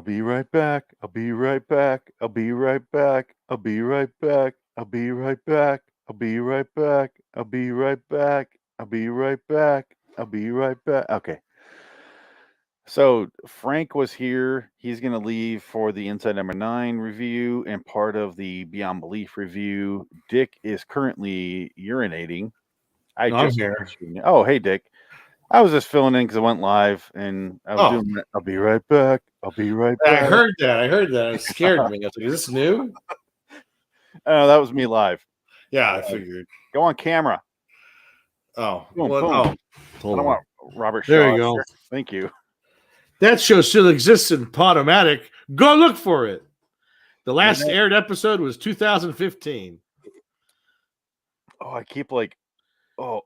I'll be right back. I'll be right back. I'll be right back. I'll be right back. I'll be right back. I'll be right back. I'll be right back. I'll be right back. I'll be right back. Okay. So Frank was here. He's going to leave for the Inside Number 9 review and part of the Beyond Belief review. Dick is currently urinating. I'm here. Oh, hey, Dick. I was just filling in because I went live and I was doing that. I'll be right back. I'll be right back. I heard that. It scared me. I was like, is this new? Oh, that was me live. Yeah, I figured. Go on camera. Oh, Boom, what? boom. Oh, I don't want Robert Shaw. There you go. Thank you. That show still exists in Podomatic. Go look for it. The last aired episode was 2015. Oh, I keep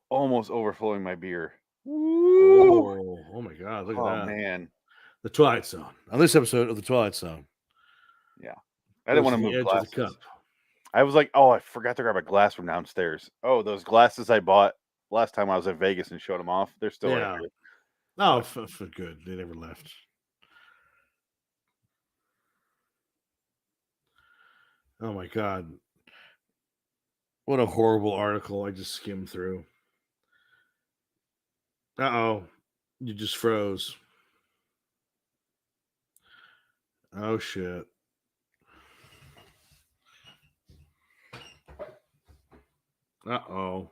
almost overflowing my beer. Oh my God. Look at that. Oh, man. The Twilight Zone. On this episode of The Twilight Zone. Yeah. I didn't want to move glasses. The cup. I was like, oh, I forgot to grab a glass from downstairs. Oh, those glasses I bought last time I was in Vegas and showed them off. They're still right here. Oh, for good. They never left. Oh my God. What a horrible article I just skimmed through. Uh-oh. You just froze. Oh, shit. Uh-oh.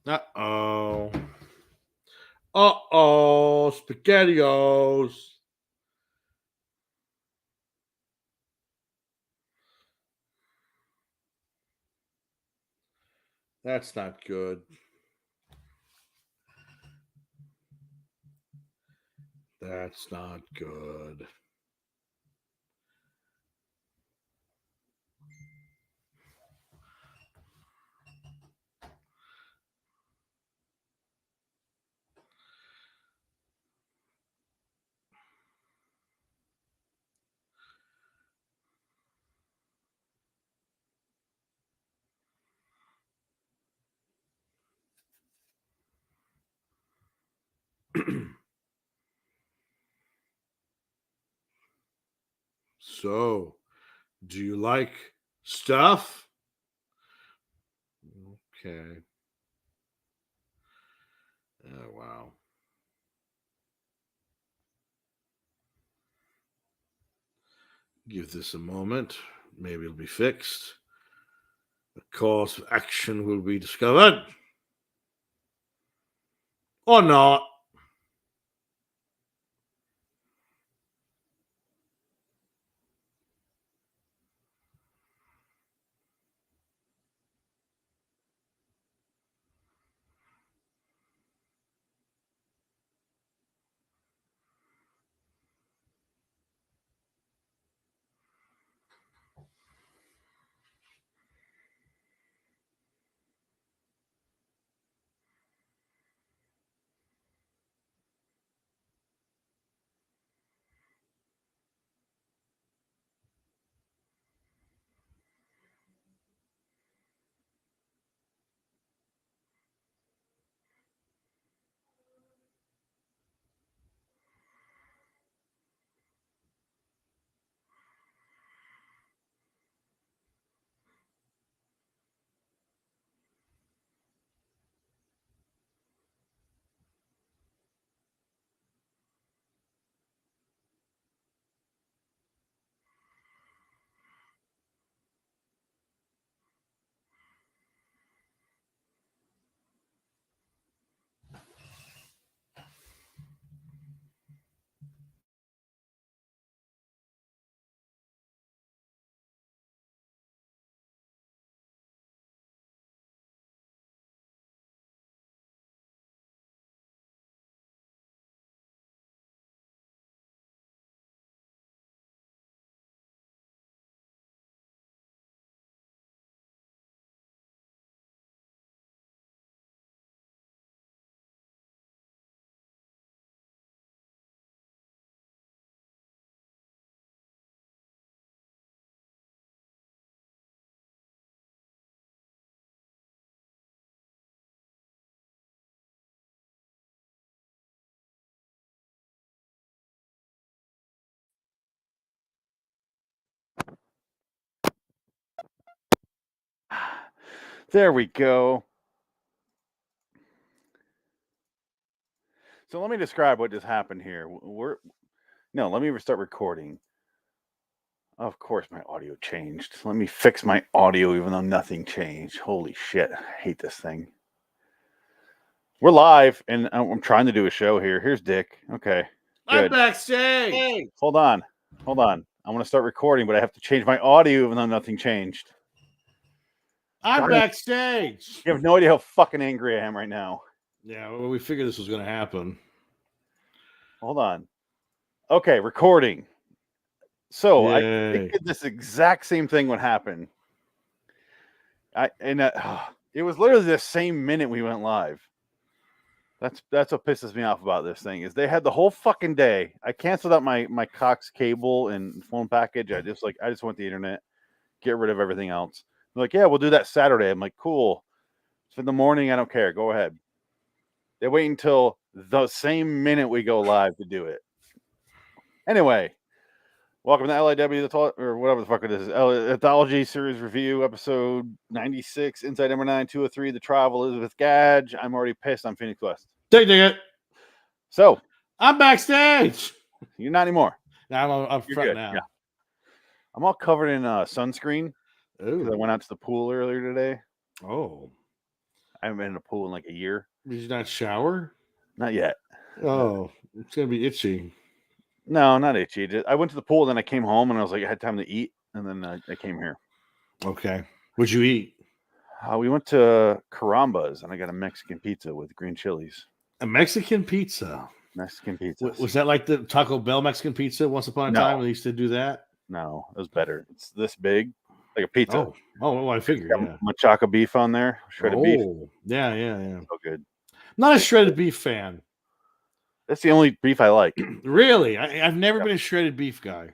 Uh-oh. Uh-oh. SpaghettiOs. That's not good. That's not good. So, do you like stuff? Okay. Oh, wow. Give this a moment. Maybe it'll be fixed. A course of action will be discovered. Or not. There we go. So let me describe what just happened here. Let me start recording. Of course, my audio changed. Let me fix my audio, even though nothing changed. Holy shit! I hate this thing. We're live, and I'm trying to do a show here. Here's Dick. Okay, I'm good. backstage. Hey, hold on. I want to start recording, but I have to change my audio, even though nothing changed. I'm backstage. You have no idea how fucking angry I am right now. Yeah, well, we figured this was going to happen. Hold on. Okay, recording. So I Yay. predicted this exact same thing would happen. It was literally the same minute we went live. That's what pisses me off about this thing is they had the whole fucking day. I canceled out my Cox cable and phone package. I just want the internet, get rid of everything else. They're like, yeah, we'll do that Saturday. I'm like, cool. It's in the morning. I don't care. Go ahead. They wait until the same minute we go live to do it. Anyway, welcome to LIW, or whatever the fuck it is. Anthology series review, episode 96, Inside number 9, 203, The Travel is with Gadge. I'm already pissed on Phoenix West. Take it. So, I'm backstage. you're not anymore. Now I'm front good. now. Yeah. I'm all covered in sunscreen because I Ooh. went out to the pool earlier today. Oh. I haven't been in a pool in like a year. Did you not shower? Not yet. Oh, it's going to be itchy. No, not itchy. I went to the pool, then I came home, and I was like, I had time to eat, and then I came here. Okay. What'd you eat? We went to Caramba's, and I got a Mexican pizza with green chilies. A Mexican pizza. Mexican pizza. Was that like the Taco Bell Mexican pizza once upon a time when they used to do that? No, it was better. It's this big, like a pizza. Oh, well, I figured. Yeah. Machaca beef on there, shredded beef. Yeah. So good. Not a shredded beef fan. That's the only beef I like. Really? I've never been a shredded beef guy.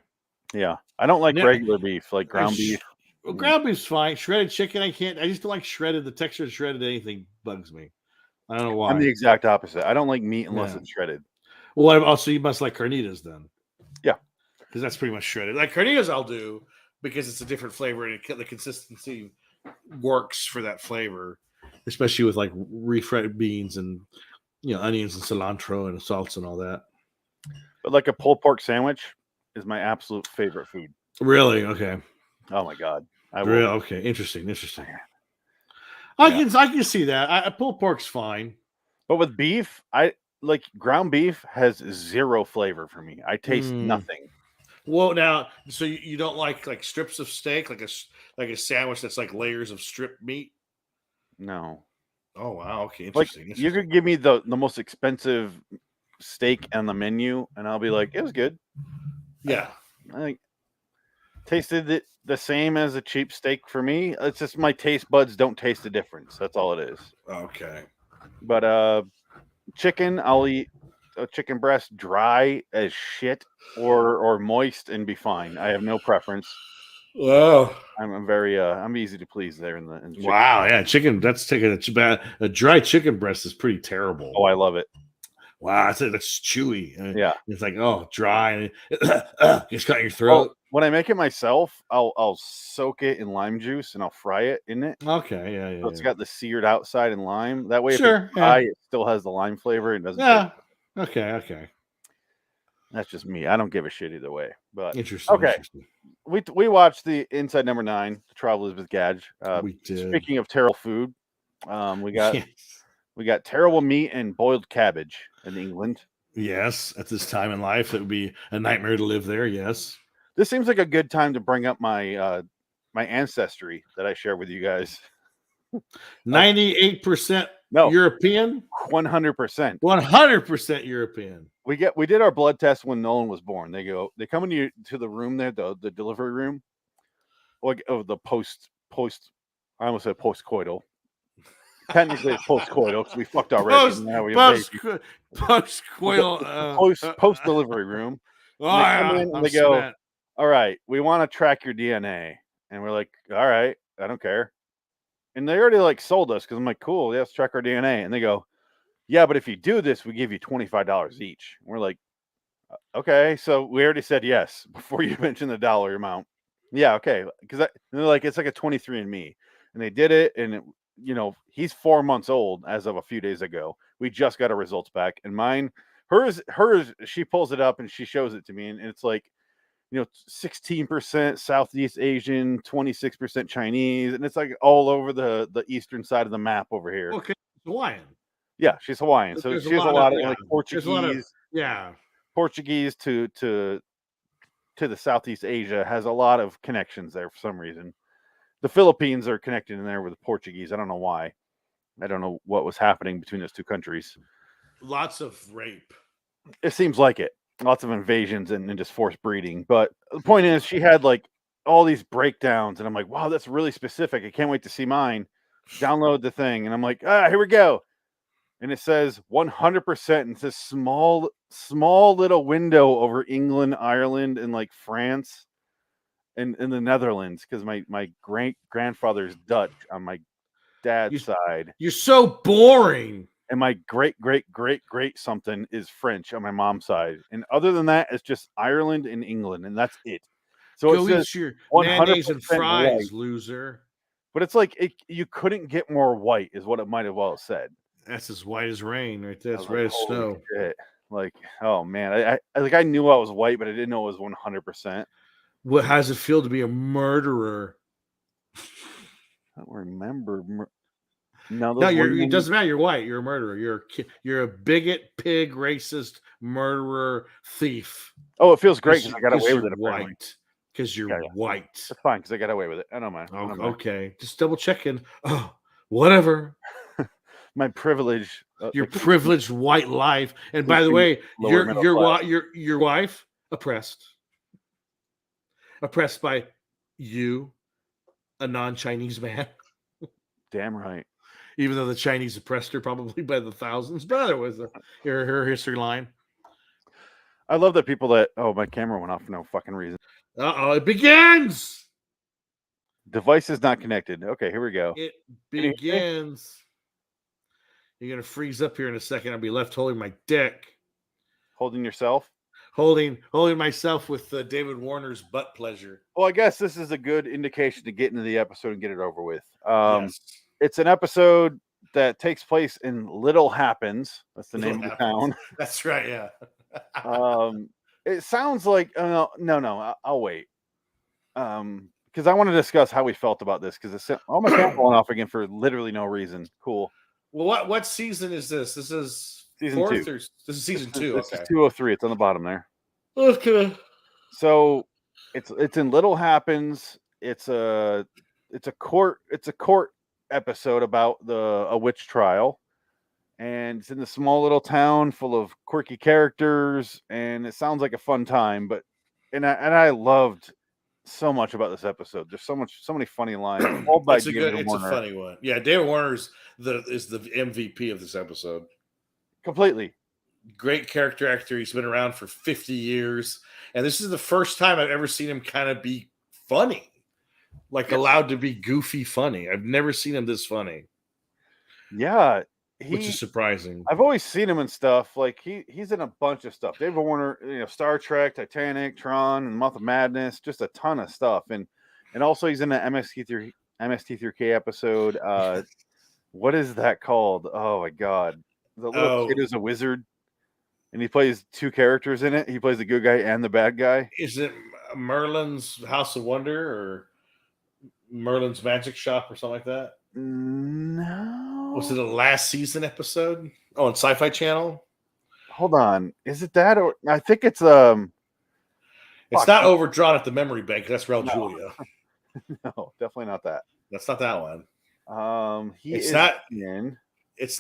Yeah. I don't like regular beef, like ground beef. Well, ground beef's fine. Shredded chicken, I can't. I just don't like shredded. The texture of shredded anything bugs me. I don't know why. I'm the exact opposite. I don't like meat unless it's shredded. Well, also, you must like carnitas then. Yeah. Because that's pretty much shredded. Like carnitas I'll do because it's a different flavor and the consistency works for that flavor, especially with like refried beans and onions and cilantro and salts and all that. But like a pulled pork sandwich is my absolute favorite food. Really? Okay. Oh my god. Really? Okay. Interesting. I can see that. Pulled pork's fine. But with beef, I like ground beef has zero flavor for me. I taste nothing. Well, now, so you don't like strips of steak, like a sandwich that's like layers of strip meat? No. Oh wow, okay, interesting. You could give me the most expensive steak on the menu, and I'll be like, it was good. Yeah, I tasted it the same as a cheap steak for me. It's just my taste buds don't taste the difference. That's all it is. Okay. But chicken, I'll eat a chicken breast dry as shit or moist and be fine. I have no preference. Wow. I'm very I'm easy to please there in the chicken. Wow, yeah, chicken. That's taking a dry chicken breast is pretty terrible. Oh, I love it. Wow, that's chewy. Yeah, it's like dry and just cut your throat. Well, when I make it myself, I'll soak it in lime juice and I'll fry it in it. Okay, yeah. So it's got the seared outside and lime. That way, if it's dry, it still has the lime flavor and doesn't. Yeah. Okay. That's just me. I don't give a shit either way. But interesting. Okay. Interesting. We watched the Inside number 9, The Travel is with Gadge. We did. Speaking of terrible food, we got terrible meat and boiled cabbage in England. Yes, at this time in life, it would be a nightmare to live there. Yes, this seems like a good time to bring up my my ancestry that I share with you guys. 98% European, 100%, 100% European. We did our blood test when Nolan was born. They come into to the room there, the delivery room, like the post. I almost said postcoital. Technically, it's postcoital because we fucked already. Postcoital, post delivery room. They go, all right, we want to track your DNA, and we're like, all right, I don't care. And they already like sold us because I'm like, cool, let's track our DNA. And they go, yeah, but if you do this, we give you $25 each. And we're like, okay, so we already said yes before you mentioned the dollar amount. Yeah, okay, because they're like, it's like a 23andMe, and they did it, and he's 4 months old as of a few days ago. We just got our results back, and hers, she pulls it up and she shows it to me, and it's like, 16% Southeast Asian, 26% Chinese, and it's like all over the eastern side of the map over here. Okay, Hawaiian. Yeah, she's Hawaiian, so There's she has a lot of like there's a lot of Portuguese to the Southeast Asia has a lot of connections there for some reason. The Philippines are connected in there with the Portuguese. I don't know why. I don't know what was happening between those two countries. Lots of rape. It seems like it. Lots of invasions and just forced breeding. But the point is, she had like all these breakdowns, and I'm like, wow, that's really specific. I can't wait to see mine. Download the thing, and I'm like, here we go. And it says 100%. And it's this small little window over England, Ireland, and like France, and in the Netherlands, because my great grandfather's Dutch on my dad's side. You're so boring. And my great something is French on my mom's side. And other than that, it's just Ireland and England, and that's it. So go it says eat your 100% mayonnaise and fries, white. loser. But it's like you couldn't get more white, is what it might have well said. That's as white as rain, right there. That's red as snow. Shit. Like, oh man, I knew I was white, but I didn't know it was 100%. How does it feel to be a murderer? I don't remember. No, it doesn't matter. You're white. You're a murderer. You're a bigot, pig, racist, murderer, thief. Oh, it feels great because I got away with it. White. Because you're white. That's fine because I got away with it. I don't mind. Okay, just double checking. Oh, whatever. My privilege. Your privileged white life. And by the way, your wife oppressed by you, a non-Chinese man. Damn right. Even though the Chinese oppressed her probably by the thousands, but it was her history line. I love that people that. Oh, my camera went off for no fucking reason. It begins. Device is not connected. Okay, here we go. It begins. You're gonna freeze up here in a second. I'll be left holding my dick. Holding yourself? Holding myself with David Warner's butt pleasure. Well, I guess this is a good indication to get into the episode and get it over with. Yes. It's an episode that takes place in Little Happens. That's the name of the town. That's right, yeah. It sounds like no. I'll wait. Because I want to discuss how we felt about this. Because all my camera falling off again for literally no reason. Cool. Well, what season is this? This is season fourth 2. This is season 2. This is 203. It's on the bottom there. Okay. So it's in Little Happens. It's a court episode about a witch trial, and it's in the small little town full of quirky characters, and it sounds like a fun time. But I loved so much about this episode. There's so many funny lines. All by David Warner. A funny one. Yeah, David Warner's is the MVP of this episode. Completely. Great character actor. He's been around for 50 years, and this is the first time I've ever seen him kind of be funny. Like allowed to be goofy funny. I've never seen him this funny. Yeah. Which is surprising. I've always seen him in stuff. Like he's in a bunch of stuff. David Warner, Star Trek, Titanic, Tron, and Month of Madness, just a ton of stuff. And also he's in an MST3K episode. What is that called? Oh my god. The little kid is a wizard. And he plays 2 characters in it. He plays the good guy and the bad guy. Is it Merlin's House of Wonder or Merlin's Magic Shop or something like that? No. Was it a last season episode? Oh, on Sci-Fi Channel? Hold on. Is it that? Or I think it's It's not Overdrawn at the Memory Bank. That's Raul Julia. No, definitely not that. That's not that one. It's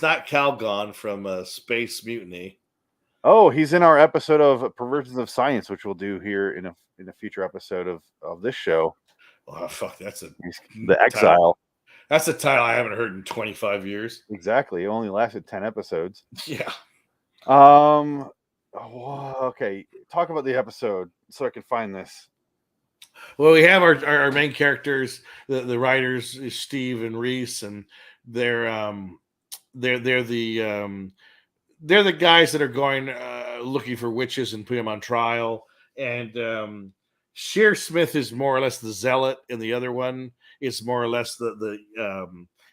not Calgon from Space Mutiny. Oh, he's in our episode of Perversions of Science, which we'll do here in a future episode of this show. Oh, fuck, the Exile. That's a title I haven't heard in 25 years. Exactly. It only lasted 10 episodes. Yeah. Okay. Talk about the episode so I can find this. Well, we have our main characters, the writers, Steve and Reese, and they're the guys that are going looking for witches and put them on trial. And Shearsmith is more or less the zealot, and the other one is more or less the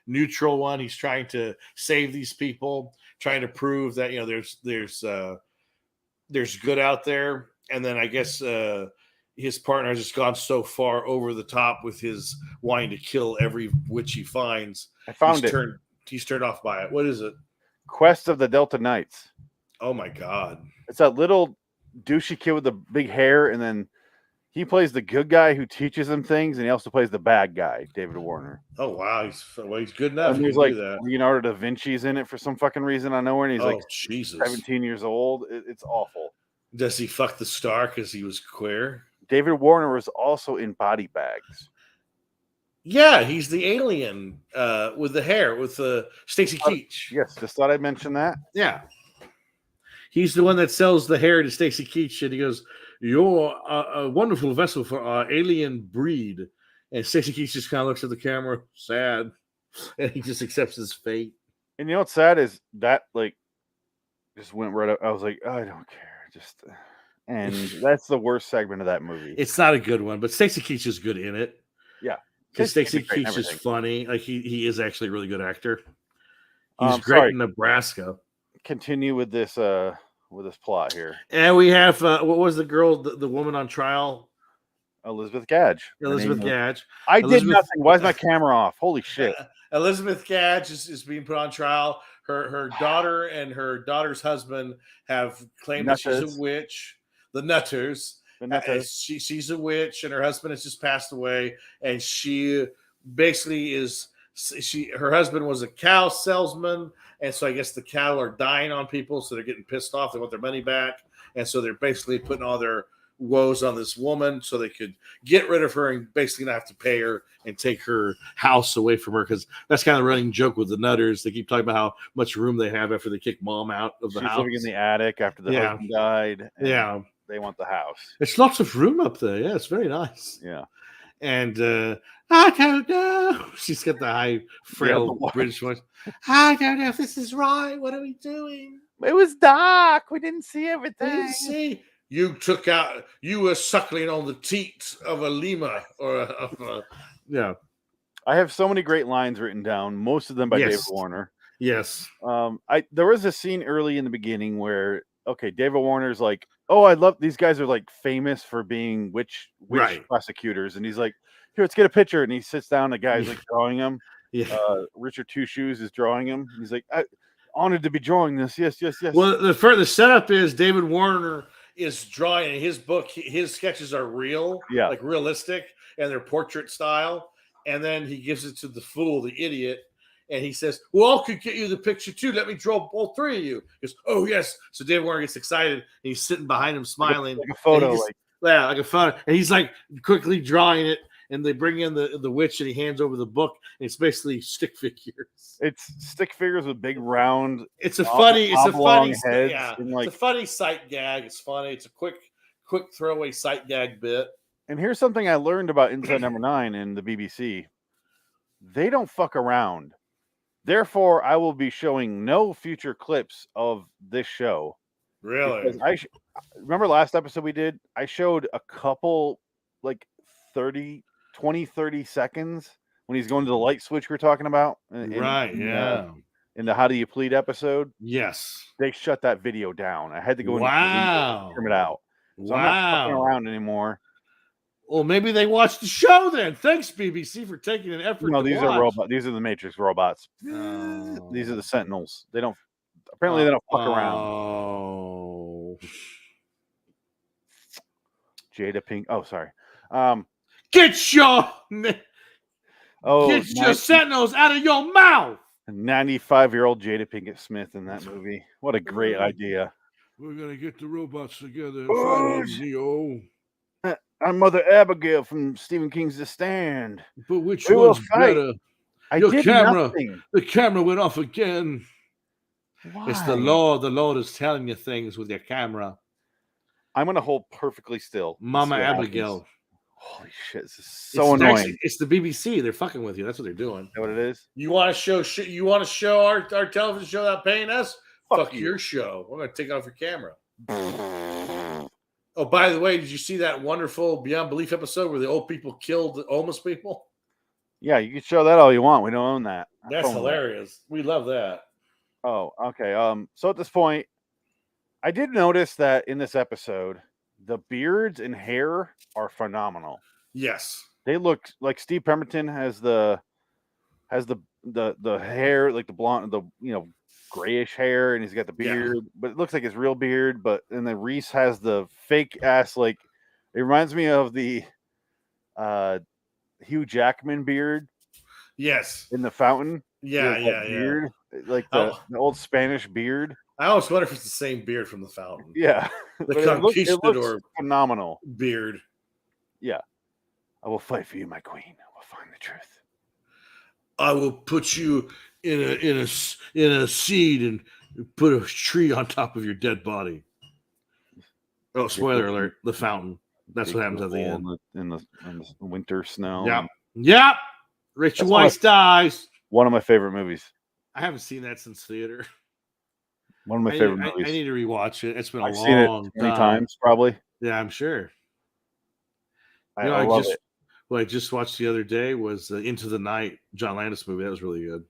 neutral one. He's trying to save these people, trying to prove that there's good out there. And then I guess his partner has just gone so far over the top with his wanting to kill every witch he finds. I found it. He's turned off by it. What is it? Quest of the Delta Knights. Oh my God. It's that little douchey kid with the big hair, and then he plays the good guy who teaches him things, and he also plays the bad guy, David Warner. Oh wow, he's good enough. And there's like Leonardo da Vinci's in it for some fucking reason I know, and he's like Jesus. 17 years old. It's awful. Does he fuck the star because he was queer? David Warner was also in Body Bags. Yeah, he's the alien with the hair with Stacy Keach. Yes, just thought I'd mention that. Yeah, he's the one that sells the hair to Stacy Keach, and he goes, "You're a wonderful vessel for our alien breed." And Stacy Keach just kind of looks at the camera, sad, and he just accepts his fate. And you know what's sad is that just went right up. I was like, I don't care, and that's the worst segment of that movie. It's not a good one, but Stacy Keach is good in it. Yeah. Because Stacy Keach is funny. Like he is actually a really good actor. He's great in Nebraska. Continue with this plot here. And we have what was the girl, the woman on trial? Elizabeth Gadge. Elizabeth Gadge. I did nothing. Why is my camera off? Holy shit. Elizabeth Gadge is being put on trial. Her daughter and her daughter's husband have claimed that she's a witch. The Nutters. She's a witch, and her husband has just passed away, and she basically her husband was a cow salesman, and so I guess the cattle are dying on people, so they're getting pissed off. They want their money back, and so they're basically putting all their woes on this woman so they could get rid of her and basically not have to pay her and take her house away from her, because that's kind of a running joke with the Nutters. They keep talking about how much room they have after they kick mom out of the house. She's living in the attic after the husband died. Yeah. They want the house. It's lots of room up there. Yeah, it's very nice. Yeah. And I don't know. She's got the high, frail British voice. I don't know if this is right. What are we doing? It was dark. We didn't see everything. We didn't see. You were suckling on the teat of a lemur yeah. I have so many great lines written down, most of them by David Warner. Yes. There was a scene early in the beginning where, David Warner's like, oh, I love these guys are like famous for being witch prosecutors, and he's like, here, let's get a picture, and he sits down. The guy's like drawing him. Yeah. Richard Two Shoes is drawing him. He's like, honored to be drawing this. Yes. Well, the setup is David Warner is drawing in his book. His sketches are real, like realistic, and they're portrait style. And then he gives it to the fool, the idiot. And he says, well, I could get you the picture too. Let me draw all three of you. He goes, oh, yes. So David Warner gets excited. And he's sitting behind him smiling. Like a photo. Like a photo. And he's like quickly drawing it. And they bring in the witch, and he hands over the book. And it's basically stick figures. It's stick figures with big round. It's a funny heads. Yeah. It's a funny sight gag. It's funny. It's a quick throwaway sight gag bit. And here's something I learned about Inside Number 9 in the BBC. They don't fuck around. Therefore, I will be showing no future clips of this show. Really? Remember last episode we did? I showed a couple, 30 seconds when he's going to the light switch we were talking about. In the How Do You Plead episode. Yes. They shut that video down. I had to go in and trim it out. So I'm not fucking around anymore. Well, maybe they watched the show then. Thanks, BBC, for taking an effort. No, these are robots. These are the Matrix robots. These are the Sentinels. They don't fuck around. Oh. Jada Pink. Oh, sorry. Get your Sentinels out of your mouth. 95-year-old Jada Pinkett Smith in that movie. What a great idea. We're gonna get the robots together and fight Neo. I'm Mother Abigail from Stephen King's The Stand. But which one's better? Nothing. The camera went off again. Why? It's the Lord. The Lord is telling you things with your camera. I'm going to hold perfectly still. Mama Abigail. Holy shit, this is so annoying. It's the BBC. They're fucking with you. That's what they're doing. Is that what it is? You want to show shit? You want to show our television show without paying us? Fuck your show. We're going to take off your camera. Oh, by the way, did you see that wonderful Beyond Belief episode where the old people killed the homeless people? Yeah, you can show that all you want. We don't own that. I That's phone that. hilarious. We love that. Oh, okay. So at this point, I did notice that in this episode, the beards and hair are phenomenal. Yes. They look like Steve Pemberton has the hair, like the blonde, the grayish hair, and he's got the Yeah. beard, but it looks like his real beard. But and then Reese has the fake ass, like it reminds me of the uh Hugh Jackman beard Yes. in the fountain. He Yeah. has that Yeah. Yeah. beard, like the Oh, old Spanish beard. I always wonder if it's the same beard from the fountain. Yeah, The but it looks conquistador phenomenal. beard. Yeah, I will fight for you, my queen. I will find the truth. I will put you in a seed and put a tree on top of your dead body. Oh, spoiler alert! The fountain. That's what happens at the end. In the winter snow. Yep. Yep. Richard That's Weisz dies. One of my favorite movies. I haven't seen that since theater. One of my favorite movies. I need to rewatch it. It's been a I've long seen it many times, probably. Yeah, I'm sure. I love it. What I just watched the other day was Into the Night, John Landis movie. That was really good.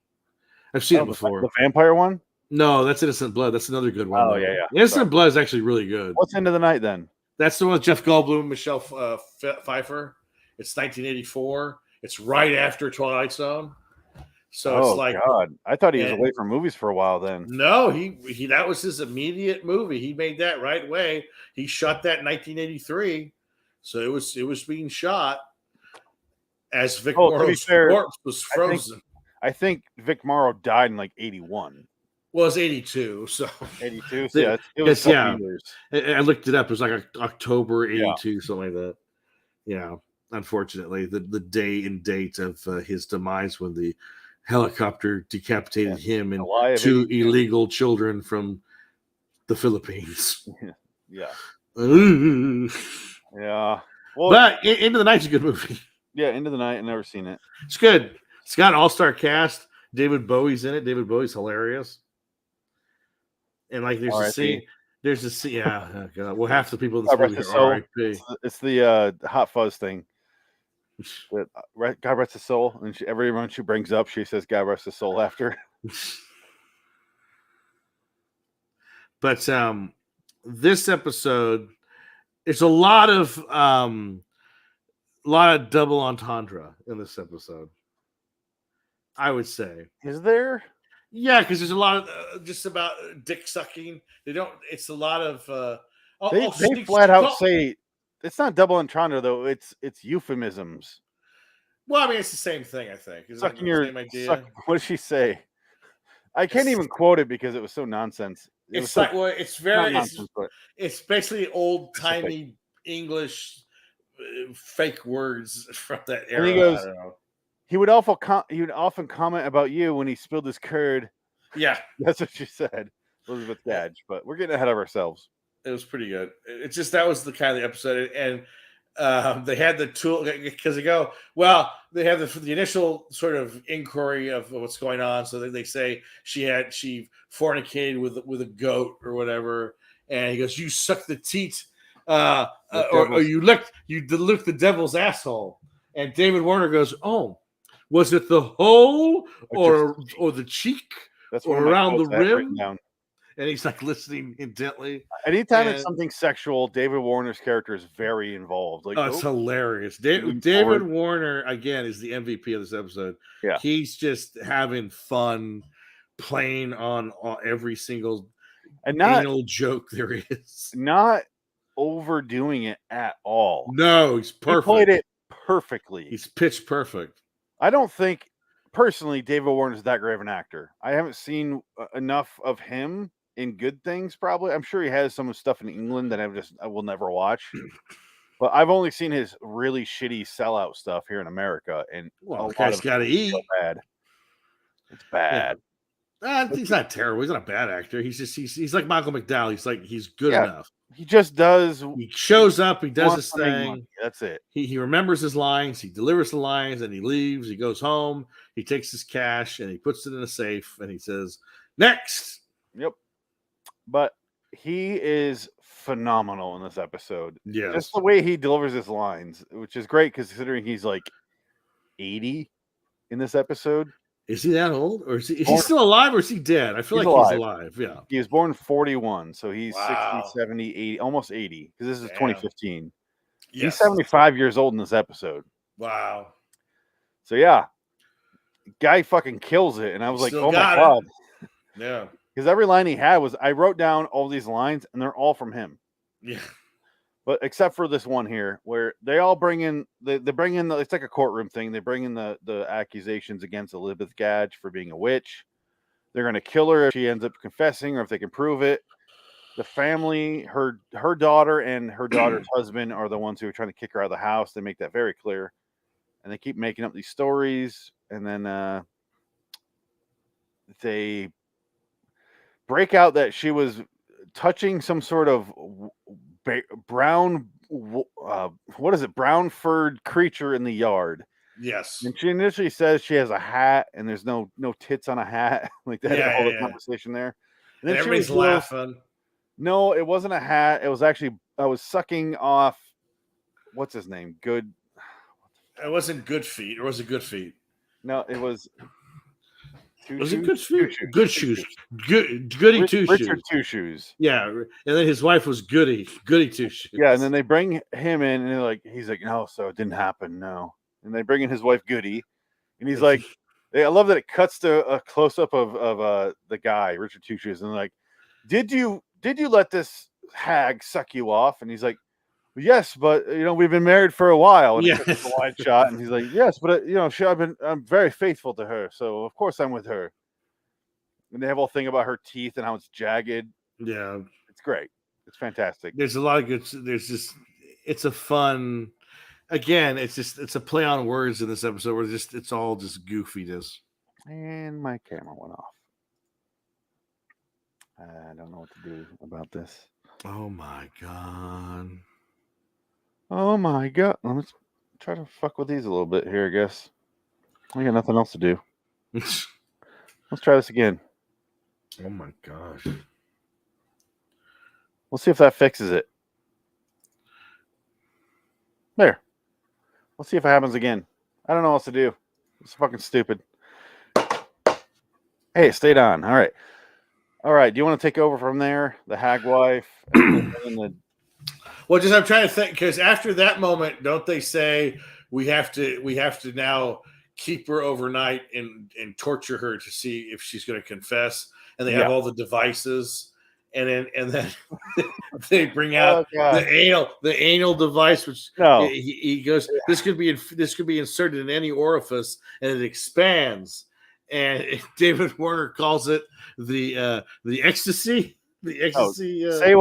I've seen it before. The vampire one? No, that's Innocent Blood. That's another good one. Oh, though. yeah. Innocent Blood is actually really good. What's Into the Night then? That's the one with Jeff Goldblum, Michelle Pfeiffer. It's 1984. It's right after Twilight Zone. So it's like, God, I thought he was away from movies for a while. Then no, he that was his immediate movie. He made that right away. He shot that in 1983, so it was being shot as Vic Morrow's corpse was frozen. I think Vic Morrow died in like 81. Well, it's 82, so 82. So yeah, it was years. I looked it up. It was like October 82, something like that. Yeah, unfortunately, the day and date of his demise when the helicopter decapitated him and two illegal children from the Philippines. Yeah. Yeah. Well, but Into the Night's a good movie. Yeah, Into the Night. I've never seen it. It's good. It's got an all-star cast. David Bowie's in it. David Bowie's hilarious. And like there's a scene. Yeah. Oh God. Well, half the people in this movie are R.I.P. It's the Hot Fuzz thing. God rest his soul, and everyone she brings up, she says God rest his soul after. But this episode, it's a lot of double entendre in this episode. I would say. Is there? Yeah, because there's a lot of just about dick sucking. They don't. It's a lot of. They flat out say it's not double entendre though. It's euphemisms. Well, I mean, it's the same thing. I think. Sucking your. What does she say? I can't even quote it because it was so nonsense. It's like it's very. It's basically old timey English fake words from that era. And he goes. He would often comment about you when he spilled his curd. Yeah, that's what she said, Elizabeth Gadge. But we're getting ahead of ourselves. It was pretty good. It's just that was the kind of the episode, and they had the tool because they go well. They have the initial sort of inquiry of what's going on. So they say she fornicated with a goat or whatever, and he goes, "You suck the teat, or you licked the devil's asshole." And David Warner goes, "Oh, was it the hole or the cheek or around the rim?" And he's like listening intently. Anytime it's something sexual, David Warner's character is very involved. Like, it's hilarious. David Warner again is the MVP of this episode. Yeah, he's just having fun playing on every single anal joke there is. Not overdoing it at all. No, he's perfect. He played it perfectly. He's pitch perfect. I don't think personally David Warner is that great of an actor. I haven't seen enough of him in good things. Probably, I'm sure he has some stuff in England that I will never watch. But I've only seen his really shitty sellout stuff here in America, and the guy's got to eat. Bad. It's bad. Yeah. He's not terrible. He's not a bad actor. He's like Michael McDowell. He's good enough. He just does. He shows up. He does his thing. Money. That's it. He remembers his lines. He delivers the lines, and he leaves. He goes home. He takes his cash and he puts it in a safe. And he says, "Next." Yep. But he is phenomenal in this episode. Yeah, just the way he delivers his lines, which is great considering he's like 80. in this episode. Is he that old, or is he Born- still alive, or is he dead? I feel He's like he's alive. alive. Yeah. He was born 41, so he's 60, Wow. 70, 80, almost 80, because this is Damn. 2015. He's Yes. 75 years old in this episode. Wow. So yeah, guy fucking kills it, and I was like, Still oh my got god, Yeah. because every line he had was, I wrote down all these lines, and they're all from him. Yeah. But except for this one here, where they all bring in, they bring in it's like a courtroom thing. They bring in the accusations against Elizabeth Gadge for being a witch. They're going to kill her if she ends up confessing, or if they can prove it. The family, her daughter and her daughter's husband are the ones who are trying to kick her out of the house. They make that very clear, and they keep making up these stories, and then they break out that she was touching some sort of brown, what is it? Brown furred creature in the yard. Yes. And she initially says she has a hat, and there's no tits on a hat. Like that Yeah, whole yeah, yeah. conversation there. And everybody's laughing. No, it wasn't a hat. It was actually, I was sucking off, what's his name? Good. It wasn't Good Feet, or was it Good Feet? No, it was. Was it Good Feet? Good Shoes. Goody Two Shoes. Richard Two Shoes. Yeah, and then his wife was Goody Two Shoes. Yeah, and then they bring him in, and they're like, he's like, no, so it didn't happen, no. And they bring in his wife Goody, and he's like, I love that it cuts to a close up of the guy, Richard Two Shoes, and like, did you let this hag suck you off? And he's like, yes, but we've been married for a while. And yes. It's a wide shot, and he's like, yes, but I'm very faithful to her, so of course I'm with her. And they have a whole thing about her teeth and how it's jagged. Yeah, it's great. It's fantastic. There's a lot of good. It's a fun. Again, it's a play on words in this episode where it's all just goofiness. And my camera went off. I don't know what to do about this. Oh my god. Oh my god. Let's try to fuck with these a little bit here, I guess. I got nothing else to do. Let's try this again. Oh my gosh. We'll see if that fixes it. There. Let's see if it happens again. I don't know what else to do. It's fucking stupid. Hey, it stayed on. All right. All right. Do you want to take over from there? The hag wife and the... Well, I'm trying to think, because after that moment, don't they say we have to now keep her overnight and torture her to see if she's going to confess? And they have all the devices, and then they bring out the anal device, which he goes, this could be inserted in any orifice, and it expands. And David Warner calls it the ecstasy. The ecstasy. Say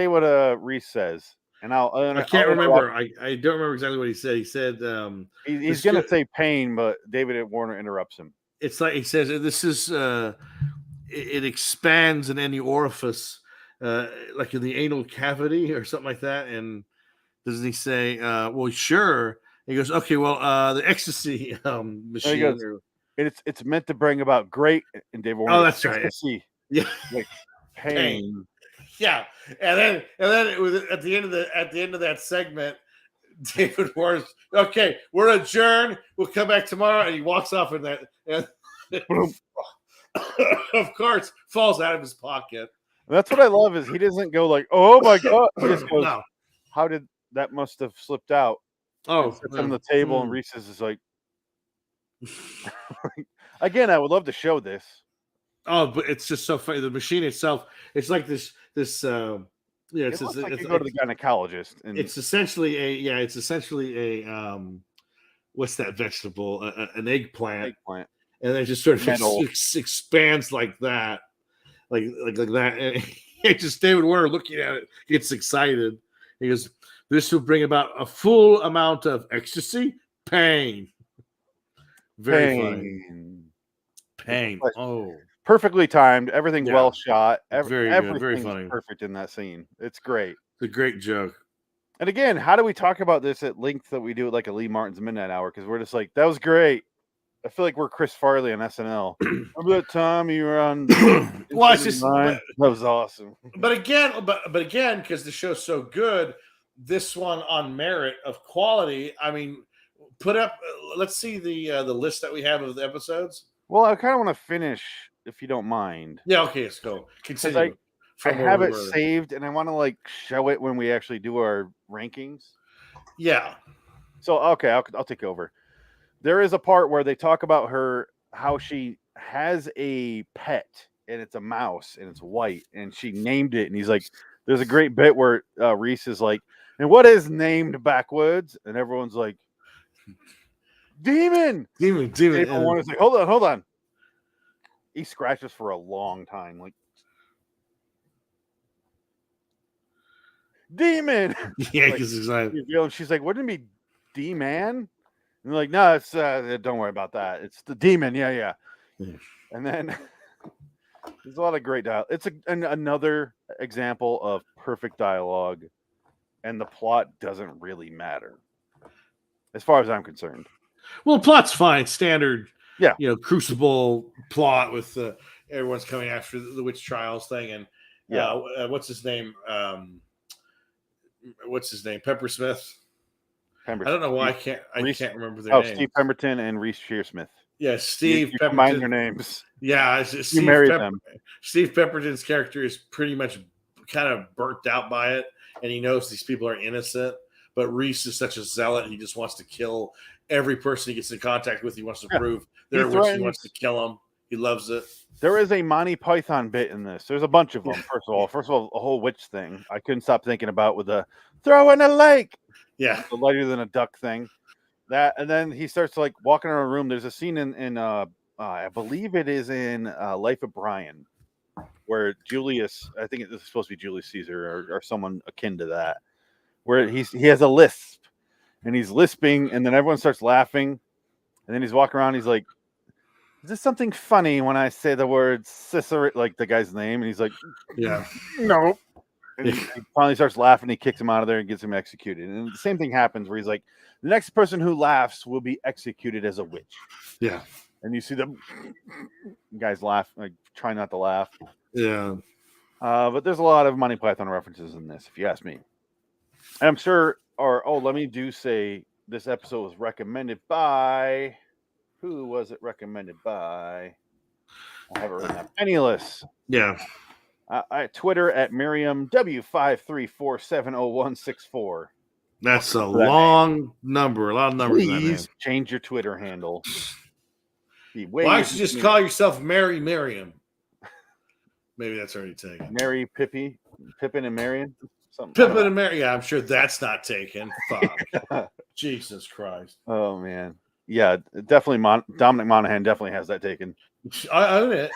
what Reese says, and I can't remember. I don't remember exactly what he said. He said he's going to say pain, but David Warner interrupts him. It's like he says this is it expands in any orifice, like in the anal cavity or something like that. And doesn't he say, "Well, sure"? He goes, "Okay, well, the ecstasy machine." Goes, it's meant to bring about great. And David Warner. Oh, that's right. Ecstasy. Yeah. Like, pain. Yeah, and then it was at the end of that segment, David Warner's okay. We're adjourned. We'll come back tomorrow, and he walks off in that, and of course, falls out of his pocket. That's what I love is he doesn't go like, "Oh my god!" He just goes, no. "How did that must have slipped out?" Oh, sits on the table, and Reese's is like, again, I would love to show this. Oh, but it's just so funny. The machine itself, it's like this. It's like you go to the gynecologist, and it's essentially a what's that vegetable? An eggplant. Eggplant. And then it just sort of expands like that, like that. And it just David Warner looking at it gets excited. He goes, "This will bring about a full amount of ecstasy, pain, very funny, pain." Oh, perfectly timed. Everything well shot. Very good. Very funny. Perfect in that scene. It's great. It's a great joke. And again, how do we talk about this at length that we do it like a Lee Martin's Midnight Hour? Because we're just like, that was great. I feel like we're Chris Farley on SNL. Remember that time you were on? Well, it's just that was awesome. But again, because the show's so good, this one on merit of quality. I mean, put up. Let's see the list that we have of the episodes. Well, I kind of want to finish, if you don't mind. Yeah. Okay. Let's go. Continue. I have it saved, and I want to like show it when we actually do our rankings. Yeah. So okay, I'll take over. There is a part where they talk about how she has a pet, and it's a mouse, and it's white, and she named it. And he's like, "There's a great bit where Reese is like, and what is named backwards?" And everyone's like, "Demon." Demon. Everyone is like, hold on. He scratches for a long time, like. Demon. Yeah, because like, she's like, wouldn't it be D-Man? And they're like, no, it's don't worry about that. It's the demon. Yeah. And then there's a lot of great dialogue. It's another example of perfect dialogue, and the plot doesn't really matter, as far as I'm concerned. Well, plot's fine, standard. Yeah, Crucible plot with everyone's coming after the witch trials thing, and what's his name? Peppersmith. I don't know why I can't remember their names. Steve Pemberton and Reese Shearsmith. Yeah, Steve you Pemberton. Combine their names. Yeah, you married them. Steve Pemberton's character is pretty much kind of burnt out by it, and he knows these people are innocent. But Reese is such a zealot; he just wants to kill every person he gets in contact with. He wants to prove they're witch. He wants to kill them. He loves it. There is a Monty Python bit in this. There's a bunch of them. First of all, a whole witch thing. I couldn't stop thinking about with the throw in a lake. Yeah, the lighter than a duck thing. That, and then he starts like walking around a room. There's a scene in I believe it is in Life of Brian, where Julius, I think it's supposed to be Julius Caesar or someone akin to that, where he has a lisp and he's lisping, and then everyone starts laughing, and then he's walking around. He's like, "Is this something funny when I say the word Cicero?" Like the guy's name, and he's like, "Yeah, no." And he finally starts laughing. He kicks him out of there and gets him executed. And the same thing happens where he's like, the next person who laughs will be executed as a witch. Yeah. And you see the guys laugh, like try not to laugh. Yeah. But there's a lot of Monty Python references in this, if you ask me. And I'm sure, let me say this episode was recommended by, who was it recommended by? I have it written down. Penniless. Yeah. Twitter at Miriam W534700164. That's a long number. A lot of numbers. Please change your Twitter handle. Why don't you just call yourself Mary Miriam? Maybe that's already taken. Mary Pippin and Marion? Pippin and Mary. Yeah, I'm sure that's not taken. Fuck. Jesus Christ. Oh, man. Yeah, definitely. Dominic Monaghan definitely has that taken. I own it.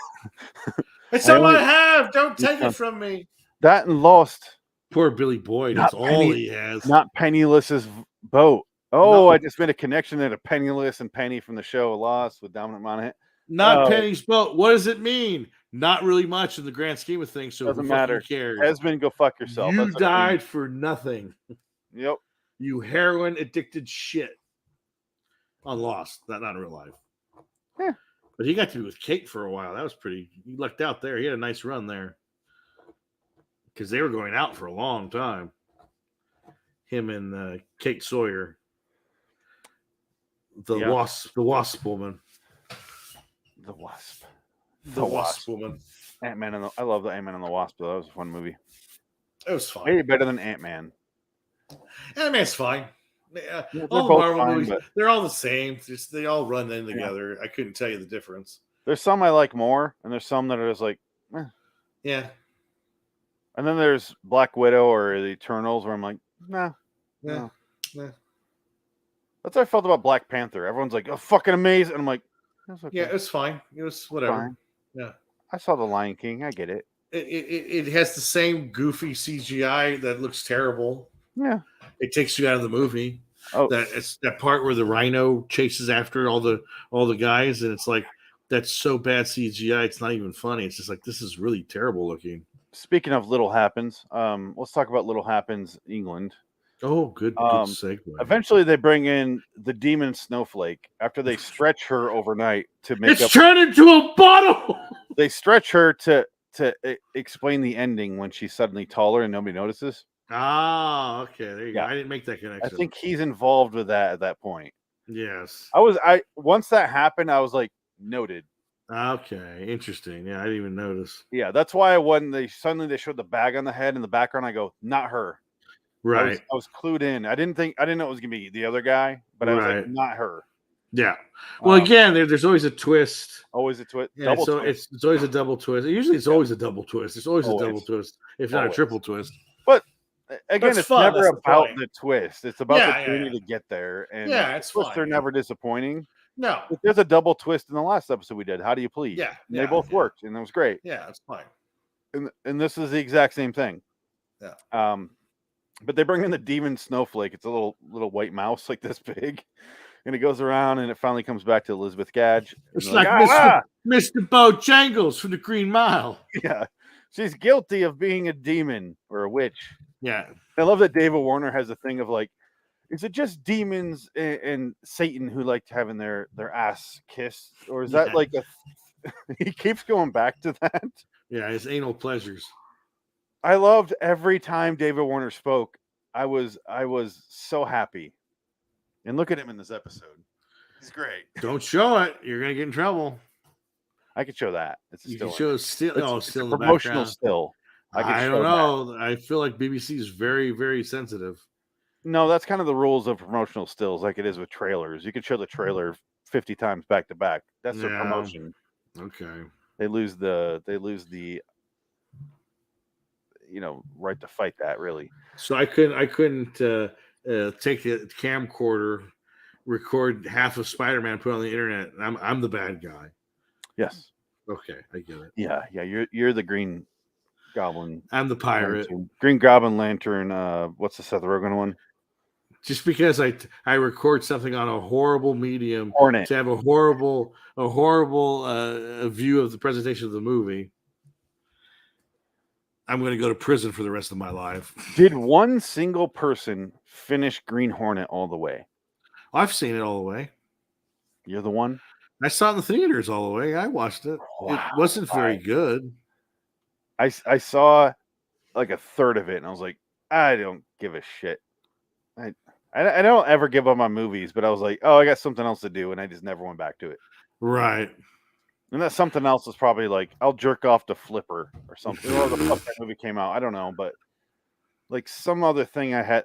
It's all I have. Don't take it from me. That and Lost. Poor Billy Boyd. That's all he has. Not Penniless's boat. Oh, no. I just made a connection there to Penniless and Penny from the show Lost with Dominic Monaghan. Not Penny's boat. What does it mean? Not really much in the grand scheme of things. So doesn't matter. Cares? Esmond, go fuck yourself. You died for nothing. Yep. You heroin addicted shit. On Lost, not in real life. Yeah. But he got to be with Kate for a while. That was pretty. He lucked out there. He had a nice run there. Because they were going out for a long time. Him and Kate Sawyer. The wasp woman. The Wasp. The Wasp woman. Ant-Man and I love the Ant-Man and the Wasp, though. That was a fun movie. It was fun. Maybe better than Ant-Man. Ant-Man's fine. All the Marvel movies, they're all the same. They all run in together. I couldn't tell you the difference. There's some I like more, and there's some that are just like, eh. Yeah. And then there's Black Widow or the Eternals, where I'm like, nah. Yeah. That's how I felt about Black Panther. Everyone's like, oh, fucking amazing. And I'm like, okay. Yeah, it's fine. It was whatever. Fine. Yeah. I saw The Lion King. I get it. It has the same goofy CGI that looks terrible. Yeah. It takes you out of the movie. Oh, it's that part where the rhino chases after all the guys, and it's like that's so bad CGI. It's not even funny. It's just like this is really terrible looking. Speaking of Little Happens, let's talk about Little Happens, England. Oh, good segue. Eventually, they bring in the demon Snowflake after they stretch her overnight to make it's turned into a bottle. They stretch her to explain the ending when she's suddenly taller and nobody notices. Ah, okay. There you go. I didn't make that connection. I think he's involved with that at that point. Yes. Once that happened, I was like, noted. Okay, interesting. Yeah, I didn't even notice. Yeah, that's why when they showed the bag on the head in the background, I go, not her. Right. I was clued in. I didn't know it was gonna be the other guy, but I was like, Right. not her. Yeah. Well, again, there's always a twist. Always a twist. Yeah, Double so twist. it's always a double twist. Usually, it's always a double twist. It's always a double Always. twist, if not a triple twist. But again, That's it's fun. never That's the about point. the twist. It's about the Yeah, journey yeah. to get there. And Yeah, it's of course, they're fine. never disappointing. No. If there's a double twist in the last episode we did, How Do You Please? Yeah, And they both worked, and it was great. Yeah, it's fine. And this is the exact same thing. Yeah. But they bring in the demon snowflake. It's a little white mouse like this big, and it goes around, and it finally comes back to Elizabeth Gadge. It's like Mr. Bojangles from the Green Mile. Yeah, she's guilty of being a demon or a witch. Yeah, I love that David Warner has a thing of like, is it just demons and Satan who like having their ass kissed, or is that like a? He keeps going back to that. Yeah, his anal pleasures. I loved every time David Warner spoke. I was so happy. And look at him in this episode. He's great. Don't show it. You're gonna get in trouble. I could show that. It's a You still. can show still. It's still a in the promotional background. still. I don't know. I feel like BBC is very, very sensitive. No, that's kind of the rules of promotional stills, like it is with trailers. You can show the trailer 50 times back to back. That's their promotion. Okay. They lose the right to fight that, really. So I couldn't take the camcorder, record half of Spider-Man, put it on the internet. And I'm the bad guy. Yes. Okay, I get it. Yeah. You're the Green Goblin. I'm the pirate. Lantern. Green Goblin Lantern. What's the Seth Rogen one? Just because I record something on a horrible medium, Hornet, to have a horrible view of the presentation of the movie, I'm going to go to prison for the rest of my life. Did one single person finish Green Hornet all the way? I've seen it all the way. You're the one? I saw it in the theaters all the way. I watched it. Wow. It wasn't very good. I saw like a third of it, and I was like, I don't give a shit. I don't ever give up on movies, but I was like, oh, I got something else to do, and I just never went back to it. Right. And that something else was probably like, I'll jerk off to Flipper or something. Or the fuck that movie came out. I don't know, but like some other thing I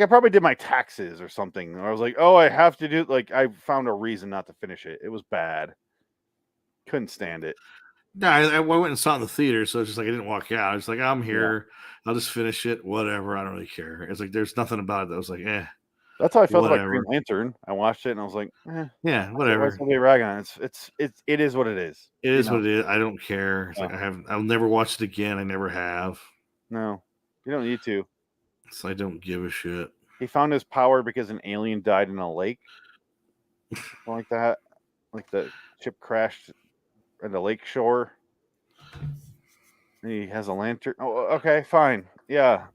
probably did my taxes or something. Or I was like, oh, I have to do, like, I found a reason not to finish it. It was bad. Couldn't stand it. No, I went and saw it in the theater, so it's just like I didn't walk out. It's like, I'm here. Yeah. I'll just finish it. Whatever. I don't really care. It's like there's nothing about it that was like, That's how I felt about Green Lantern. I watched it and I was like, yeah, whatever. Somebody ragging on it. It is what it is. It is what it is. I don't care. It's like I'll never watch it again. I never have. No, you don't need to. So I don't give a shit. He found his power because an alien died in a lake. Like that. Like the ship crashed at the lake shore. He has a lantern. Oh, okay, fine. Yeah.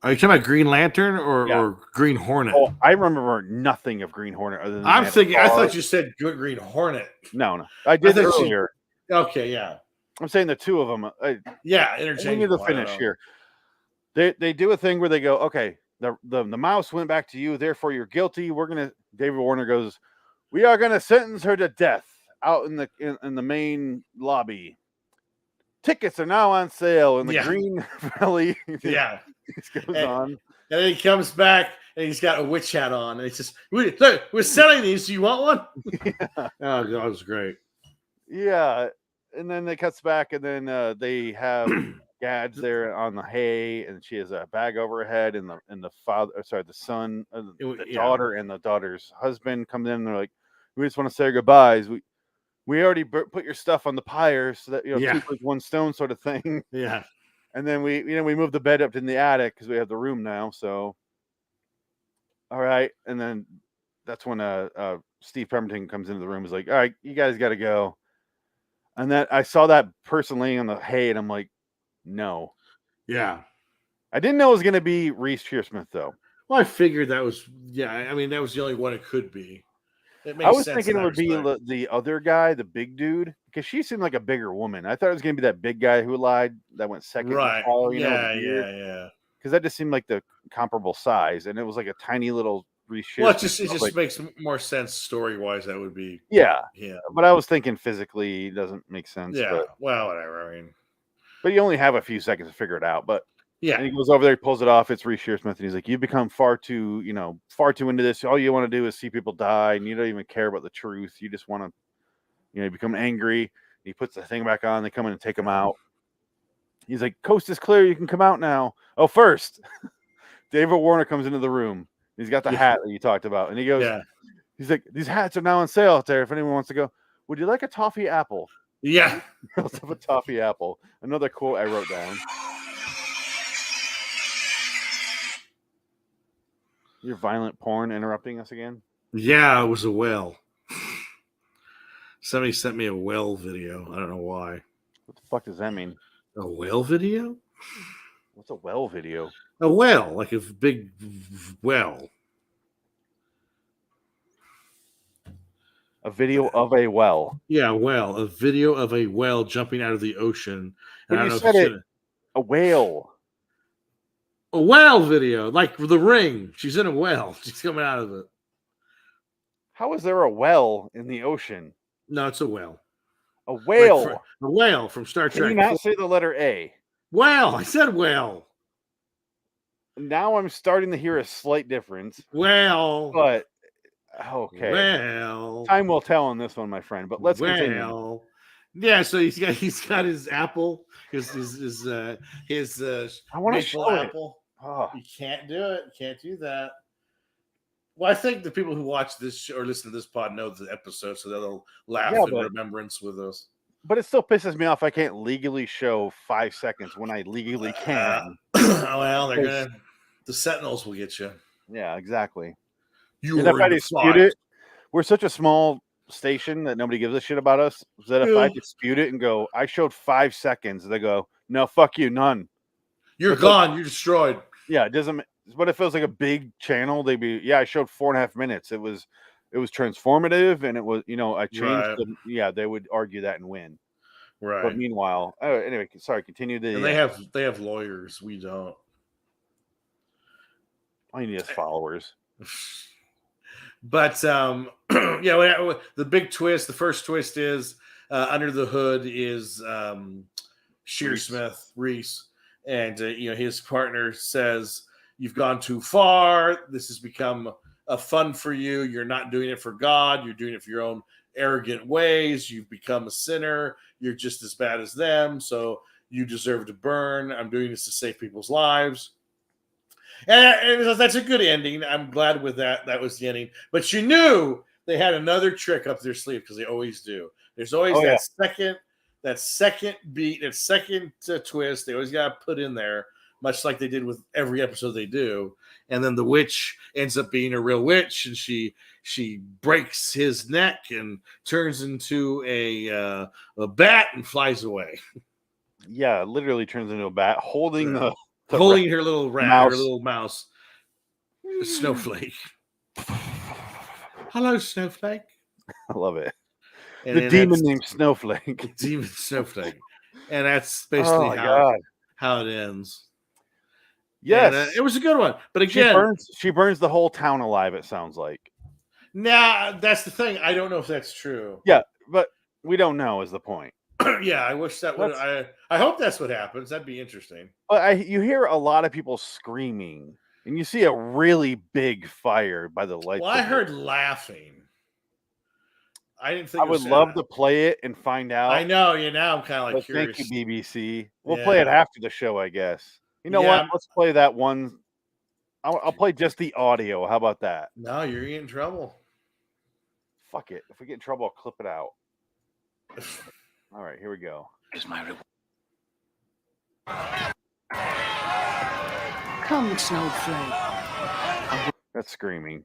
Are you talking about Green Lantern or Green Hornet? Oh, I remember nothing of Green Hornet other than I thought you said Green Hornet. No. I did earlier. Okay, yeah. I'm saying the two of them. Interchangeable. We need to finish here. They do a thing where they go, okay, the mouse went back to you, therefore you're guilty. David Warner goes, we are gonna sentence her to death out in the main lobby. Tickets are now on sale in the Green Valley. Yeah. This goes on. And then he comes back and he's got a witch hat on. And he says, look, we're selling these. Do you want one? Yeah. Oh, that was great. Yeah. And then they cuts back and then they have Gadge there on the hay, and she has a bag over her head, and the son, the daughter and the daughter's husband come in, and they're like, we just want to say our goodbyes. We already put your stuff on the pyre, so that 2 birds, 1 stone sort of thing. Yeah. And then we moved the bed up in the attic because we have the room now. So, all right. And then that's when Steve Pemberton comes into the room. He's like, all right, you guys got to go. And then I saw that person laying on the hay, and I'm like, no. Yeah. I didn't know it was going to be Reese Shearsmith, though. Well, I figured that was, I mean, that was the only one it could be. I was thinking it would be the other guy, the big dude, because she seemed like a bigger woman. I thought it was going to be that big guy who lied that went second. Right. Call, yeah. because that just seemed like the comparable size, and it was like a tiny little Reese Well, it Shearsmith. just Like, makes more sense story wise. That would be yeah, yeah. but I was thinking physically it doesn't make sense. Yeah. Well, whatever. I mean, But you only have a few seconds to figure it out. But yeah. and he goes over there, he pulls it off. It's Reese Shearsmith, and he's like, "You've become far too into this. All you want to do is see people die, and you don't even care about the truth. You just want to, you become angry." He puts the thing back on. They come in and take him out. He's like, "Coast is clear. You can come out now." Oh, first, David Warner comes into the room. He's got the hat that you talked about, and he goes, "He's like, these hats are now on sale out there. If anyone wants to go, would you like a toffee apple?" Yeah. Let's have a toffee apple. Another quote I wrote down. Your violent porn interrupting us again? Yeah, it was a whale. Somebody sent me a whale video. I don't know why. What the fuck does that mean? A whale video? What's a well video? A whale, like a big well. A video of a well. Yeah, well, a video of a whale jumping out of the ocean. But you said it. A whale. A whale video, like The Ring. She's in a whale. She's coming out of it. How is there a well in the ocean? No, it's a whale. A whale. Like a whale from Star Trek. Can you not say the letter A? Whale. I said whale. Now I'm starting to hear a slight difference. Whale. But okay. Well, time will tell on this one, my friend. But let's continue. Yeah, so he's got his apple, his I want to show apple. Oh. You can't do it. You can't do that. Well, I think the people who watch this or listen to this pod know the episode, so they'll laugh in remembrance with us. But it still pisses me off. I can't legally show 5 seconds when I legally can. Well, the Sentinels will get you. Yeah, exactly. And if I dispute it, we're such a small station that nobody gives a shit about us. That if I dispute it and go, I showed 5 seconds, they go, no, fuck you, none. You're gone. You're destroyed. Yeah, it doesn't. But if it was like a big channel, they'd be, I showed 4.5 minutes. It was transformative, and it was, I changed them. Yeah, they would argue that and win. Right. But meanwhile, anyway, sorry, continue to. And they have lawyers. We don't. All you need is followers. But the big twist, the first twist is under the hood is Shearsmith, Reese, and his partner says, "You've gone too far. This has become a fun for you. You're not doing it for God. You're doing it for your own arrogant ways. You've become a sinner. You're just as bad as them. So you deserve to burn. I'm doing this to save people's lives." And that's a good ending. I'm glad with that. That was the ending. But you knew they had another trick up their sleeve, because they always do. There's always that second beat, that second twist. They always got to put in there, much like they did with every episode they do. And then the witch ends up being a real witch, and she breaks his neck and turns into a bat and flies away. Yeah, literally turns into a bat, holding her little rat, her little mouse, Snowflake. Hello, Snowflake. I love it. And the demon named Snowflake. Demon Snowflake. And that's basically how it ends. Yes. And, it was a good one. But again, she burns the whole town alive, it sounds like. Nah, that's the thing. I don't know if that's true. Yeah, but we don't know is the point. Yeah, I wish that would. I hope that's what happens. That'd be interesting. But you hear a lot of people screaming, and you see a really big fire by the lights. Well, I heard laughing. I didn't think. I would love to play it and find out. I know. Now I'm kind of like curious. Thank you, BBC. We'll play it after the show, I guess. You know what? Let's play that one. I'll play just the audio. How about that? No, you're in trouble. Fuck it. If we get in trouble, I'll clip it out. All right, here we go. Here's my reward. Come, Snowflake. That's screaming.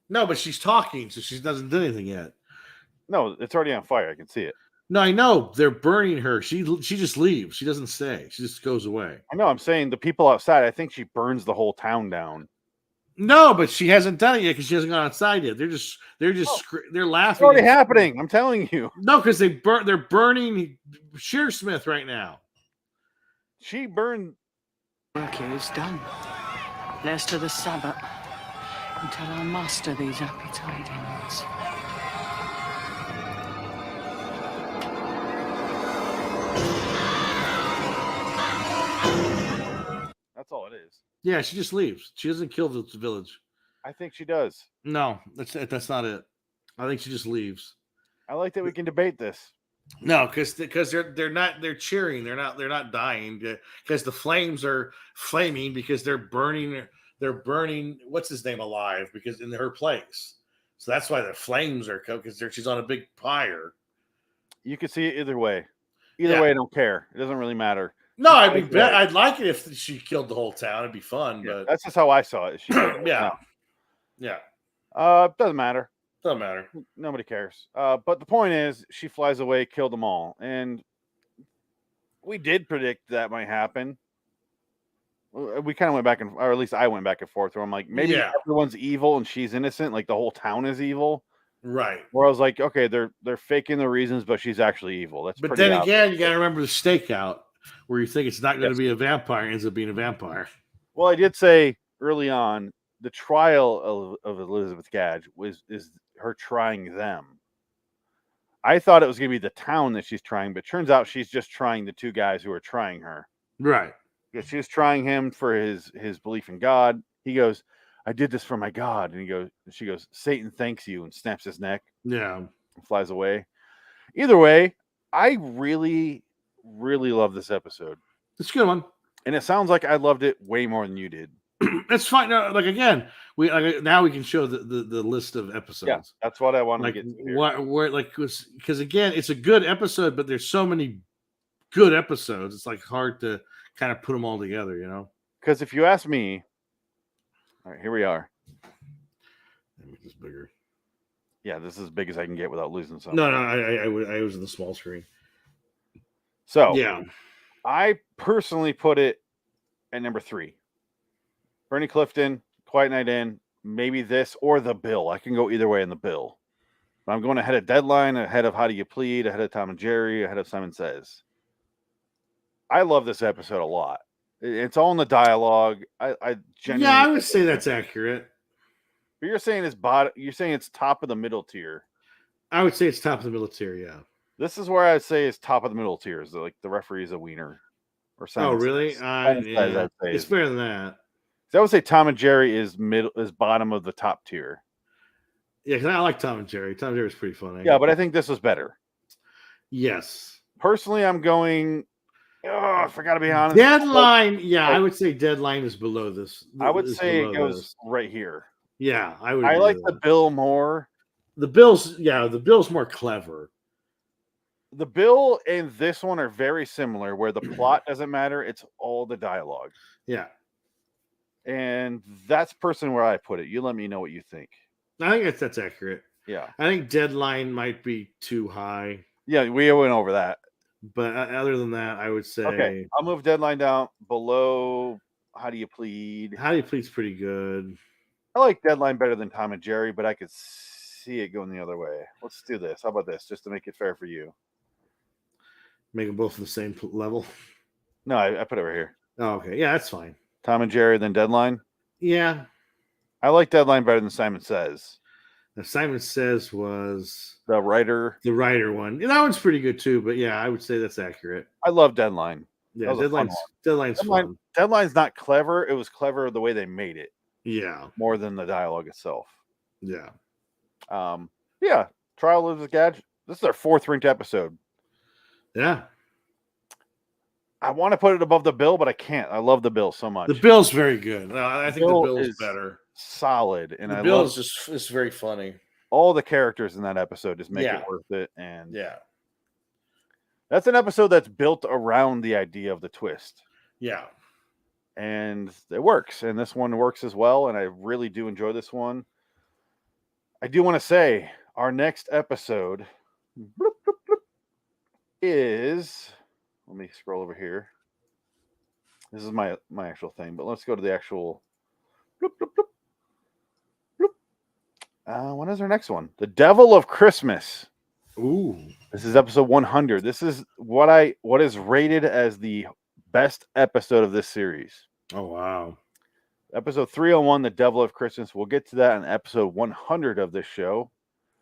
No, but she's talking, so she doesn't do anything yet. No, it's already on fire. I can see it. No, I know. They're burning her. She just leaves. She doesn't stay. She just goes away. I know. I'm saying the people outside, I think she burns the whole town down. No, but she hasn't done it yet because she hasn't gone outside yet. They're laughing. It's already happening. I'm telling you. No, because they're burning Shearsmith right now. She burned work here is done. There's to the Sabbath until I master these happy tidings. That's all it is. Yeah, she just leaves. She doesn't kill the village. I think she does. No, that's not it. I think she just leaves. I like that we can debate this. No, because they're cheering. They're not dying because the flames are flaming because they're burning what's his name alive because in her place. So that's why the flames are because she's on a big pyre. You could see it either way. Either way, I don't care. It doesn't really matter. No, I'd like it if she killed the whole town. It'd be fun, but that's just how I saw it. She yeah. Doesn't matter. Doesn't matter. Nobody cares. But the point is, she flies away, killed them all, and we did predict that might happen. We kind of went back or at least I went back and forth. Where I'm like, maybe everyone's evil and she's innocent. Like the whole town is evil, right? Where I was like, okay, they're faking the reasons, but she's actually evil. That's. But then again, you got to remember the stakeout, where you think it's not going to be a vampire, ends up being a vampire. Well, I did say early on the trial of Elizabeth Gadge is her trying them. I thought it was going to be the town that she's trying, but turns out she's just trying the two guys who are trying her. Right. Because she was trying him for his belief in God. He goes, I did this for my God. And she goes, Satan thanks you, and snaps his neck. Yeah. And flies away. Either way, I really, really love this episode. It's a good one. And it sounds like I loved it way more than you did. It's fine. No, like again, now we can show the list of episodes. Yeah, that's what I wanted to get to here. Where because again, it's a good episode, but there's so many good episodes. It's like hard to kind of put them all together, you know. Because if you ask me, all right, here we are. Let me make this bigger. Yeah, this is as big as I can get without losing something. No, I was in the small screen. So yeah, I personally put it at number 3. Bernie Clifton, Quiet Night In, maybe this or The Bill. I can go either way in The Bill. But I'm going ahead of Deadline, ahead of How Do You Plead, ahead of Tom and Jerry, ahead of Simon Says. I love this episode a lot. It's all in the dialogue. I genuinely. Yeah, I would say that's accurate. But you're saying it's bottom. You're saying it's top of the middle tier. I would say it's top of the middle tier. Yeah. This is where I'd say it's top of the middle tiers. Like the referee is a wiener, or Simon. Oh, really? Yeah. It's better than that. So I would say Tom and Jerry is bottom of the top tier. Yeah, because I like Tom and Jerry. Tom and Jerry's pretty funny. Yeah, but I think this was better. Yes. Personally, I'm going. Oh, I forgot to be honest. Deadline. Yeah, I would say Deadline is below this. I would say it goes right here. Yeah, I would. I like the Bill more. The Bill's more clever. The Bill and this one are very similar, where the plot doesn't matter; it's all the dialogue. Yeah. And that's personally where I put it. You let me know what you think. I think that's accurate. Yeah. I think Deadline might be too high. Yeah, we went over that. But other than that, I would say... Okay, I'll move Deadline down below How Do You Plead. How Do You Plead's pretty good. I like Deadline better than Tom and Jerry, but I could see it going the other way. Let's do this. How about this, just to make it fair for you? Make them both on the same level? No, I put it right here. Oh, okay. Yeah, that's fine. Tom and Jerry, then Deadline? Yeah. I like Deadline better than Simon Says. Now, Simon Says was... The writer one. That one's pretty good too, but yeah, I would say that's accurate. I love Deadline. Yeah, Deadline's fun. Deadline's not clever. It was clever the way they made it. Yeah. More than the dialogue itself. Yeah. Yeah. Trial of the Gadge. This is our 4th ranked episode. Yeah. I want to put it above the Bill, but I can't. I love the Bill so much. The Bill's very good. I think the Bill is better. Solid. And the Bill is just very funny. All the characters in that episode just make it worth it. And yeah. That's an episode that's built around the idea of the twist. Yeah. And it works. And this one works as well. And I really do enjoy this one. I do want to say our next episode is... Let me scroll over here. This is my actual thing, but let's go to the actual... When is our next one? The Devil of Christmas. Ooh. This is episode 100. This is what is rated as the best episode of this series. Oh, wow. Episode 301, The Devil of Christmas. We'll get to that in episode 100 of this show.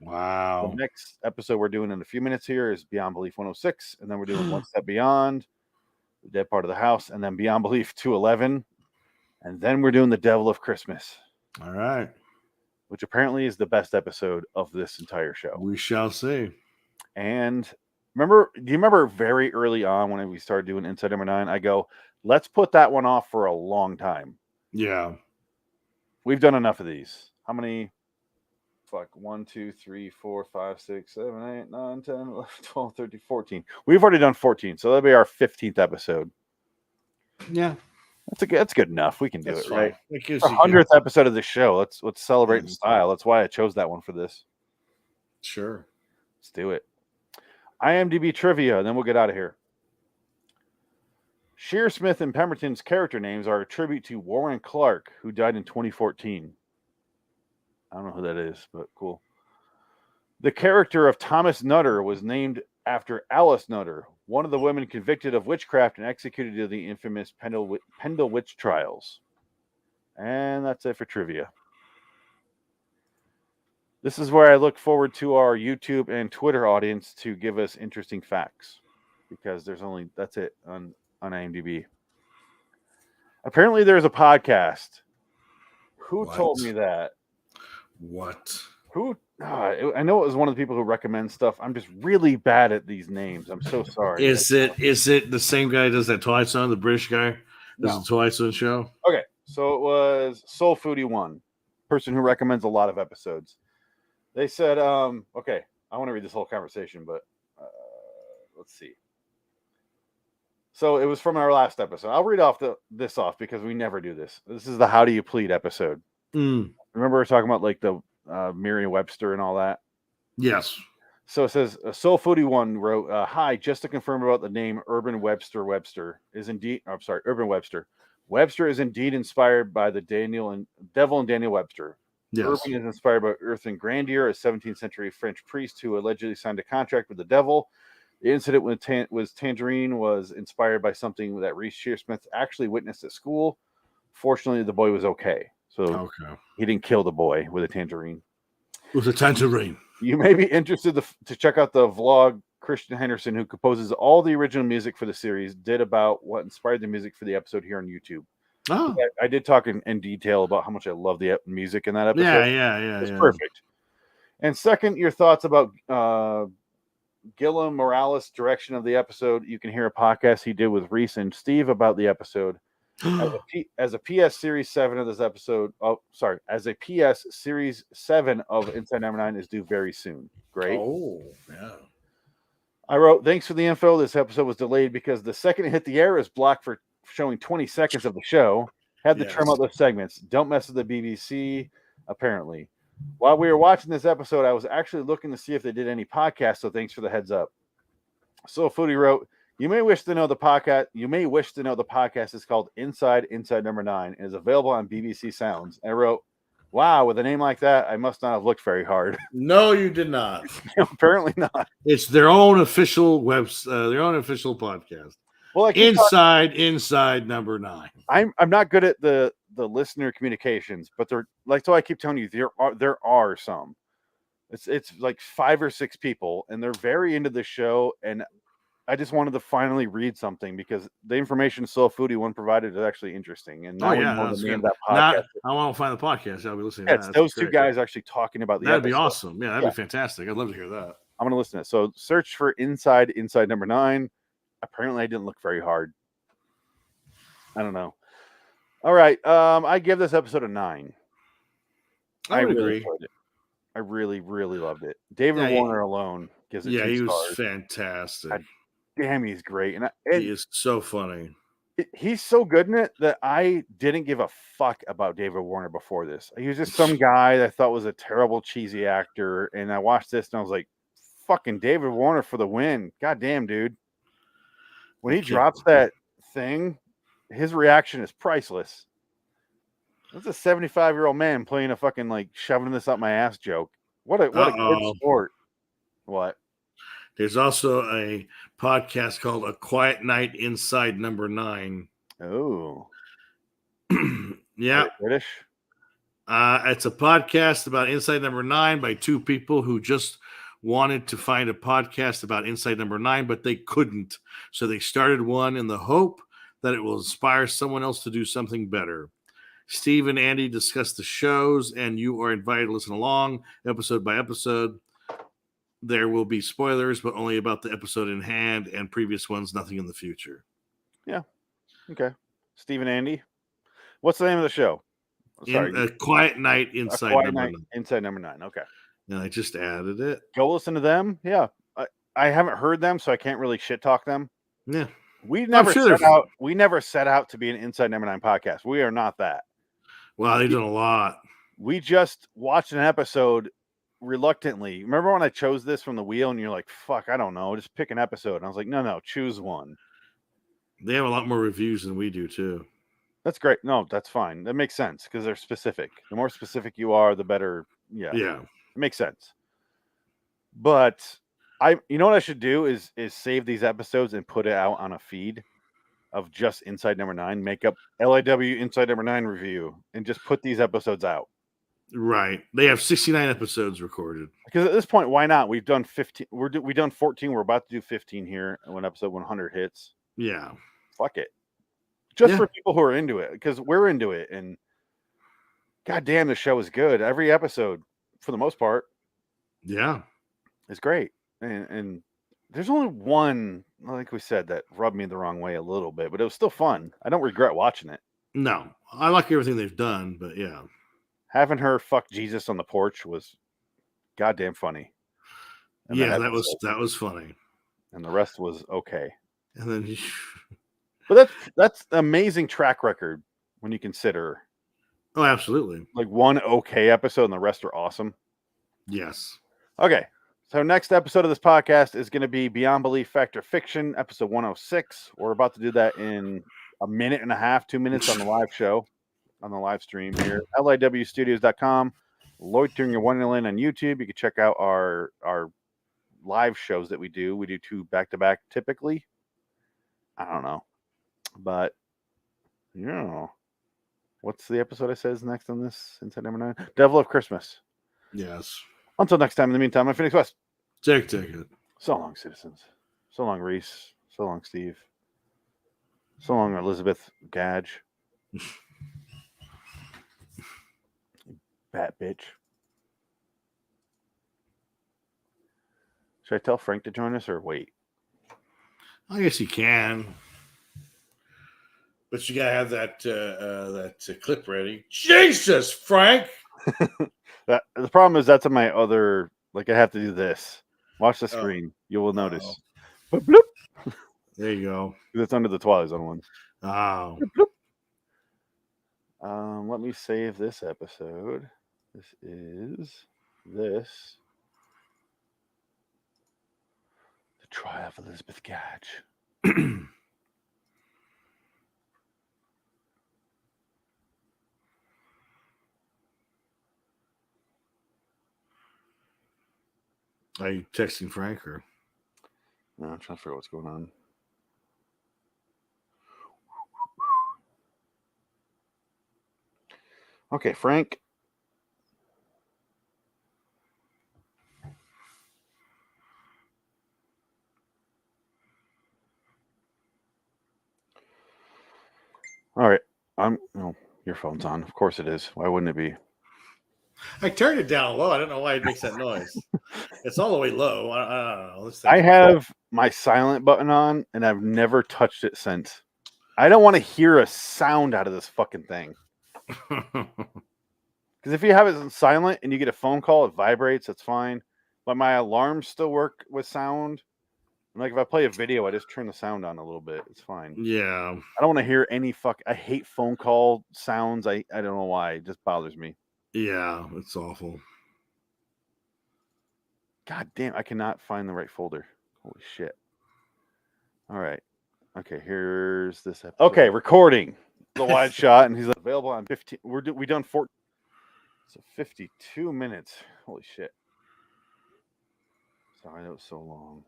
The Wow. next episode we're doing in a few minutes here is Beyond Belief 106, and then we're doing One Step Beyond, The Dead Part of the House, and then Beyond Belief 211, and then we're doing The Devil of Christmas, All right. which apparently is the best episode of this entire show. We shall see. And do you remember very early on when we started doing Inside Number 9, I go, let's put that one off for a long time. Yeah. We've done enough of these. How many? 1, 2, 3, 4, 5, 6, 7, 8, 9, 10, 11, 12, 13, 14. We've already done 14, so that'll be our 15th episode. Yeah. That's good enough. We can do it, fine. right? It gives Our you 100th episode of the show. Let's celebrate in Yeah. style. That's why I chose that one for this. Sure. Let's do it. IMDb trivia, and then we'll get out of here. Shearsmith and Pemberton's character names are a tribute to Warren Clark, who died in 2014. I don't know who that is, but cool. The character of Thomas Nutter was named after Alice Nutter, one of the women convicted of witchcraft and executed in the infamous Pendle witch trials. And that's it for trivia. This is where I look forward to our YouTube and Twitter audience to give us interesting facts, because that's it on IMDb. Apparently there's a podcast. Who told me that? What? Who? I know it was one of the people who recommends stuff. I'm just really bad at these names. I'm so sorry. Is it the same guy who does that Twilight Zone, the British guy? Does the Twilight Zone show? Okay, so it was Soul Foodie 1, person who recommends a lot of episodes. They said, okay, I want to read this whole conversation, but let's see. So it was from our last episode. I'll read this off because we never do this. This is the How Do You Plead episode. Remember we were talking about like the Merriam-Webster and all that? Yes. So it says, Soul Foodie 1 wrote, hi, just to confirm about the name Urban Webster is indeed, Urban Webster. Webster is indeed inspired by the Devil and Daniel Webster. Yes. Urban is inspired by Earth and Grandier, a 17th century French priest who allegedly signed a contract with the devil. The incident with Tangerine was inspired by something that Reese Shearsmith actually witnessed at school. Fortunately, the boy was okay. So he didn't kill the boy with a tangerine. With a tangerine. You may be interested to check out the vlog Christian Henderson, who composes all the original music for the series, did about what inspired the music for the episode here on YouTube. Oh. I did talk in detail about how much I love the music in that episode. Yeah. It's perfect. And second, your thoughts about Guillem Morales' direction of the episode. You can hear a podcast he did with Reese and Steve about the episode. As a PS Series 7 of this episode, as a PS Series 7 of Inside Number 9 is due very soon. Great. Oh, yeah. I wrote, thanks for the info. This episode was delayed because the second it hit the air is blocked for showing 20 seconds of the show. Had to trim out those segments. Don't mess with the BBC, apparently. While we were watching this episode, I was actually looking to see if they did any podcasts, so thanks for the heads up. So Foodie wrote, You may wish to know the podcast is called Inside Number 9 and is available on BBC Sounds. And I wrote, wow, with a name like that, I must not have looked very hard. No, you did not. Apparently not. It's their own official their own official podcast. Well, Inside Number 9. I'm not good at the listener communications, but they're like, so I keep telling you there are some. It's like 5 or 6 people, and they're very into the show, and I just wanted to finally read something because the information Soul Foodie 1 provided is actually interesting. And now we know the name of that podcast. I want to find the podcast. I'll be listening Yeah, to that. those two guys actually talking about the That'd be episode. awesome. Yeah, that'd be fantastic. I'd love to hear that. I'm going to listen to it. So search for Inside Number 9. Apparently I didn't look very hard. I don't know. All right. I give this episode a 9. I would agree. Enjoyed it. I really, really loved it. David Warner alone gives it 2 stars. He was fantastic. Damn, he's great. And he is so funny. He's so good in it that I didn't give a fuck about David Warner before this. He was just some guy that I thought was a terrible, cheesy actor. And I watched this and I was like, fucking David Warner for the win. God damn, dude. When he drops that thing, his reaction is priceless. That's a 75-year-old man playing a fucking like shoving this up my ass joke. What a good sport. What? There's also a podcast called A Quiet Night Inside Number 9. Oh. Yeah. Are they British? It's a podcast about Inside Number 9 by two people who just wanted to find a podcast about Inside Number 9, but they couldn't. So they started one in the hope that it will inspire someone else to do something better. Steve and Andy discuss the shows, and you are invited to listen along episode by episode. There will be spoilers, but only about the episode in hand, and previous ones, nothing in the future. Yeah. Okay. Steve and Andy. What's the name of the show? Sorry. In a quiet night inside Quiet number Night 9. Inside Number 9. Okay. And I just added it. Go listen to them. Yeah. I haven't heard them, so I can't really shit talk them. Yeah. We never sure set out. We never set out to be an Inside Number 9 podcast. We are not that. Wow, they've done a lot. We just watched an episode reluctantly. Remember when I chose this from the wheel and you're like, fuck, I don't know, just pick an episode. And I was like, no, choose one. They have a lot more reviews than we do, too. That's great. No, that's fine. That makes sense because they're specific. The more specific you are, the better. Yeah. It makes sense. But you know what I should do is save these episodes and put it out on a feed of just Inside Number 9, make up LIW Inside Number 9 review, and just put these episodes out. Right. They have 69 episodes recorded. Because at this point, why not? We've done 15. We've done 14. We're about to do 15 here when episode 100 hits. Yeah. Fuck it. Just for people who are into it, because we're into it, and goddamn, the show is good. Every episode, for the most part, is great. And there's only one, like we said, that rubbed me the wrong way a little bit, but it was still fun. I don't regret watching it. No, I like everything they've done, but yeah, having her fuck Jesus on the porch was goddamn funny. And yeah, that was funny, and the rest was okay. And then. But that's an amazing track record when you consider. Oh, absolutely. Like one okay episode and the rest are awesome. Yes. Okay. So next episode of this podcast is going to be Beyond Belief Fact or Fiction, episode 106. We're about to do that in a minute and a half, 2 minutes on the live show, on the live stream here. liwstudios.com. Loitering Your Wonderland on YouTube. You can check out our live shows that we do. We do 2 back-to-back typically. I don't know. But, what's the episode I said is next on this? Inside Number 9? Devil of Christmas. Yes. Until next time, in the meantime, I'm Phoenix West. Take it. So long, citizens. So long, Reese. So long, Steve. So long, Elizabeth Gadge. Bat bitch. Should I tell Frank to join us or wait? I guess you can. But you gotta have that clip ready. Jesus, Frank! The problem is that's on my other. Like I have to do this. Watch the screen. You will notice. Bloop. There you go. It's under the Twilight Zone one. Oh. Bloop. Let me save this episode. This is this. The Trial of Elizabeth Gadge. Are you texting Frank or? No, I'm trying to figure out what's going on. Okay, Frank. All right. Your phone's on. Of course it is. Why wouldn't it be? I turned it down low. I don't know why it makes that noise. It's all the way low. I don't know. I have my silent button on, and I've never touched it since. I don't want to hear a sound out of this fucking thing. Because if you have it silent and you get a phone call, it vibrates. That's fine. But my alarms still work with sound. And like if I play a video, I just turn the sound on a little bit. It's fine. Yeah. I don't want to hear any I hate phone call sounds. I don't know why. It just bothers me. Yeah, it's awful. God damn, I cannot find the right folder. Holy shit. All right. Okay, here's this episode. Okay, recording. The wide shot, and he's available on 15. We done 14. So 52 minutes. Holy shit. Sorry, that was so long.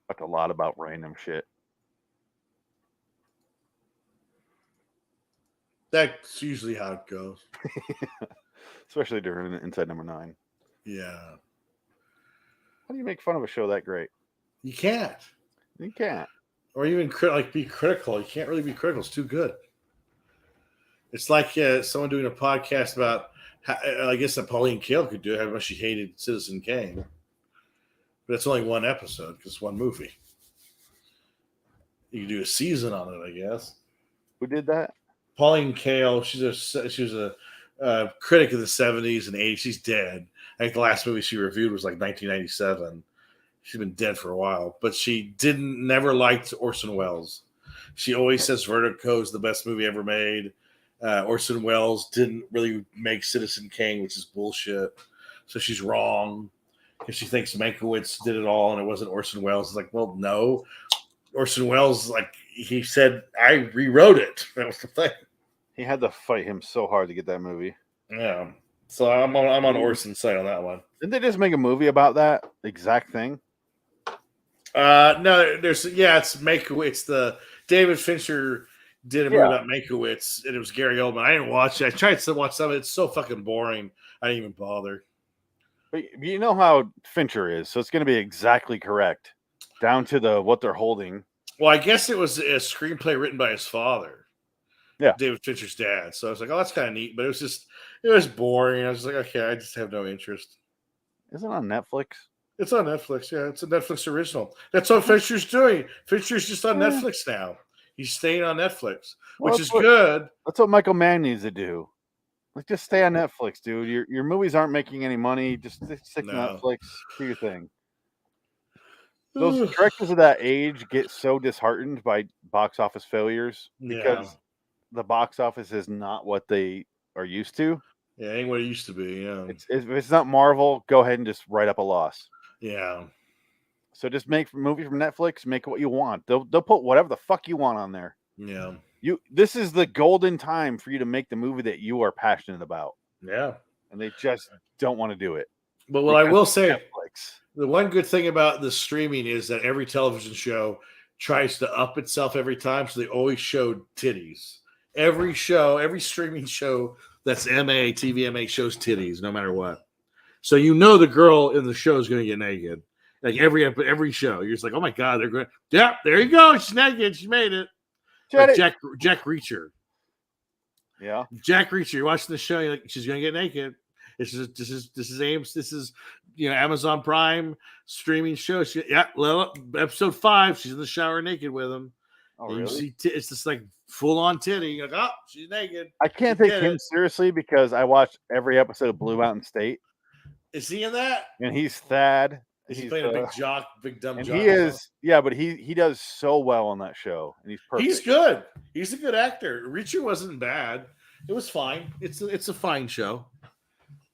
Talked a lot about random shit. That's usually how it goes. Especially during Inside Number 9. Yeah. How do you make fun of a show that great? You can't. You can't. Or even be critical. You can't really be critical. It's too good. It's like someone doing a podcast about how, I guess that Pauline Kael could do it, how much she hated Citizen Kane. But it's only one episode because it's one movie. You can do a season on it, I guess. Who did that? Pauline Kael, she was a critic of the 70s and 80s. She's dead. I think the last movie she reviewed was like 1997. She's been dead for a while, but she never liked Orson Welles. She always says Vertigo is the best movie ever made. Orson Welles didn't really make Citizen Kane, which is bullshit. So she's wrong because she thinks Mankiewicz did it all and it wasn't Orson Welles. It's like, well, no. Orson Welles, like he said, I rewrote it. That was the thing. He had to fight him so hard to get that movie. Yeah. So I'm on Orson's side on that one. Didn't they just make a movie about that exact thing? No, it's Mankiewicz. The David Fincher did a movie about Mankiewicz, and it was Gary Oldman. I didn't watch it. I tried to watch some of it. It's so fucking boring. I didn't even bother. But you know how Fincher is, so it's going to be exactly correct, down to what they're holding. Well, I guess it was a screenplay written by his father. Yeah, David Fincher's dad. So I was like, oh, that's kind of neat, but it was boring. I was like, okay, I just have no interest. Isn't it on Netflix? It's on Netflix. Yeah, it's a Netflix original. That's what Fincher's doing. Fincher's just on Netflix now. He's staying on Netflix, which is good. That's what Michael Mann needs to do. Like, just stay on Netflix, dude. Your movies aren't making any money. Just stick to Netflix. Do your thing. Those directors of that age get so disheartened by box office failures because the box office is not what they are used to. Yeah, ain't what it used to be. Yeah, if it's not Marvel, go ahead and just write up a loss. Yeah. So just make a movie from Netflix. Make what you want. They'll put whatever the fuck you want on there. Yeah. This is the golden time for you to make the movie that you are passionate about. Yeah. And they just don't want to do it. But what I will say, Netflix. The one good thing about the streaming is that every television show tries to up itself every time, so they always show titties. Every streaming show that's TVMA shows titties, no matter what. So you know the girl in the show is going to get naked. Like every show, you're just like, oh my god, they're going. Yeah, there you go. She's naked. She made it. Like Jack Reacher. Yeah, Jack Reacher. You're watching the show. You're like, she's going to get naked. This is Ames. This is Amazon Prime streaming show. Episode 5. She's in the shower naked with him. Oh, and really? you see it's just like full on titty. You're like, oh, she's naked. I can't take him seriously because I watched every episode of Blue Mountain State. Is he in that? And he's Thad. He's playing a big jock, big dumb jock. He is, yeah, but he does so well on that show, and he's perfect. He's good. He's a good actor. Reacher wasn't bad. It was fine. It's a fine show.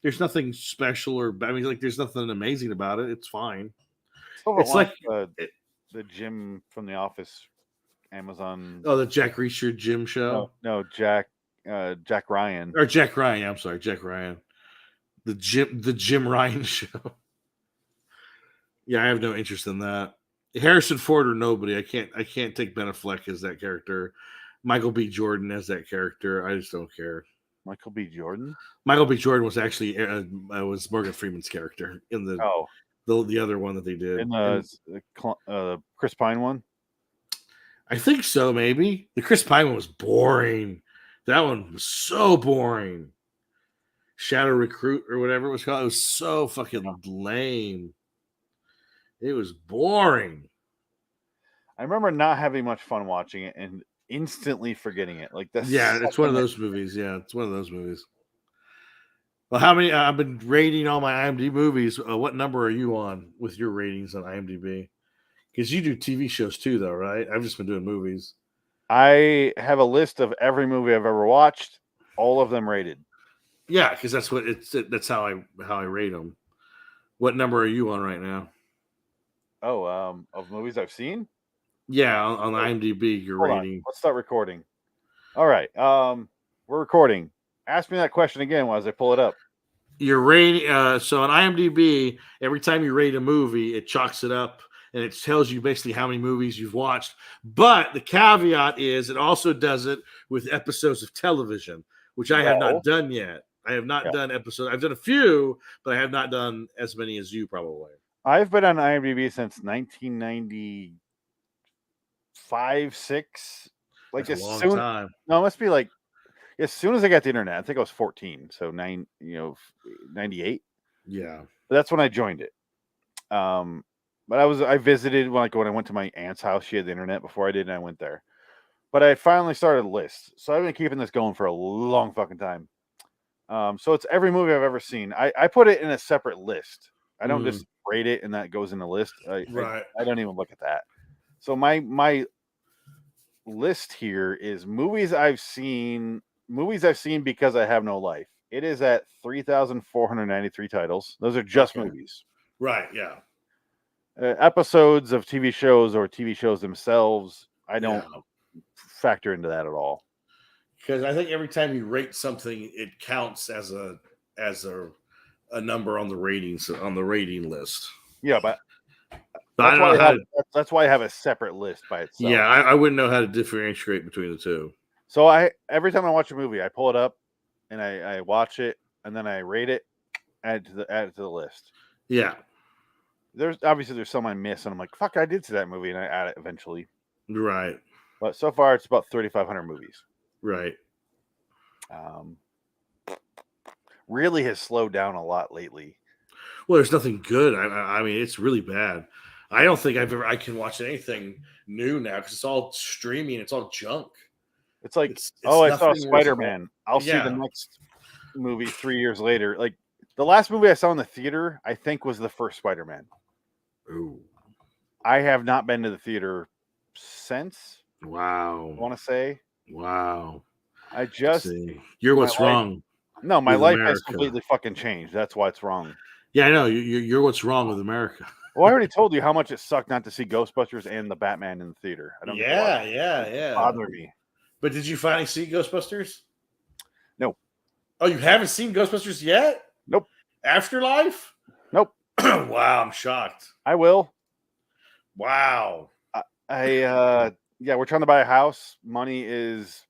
There's nothing special there's nothing amazing about it. It's fine. It's like the Jim from The Office, Amazon. Oh, the Jack Reacher Jim show. No, Jack Ryan. Or Jack Ryan. I'm sorry, Jack Ryan. The Jim Ryan show. Yeah, I have no interest in that. Harrison Ford or nobody. I can't take Ben Affleck as that character. Michael B. Jordan as that character. I just don't care. Michael B. Jordan? Michael B. Jordan was actually was Morgan Freeman's character in the other one that they did. In the Chris Pine one? I think so, maybe. The Chris Pine one was boring. That one was so boring. Shadow Recruit or whatever it was called. It was so fucking lame. It was boring. I remember not having much fun watching it and instantly forgetting it. Like that's it's one of those movies. Yeah, it's one of those movies. Well, how many? I've been rating all my IMDb movies. What number are you on with your ratings on IMDb? Because you do TV shows too, though, right? I've just been doing movies. I have a list of every movie I've ever watched, all of them rated. Yeah, because that's what that's how I rate them. What number are you on right now? Oh, of movies I've seen? Yeah, on IMDb, your rating. Let's start recording. All right. We're recording. Ask me that question again as I pull it up. Your rating. So on IMDb, every time you rate a movie, it chalks it up and it tells you basically how many movies you've watched. But the caveat is it also does it with episodes of television, which I have not done yet. I have not done episodes. I've done a few, but I have not done as many as you probably. I've been on IMDb since 1995, 6. Like That's as a long soon, time. no, it must be like as soon as I got the internet. I think I was 14, so 98. Yeah. But that's when I joined it. But I visited when I went to my aunt's house. She had the internet before I did, and I went there. But I finally started a list, so I've been keeping this going for a long fucking time. So it's every movie I've ever seen. I put it in a separate list. I don't just rate it and that goes in the list. I don't even look at that. So my list here is movies I've seen because I have no life. It is at 3,493 titles. Those are just movies. Right, yeah. Episodes of TV shows or TV shows themselves, I don't factor into that at all. Because I think every time you rate something, it counts as a number on the ratings on the rating list. Yeah, but that's why I have a separate list by itself. Yeah, I wouldn't know how to differentiate between the two. So every time I watch a movie, I pull it up and I watch it and then I rate it, add it to the list. Yeah. There's some I miss and I'm like, fuck, I did see that movie, and I add it eventually. Right. But so far it's about 3,500 movies. Right. Really has slowed down a lot lately. Well, there's nothing good. I mean, it's really bad. I don't think I can watch anything new now because it's all streaming. It's all junk. It's like, I saw Spider-Man. I'll see the next movie 3 years later. Like the last movie I saw in the theater, I think was the first Spider-Man. Ooh. I have not been to the theater since. Wow. I want to say. Wow. I just you're what's wrong. No, my life has completely fucking changed. That's why it's wrong. Yeah, I know. You're what's wrong with America. Well, I already told you how much it sucked not to see Ghostbusters and the Batman in the theater. I don't yeah. It bothered me. But did you finally see Ghostbusters? No. Oh, you haven't seen Ghostbusters yet? Nope. Afterlife? Nope. Wow, I'm shocked. I will. Wow. We're trying to buy a house. Money is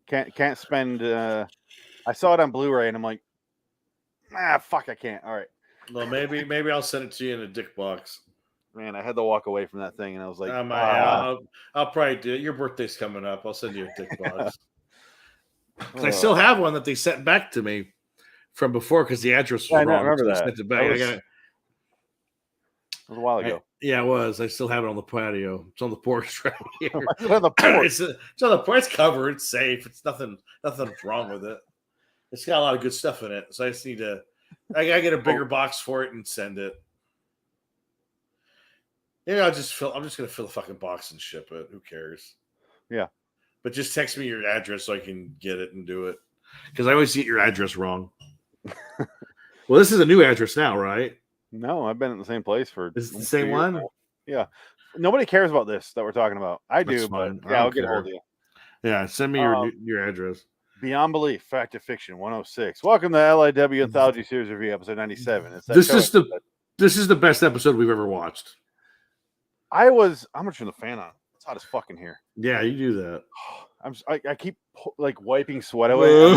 can't spend I saw it on Blu-ray and I'm like, fuck, I can't. All right. Well, maybe I'll send it to you in a dick box. Man, I had to walk away from that thing and I was like, I'll probably do it. Your birthday's coming up. I'll send you a dick box. I still have one that they sent back to me from before because the address was wrong. I remember that. Sent it back. It was a while ago. Yeah, it was. I still have it on the patio. It's on the porch right here. It's on the porch. It's on the porch. It's covered. It's safe. It's nothing's wrong with it. It's got a lot of good stuff in it. So I just need to. I gotta get a bigger box for it and send it. Maybe I'm just gonna fill a fucking box and ship it. Who cares? Yeah. But just text me your address so I can get it and do it. Because I always get your address wrong. Well, this is a new address now, right? No, I've been in the same place for. Is it the same one? Yeah. Nobody cares about this that we're talking about. I do, but I'll get a hold of you. Yeah, send me your address. Beyond Belief, Fact or Fiction, 106. Welcome to LIW Anthology Series Review, episode 97. This is the best episode we've ever watched. I'm gonna turn the fan on. It's hot as fuck in here. Yeah, you do that. I keep like wiping sweat away.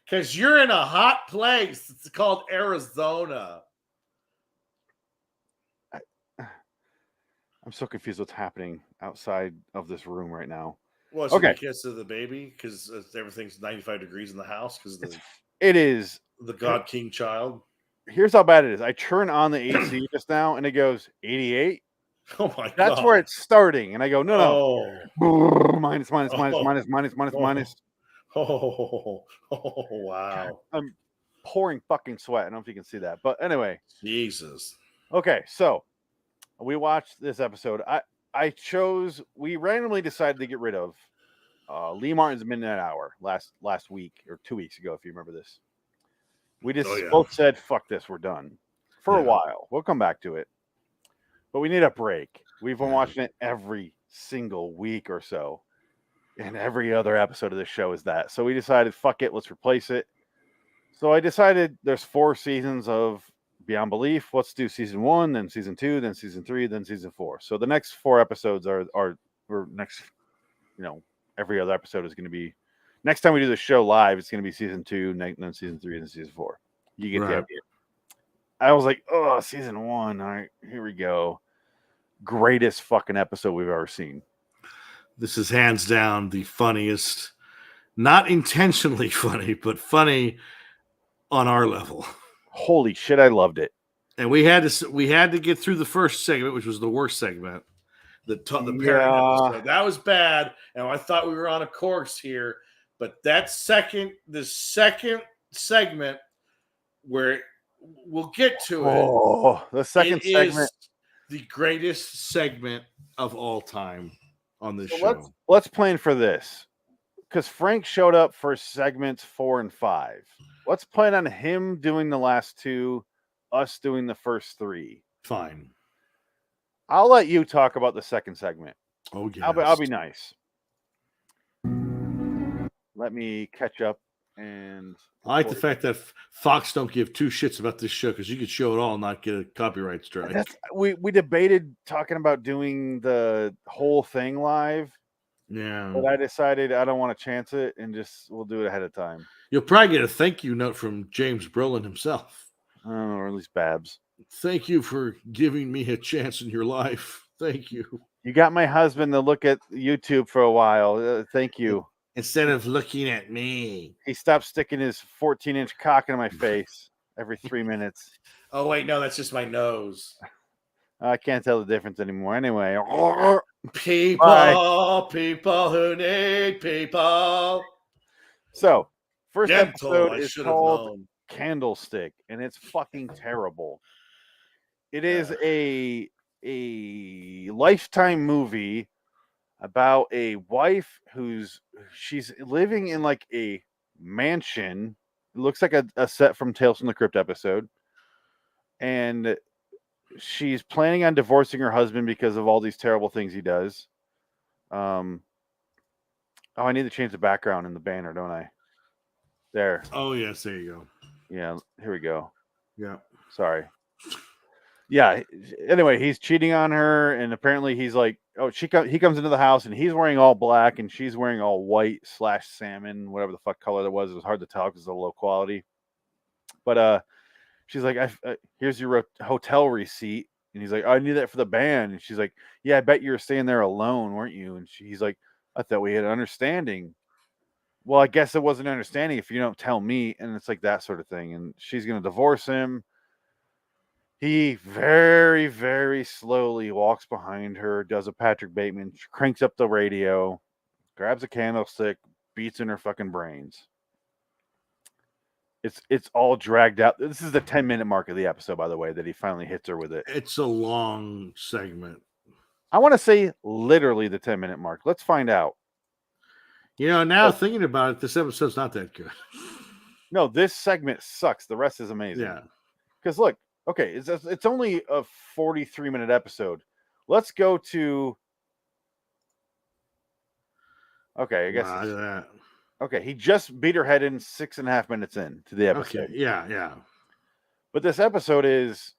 Because you're in a hot place. It's called Arizona. I'm so confused what's happening outside of this room right now. Well, it's the kiss of the baby because everything's 95 degrees in the house because it is the God King child. Here's how bad it is. I turn on the AC just now and it goes 88. Oh my God. That's where it's starting. And I go, no. Minus. Oh, wow. I'm pouring fucking sweat. I don't know if you can see that. But anyway. Jesus. Okay, so we watched this episode. We randomly decided to get rid of Lee Martin's Midnight Hour last week or 2 weeks ago, if you remember this. We just both said, fuck this, we're done. For a while. We'll come back to it. But we need a break. We've been watching it every single week or so. And every other episode of this show is that. So we decided, fuck it, let's replace it. So I decided there's 4 seasons of beyond belief. Let's do season 1, then season 2, then season 3, then season 4. So the next 4 episodes are or next, every other episode is going to be. Next time we do the show live, it's going to be season 2, then season 3, and then season 4. You get the idea. I was like, oh, season 1. All right, here we go. Greatest fucking episode we've ever seen. This is hands down the funniest, not intentionally funny, but funny on our level. Holy shit, I loved it. And we had to get through the first segment, which was the worst segment. The parent episode. That was bad. And I thought we were on a course here. But the second segment where we'll get to it. Oh, the second segment is the greatest segment of all time on this show. Let's plan for this. Because Frank showed up for segments 4 and 5. Let's plan on him doing the last 2, us doing the first 3. Fine. I'll let you talk about the second segment. Oh, yes. I'll be nice. Let me catch up. And I like the fact that Fox don't give 2 shits about this show, because you could show it all and not get a copyright strike. We debated talking about doing the whole thing live. Yeah. But I decided I don't want to chance it, and we'll do it ahead of time. You'll probably get a thank you note from James Brolin himself. Or at least Babs. Thank you for giving me a chance in your life. Thank you. You got my husband to look at YouTube for a while. Thank you. Instead of looking at me. He stopped sticking his 14-inch cock in my face every 3 minutes. Oh, wait, no, that's just my nose. I can't tell the difference anymore. Anyway. People who need people. So, first episode is called Candlestick, and it's fucking terrible. It is a Lifetime movie about a wife she's living in like a mansion. It looks like a set from Tales from the Crypt episode. And she's planning on divorcing her husband because of all these terrible things he does. I need to change the background in the banner, don't I? There. Oh, yes, there you go. Yeah, here we go. Yeah. Sorry. Yeah. Anyway, he's cheating on her, and apparently he's like, he comes into the house, and he's wearing all black, and she's wearing all white / salmon, whatever the fuck color that was. It was hard to tell because it's a low quality. But she's like, here's your hotel receipt, and he's like, I need that for the band, and she's like, yeah, I bet you were staying there alone, weren't you? And he's like, I thought we had an understanding. Well, I guess it wasn't an understanding if you don't tell me, and it's like that sort of thing. And she's gonna divorce him. He very, very slowly walks behind her, does a Patrick Bateman, cranks up the radio, grabs a candlestick, beats in her fucking brains. It's all dragged out. This is the 10-minute mark of the episode, by the way, that he finally hits her with it. It's a long segment. I want to say literally the 10-minute mark. Let's find out. Now thinking about it, this episode's not that good. No, this segment sucks. The rest is amazing. Yeah. Because look, okay, it's only a 43-minute episode. Let's go to. Okay, I guess. Okay, he just beat her head in 6.5 minutes into the episode. Okay, yeah. But this episode is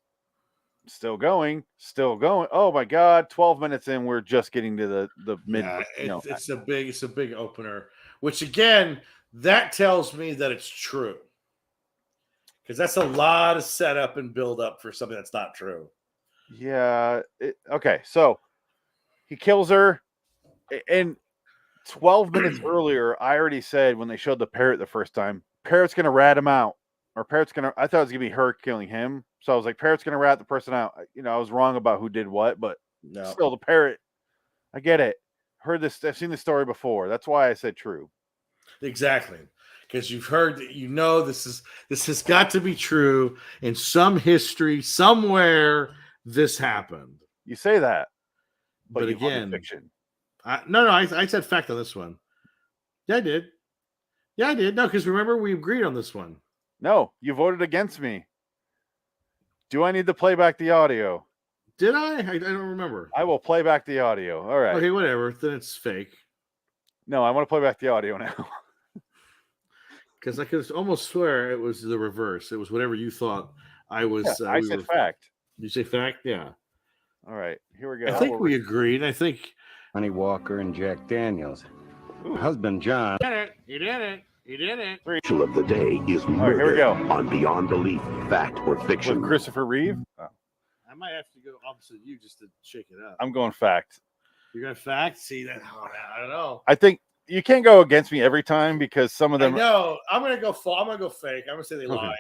still going. Oh my God, 12 minutes in, we're just getting to the mid. Yeah, it's a big opener, which again, that tells me that it's true. Because that's a lot of setup and build up for something that's not true. Yeah. Okay, so he kills her, and 12 minutes earlier, I already said when they showed the parrot the first time, parrot's gonna rat him out, or parrot's gonna. I thought it was gonna be her killing him, so I was like, parrot's gonna rat the person out. I was wrong about who did what, but still, the parrot. I get it. Heard this. I've seen the story before. That's why I said true. Exactly. Because you've heard that this has got to be true in some history somewhere. This happened. You say that, but again, fiction. I said fact on this one. Yeah, I did. No, because remember we agreed on this one. No, you voted against me. Do I need to play back the audio? Did I? I don't remember. I will play back the audio. All right. Okay, whatever. Then it's fake. No, I want to play back the audio now. Because I could almost swear it was the reverse. It was whatever you thought I was. I we said were, fact. You say fact? Yeah. All right, here we go. I think we agreed. I think. Honey Walker and Jack Daniels. Ooh. Husband John. He did it. Title of the day is All right, here we Murder go. on Beyond Belief, Fact or With Fiction. Christopher Reeve. Oh, I might have to go opposite you just to shake it up. I'm going fact. You're gonna fact? See that? Oh, I don't know. I think you can't go against me every time because some of them. No, I'm gonna go I'm gonna go fake. I'm gonna say they Okay. lied.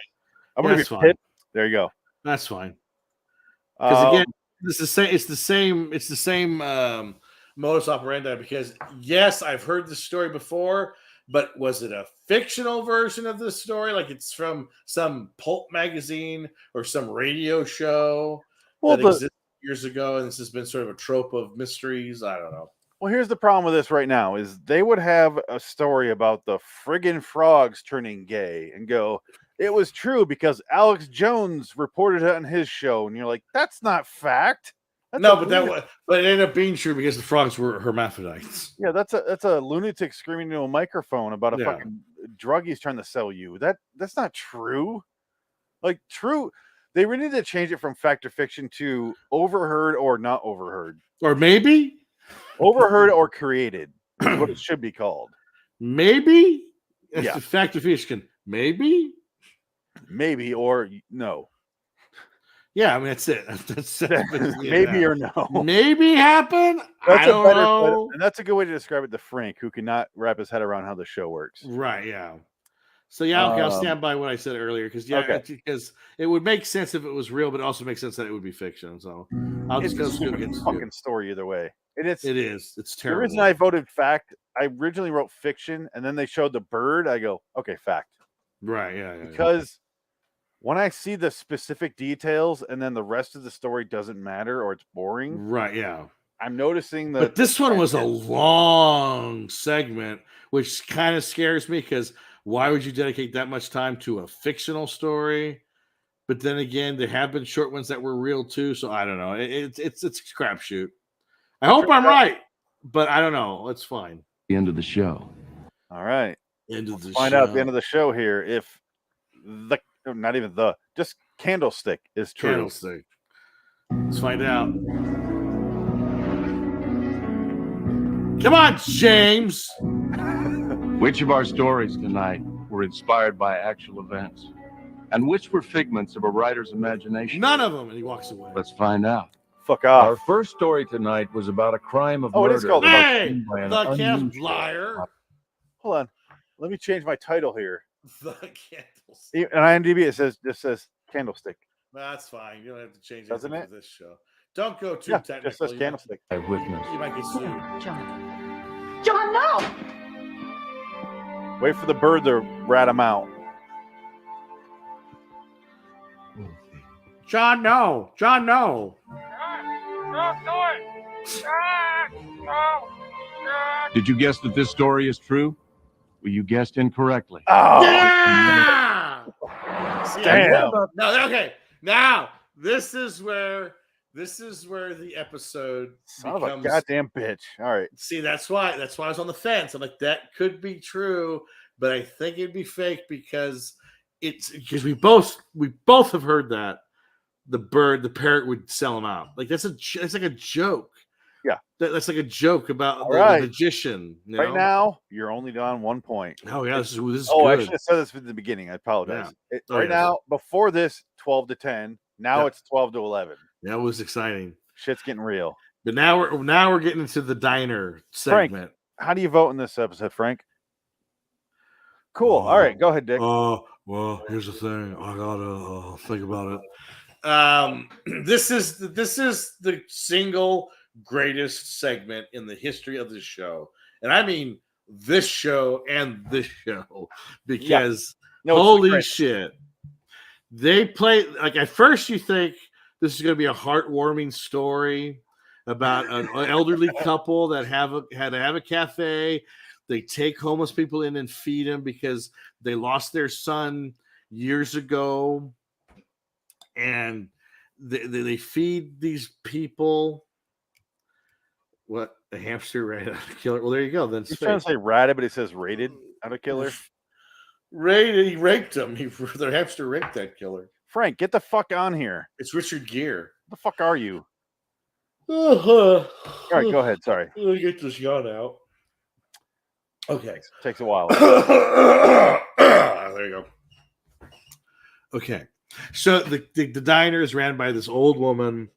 I'm going to That's be fine. pit. There you go. That's fine. Because Um, again, it's the same modus operandi. Because yes, I've heard this story before, but was it a fictional version of this story? Like it's from some pulp magazine or some radio show that existed years ago, and this has been sort of a trope of mysteries. I don't know. Well, here's the problem with this right now is they would have a story about the friggin' frogs turning gay and go, it was true because Alex Jones reported it on his show. And you're like, that's not fact. That's No, a but it ended up being true because the frogs were hermaphrodites. Yeah, that's a lunatic screaming into a microphone about a Yeah. fucking drug he's trying to sell you. That's not true. Like true, they really need to change it from fact or fiction to overheard or not overheard. Or maybe Overheard or created is what it should be called. Maybe that's Yeah. the fact of fiction. Maybe. Maybe or no. Yeah, I mean that's it. That's Maybe or no. Maybe happen. That's I a don't better, know. and that's a good way to describe it to Frank, who cannot wrap his head around how the show works. Right. Yeah. So yeah, okay, I'll Um, stand by what I said earlier because okay. because it would make sense if it was real, but it also makes sense that it would be fiction. So I'll It's just a go stupid against fucking you. story either way. And it's It is. It's the terrible. reason I voted fact. I originally wrote fiction, and then they showed the bird. I go, okay, fact, Right. Yeah. because when I see the specific details and then the rest of the story doesn't matter or it's boring, Right. Yeah. I'm noticing that. But this one was a long segment, which kind of scares me because why would you dedicate that much time to a fictional story? But then again, there have been short ones that were real too. So I don't know. It's a crapshoot. I hope I'm right, but I don't know. It's fine. The end of the show. All right. End of the Find show. out at the end of the show here if not even just candlestick is true. Candlestick. Let's find out. Come on, James. Which of our stories tonight were inspired by actual events? And which were figments of a writer's imagination? None of them. And he walks away. Let's find out. Fuck Our off. first story tonight was about a crime of Oh, it murder. is called Hey, by an the camp unusual- liar. Hold on. Let me change my title here. The candlestick. On IMDb, it says candlestick. That's fine. You don't have to change Doesn't anything it? for this show. Don't go too Yeah, technical. just says You candlestick. Eyewitness. might get sued. John. John, no! Wait for the bird to rat him out. John, no. John, no. Did you guess that this story is true? Well, you guessed incorrectly. Oh, Yeah. See, damn. No, okay. Now this is where the episode Son of becomes. a goddamn bitch. All right. See, that's why I was on the fence. I'm like, that could be true, but I think it'd be fake because we both have heard that the parrot would sell him out. Like it's like a joke. Yeah. That's like a joke about the right. magician. You Right know? now, you're only down 1 point. Oh yeah, this is Oh, good. actually, I said this at the beginning. I apologize. Oh, Right yeah. now, before this, 12-10. Now Yeah. it's 12-11. That was exciting. Shit's getting real. But now we're getting into the diner Frank. segment. How do you vote in this episode, Frank? Cool. All right, go ahead, Dick. Well, here's the thing. I gotta think about it. This is the single greatest segment in the history of this show, and I mean this show and this show because No, it's holy great. shit, they play like at first you think this is going to be a heartwarming story about an elderly couple that had to have a cafe. They take homeless people in and feed them because they lost their son years ago, and they feed these people. What, a hamster ran out of killer? Well, there you go. Then He's trying to say ratted, but it says rated out of killer. Rated. He raped him. The hamster raped that killer. Frank, get the fuck on here. It's Richard Gere. What the fuck are you? All All right, go ahead. Sorry. Let me get this yawn out. Okay. Takes a while. There you go. Okay. So the diner is ran by this old woman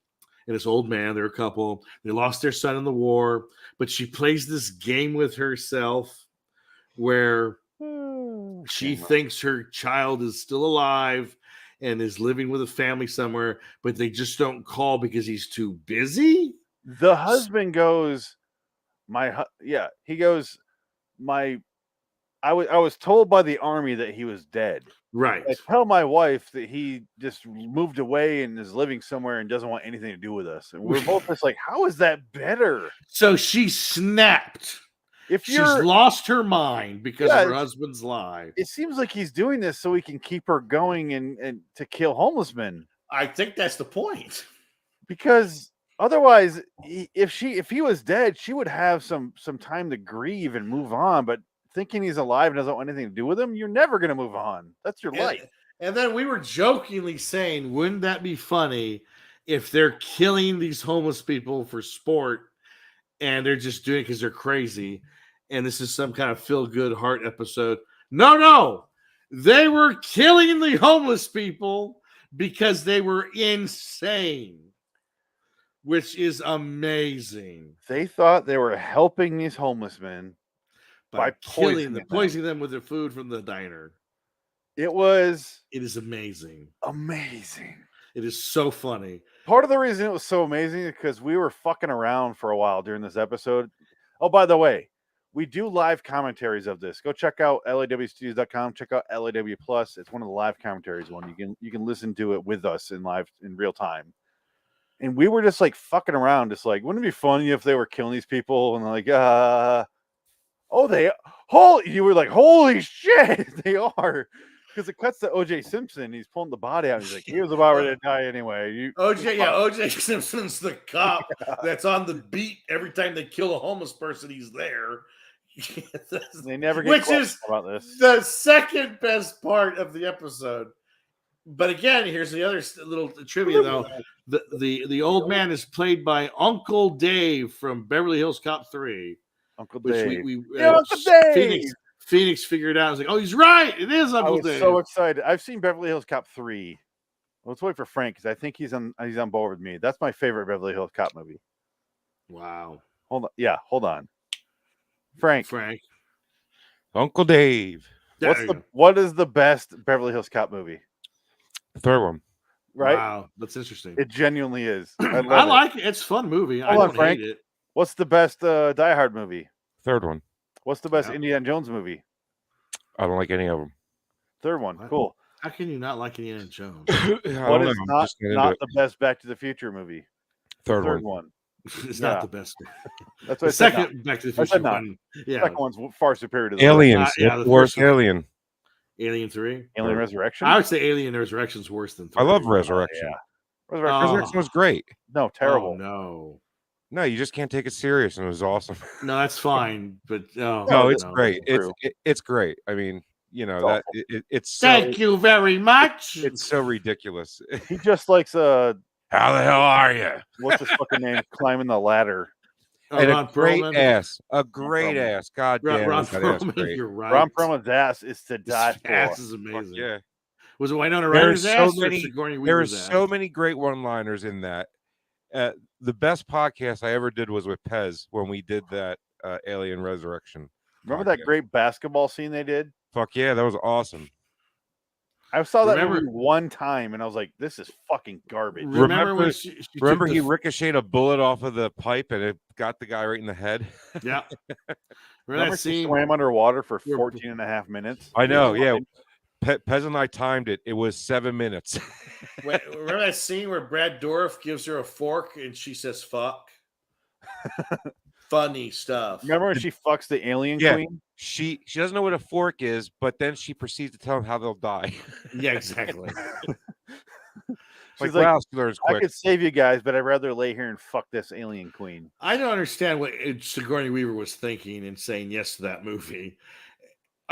and this old man. They're a couple. They lost their son in the war, but she plays this game with herself where she thinks her child is still alive and is living with a family somewhere, but they just don't call because he's too busy. The husband goes, he goes, I was told by the army that he was dead. Right. I tell my wife that he just moved away and is living somewhere and doesn't want anything to do with us. And we're both just like, how is that better? So she snapped. If She's you're lost her mind because of her husband's life. It seems like he's doing this so he can keep her going and to kill homeless men. I think that's the point. Because otherwise, if he was dead, she would have some time to grieve and move on. But thinking he's alive and doesn't want anything to do with him, you're never going to move on. That's your life. And then we were jokingly saying, wouldn't that be funny if they're killing these homeless people for sport and they're just doing it because they're crazy? And this is some kind of feel-good heart episode. No. They were killing the homeless people because they were insane, which is amazing. They thought they were helping these homeless men by poisoning them with their food from the diner. It is amazing. Amazing. It is so funny. Part of the reason it was so amazing is because we were fucking around for a while during this episode. Oh, by the way, we do live commentaries of this. Go check out lawstudios.com. Check out LAW Plus. It's one of the live commentaries one. You can listen to it with us in real time. And we were just like fucking around, just like, wouldn't it be funny if they were killing these people? And like, you were like, holy shit, they are. Because it cuts to OJ Simpson. He's pulling the body out. He's like, he was about ready to die anyway. OJ Simpson's the cop that's on the beat every time they kill a homeless person. He's there. They never get about this. The second best part of the episode. But again, here's the other little trivia though. The old man is played by Uncle Dave from Beverly Hills Cop 3. Uncle Dave. Uncle Dave. Phoenix figured out. I was like, oh, he's right. It is Uncle Dave. So excited. I've seen Beverly Hills Cop 3. Let's wait for Frank because I think he's on board with me. That's my favorite Beverly Hills Cop movie. Wow. Hold on. Yeah, hold on. Frank. Uncle Dave. What is the best Beverly Hills Cop movie? The third one. Right? Wow, that's interesting. It genuinely is. I like it. It's a fun movie. I don't hate it. What's the best Die Hard movie? Third one. What's the best Indiana Jones movie? I don't like any of them. Third one. Cool. How can you not like Indiana Jones? What is not the best Back to the Future movie? Third one. It's not the best. That's what the second Back to the Future one. Yeah. The second one's far superior to the Aliens. The worst Alien. Alien 3? Alien Resurrection? I would say Alien Resurrection is worse than 3. I love Resurrection. Resurrection was great. No, terrible. No, you just can't take it serious, and it was awesome. No, that's fine, but it's great. It's great. I mean, it's so, thank you very much. It's so ridiculous. He just likes how the hell are you? What's his fucking name? Climbing the ladder. And a great ass. God damn. Ron Perlman, you're right. Ron Perlman's ass is to die for. Ass is amazing. Fuck yeah. Was it Winona Ryder's ass? There are so many great one-liners in that. The best podcast I ever did was with Pez when we did that Alien Resurrection. Remember that great basketball scene they did? Fuck yeah, that was awesome. I saw that movie one time and I was like, this is fucking garbage. Remember he ricocheted a bullet off of the pipe and it got the guy right in the head? Yeah. Remember that scene? Swam underwater for 14 and a half minutes? I know, yeah. Pez and I timed it. It was 7 minutes. Remember that scene where Brad Dourif gives her a fork and she says fuck? Funny stuff. Remember when she fucks the alien queen? She doesn't know what a fork is, but then she proceeds to tell them how they'll die. Yeah, exactly. She's like, she learns quick. I could save you guys, but I'd rather lay here and fuck this alien queen. I don't understand what Sigourney Weaver was thinking and saying yes to that movie.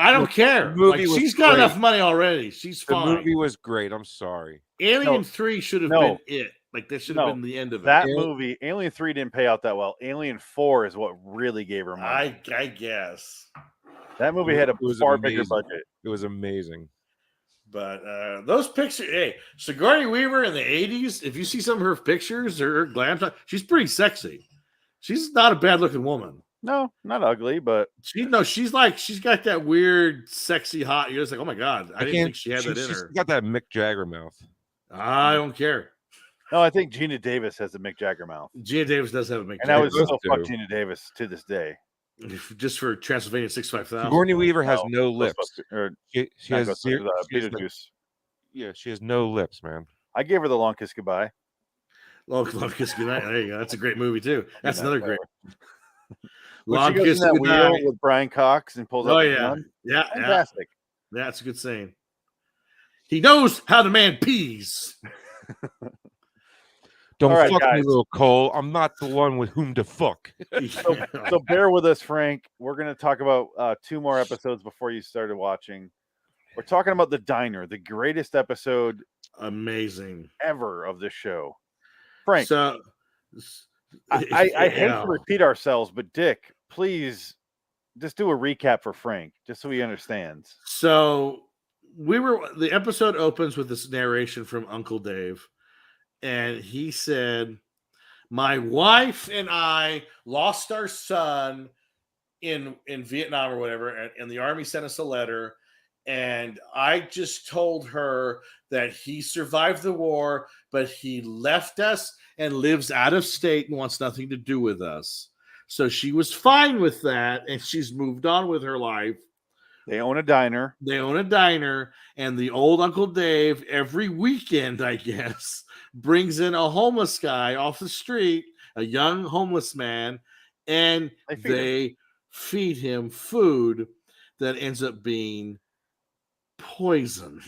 I don't care. movie Like, was she's got great. enough money already. She's The fine. movie was great. I'm sorry. Alien 3 should have been it. Like, that should have been the end of it. That movie, Alien 3 didn't pay out that well. Alien 4 is what really gave her money. I guess. That movie had a far bigger amazing. budget. It was amazing. But those pictures, hey, Sigourney Weaver in the 80s, if you see some of her pictures or her glam time, she's pretty sexy. She's not a bad looking woman. No, not ugly, but she's got that weird, sexy, hot. You're just like, oh my God, I didn't think she had that in her. She's got that Mick Jagger mouth. I don't care. No, I think Gina Davis has the Mick Jagger mouth. Gina Davis does have a Mick Jagger. And I would still fuck Gina Davis to this day. Just for Transylvania 65000. Sigourney Weaver has no lips. She has Beetlejuice. Yeah, she has no lips, man. I gave her the Long Kiss Goodbye. Long Kiss Goodnight. There you go. That's a great movie too. That's another great. Long Kiss Goodnight with Brian Cox and pulls out the gun. Yeah, fantastic. Yeah, that's a good saying. He knows how to man peas. Don't fuck me, little Cole. I'm not the one with whom to fuck. So bear with us, Frank. We're going to talk about 2 more episodes before you started watching. We're talking about The Diner, the greatest episode ever of this show. Frank, so I hate to repeat ourselves, but Dick, please just do a recap for Frank, just so he understands. So the episode opens with this narration from Uncle Dave. And he said, my wife and I lost our son in Vietnam or whatever, and the Army sent us a letter. And I just told her that he survived the war, but he left us and lives out of state and wants nothing to do with us. So she was fine with that, and she's moved on with her life. They own a diner. And the old Uncle Dave, every weekend, I guess, brings in a homeless guy off the street, a young homeless man, and they feed him food that ends up being poison.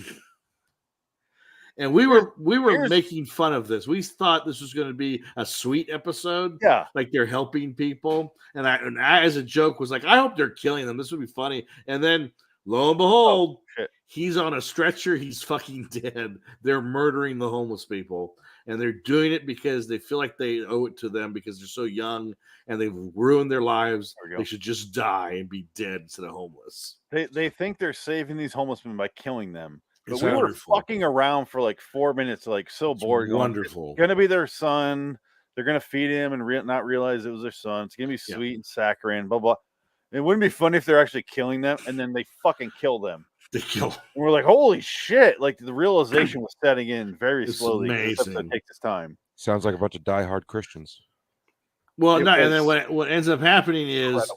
And we were making fun of this. We thought this was going to be a sweet episode. Yeah. Like they're helping people. And I as a joke was like, I hope they're killing them. This would be funny. And then lo and behold, he's on a stretcher. He's fucking dead. They're murdering the homeless people. And they're doing it because they feel like they owe it to them because they're so young and they've ruined their lives. They should just die and be dead instead of homeless. They think they're saving these homeless men by killing them. But It's we wonderful. were fucking around for like 4 minutes, like so bored. Wonderful. It's gonna be their son. They're gonna feed him and not realize it was their son. It's gonna be sweet and saccharine. Blah blah. It wouldn't be funny if they're actually killing them and then they fucking kill them. They kill them. And we're like, holy shit! Like the realization was setting in very slowly. Amazing. It takes its time. Sounds like a bunch of diehard Christians. Well, no, and then what ends up happening is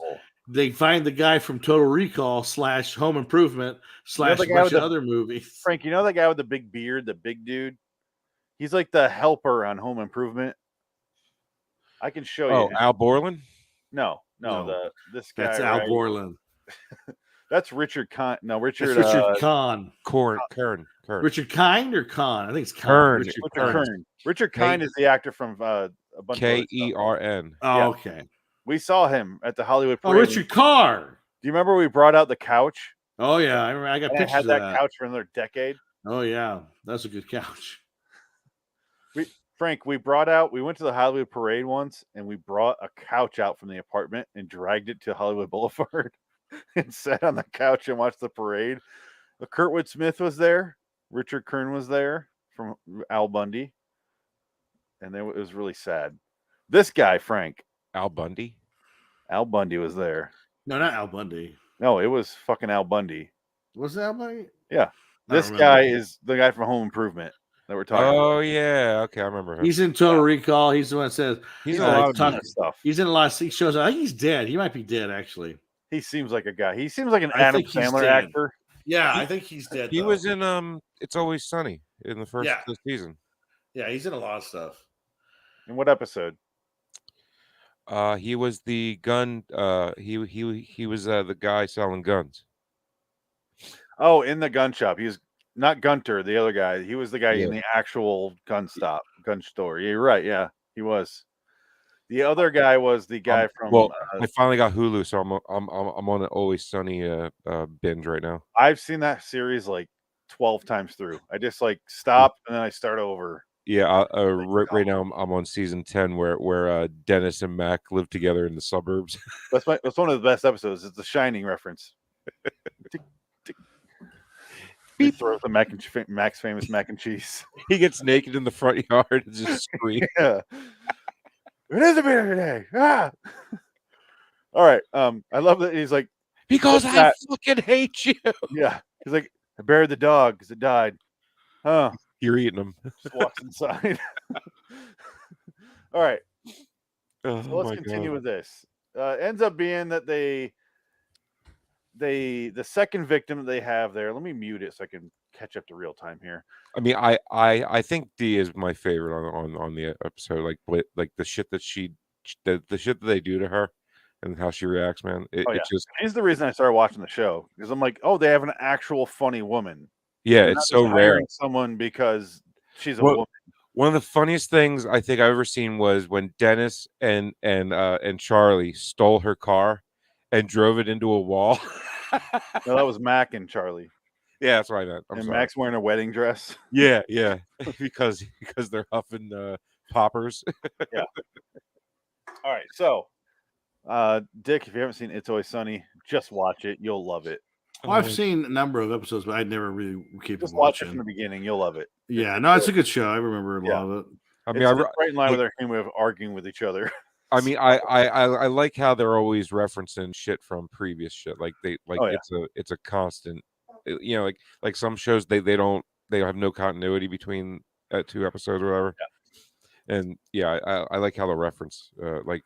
they find the guy from Total Recall / Home Improvement / a bunch of other movies. Frank, you know that guy with the big beard, the big dude? He's like the helper on Home Improvement. I can show you. Oh, Al Borland? No. This guy. That's Al Borland. That's Richard Kahn. No, Richard. That's Richard Kahn. Kern. Richard Kind or Kahn? I think it's Kern. Kern. Richard Kind is the actor from a bunch Kern. Oh, yeah. okay. We saw him at the Hollywood Parade. Oh, Richard Carr. Do you remember we brought out the couch? Oh yeah, I remember. I got pictures had of that couch for another decade. Oh yeah, that's a good couch. Frank, we went to the Hollywood Parade once and we brought a couch out from the apartment and dragged it to Hollywood Boulevard and sat on the couch and watched the parade. Kurtwood Smith was there. Richard Kern was there from Al Bundy. And it was really sad. This guy, Frank. Al Bundy? Al Bundy was there. No, not Al Bundy. No, it was fucking Al Bundy. Was it Al Bundy? Yeah. This guy is the guy from Home Improvement that we're talking about. Oh, yeah. Okay, I remember him. He's in Total Recall. He's the one that says he's in a lot of stuff. He's in a lot of he shows. I think he's dead. He might be dead, actually. He seems like a guy. He seems like an Adam Sandler actor. Yeah, I think he's dead. He was in It's Always Sunny in the first season. Yeah, he's in a lot of stuff. In what episode? He was the gun. He was the guy selling guns. Oh, in the gun shop. He was not Gunter, the other guy. He was the guy in the actual gun store. Yeah, you're right. Yeah, he was. The other guy was the guy from. Well, I finally got Hulu, so I'm on an Always Sunny binge right now. I've seen that series like 12 times through. I just like stop and then I start over. Yeah, right now I'm on season 10 where Dennis and Mac live together in the suburbs. That's one of the best episodes. It's the Shining reference. Tick, tick. He throws the Mac's famous mac and cheese. He gets naked in the front yard and just screams. Yeah. It is a beer today. Ah. All right. I love that he's like, Because what's I that? fucking hate you. Yeah. He's like, I buried the dog because it died. Huh. You're eating them. Just walks inside. All right. Oh, So let's continue with this. Ends up being that the second victim they have there. Let me mute it so I can catch up to real time here. I mean, I think D is my favorite on the episode. Like the shit that the shit that they do to her and how she reacts, man. It's just He's the reason I started watching the show because I'm like, oh, they have an actual funny woman. yeah, They're it's not so just rare. hiring someone because she's a woman. One of the funniest things I think I've ever seen was when Dennis and Charlie stole her car and drove it into a wall. No, that was Mac and Charlie. Yeah, that's what I meant. I'm and sorry. Mac's wearing a wedding dress. Yeah, because they're huffing poppers. Yeah. All right, so Dick, if you haven't seen It's Always Sunny, just watch it. You'll love it. Well, I've seen a number of episodes, but I'd never really keep Just it watch it watching. from the beginning. You'll love it. Yeah, no, it's a good show. I remember a lot of it. I mean, It's right in line with their humor of arguing with each other. I mean, I like how they're always referencing shit from previous shit. Like it's a constant. You know, like some shows they have no continuity between two episodes or whatever. Yeah. And yeah, I like how the reference like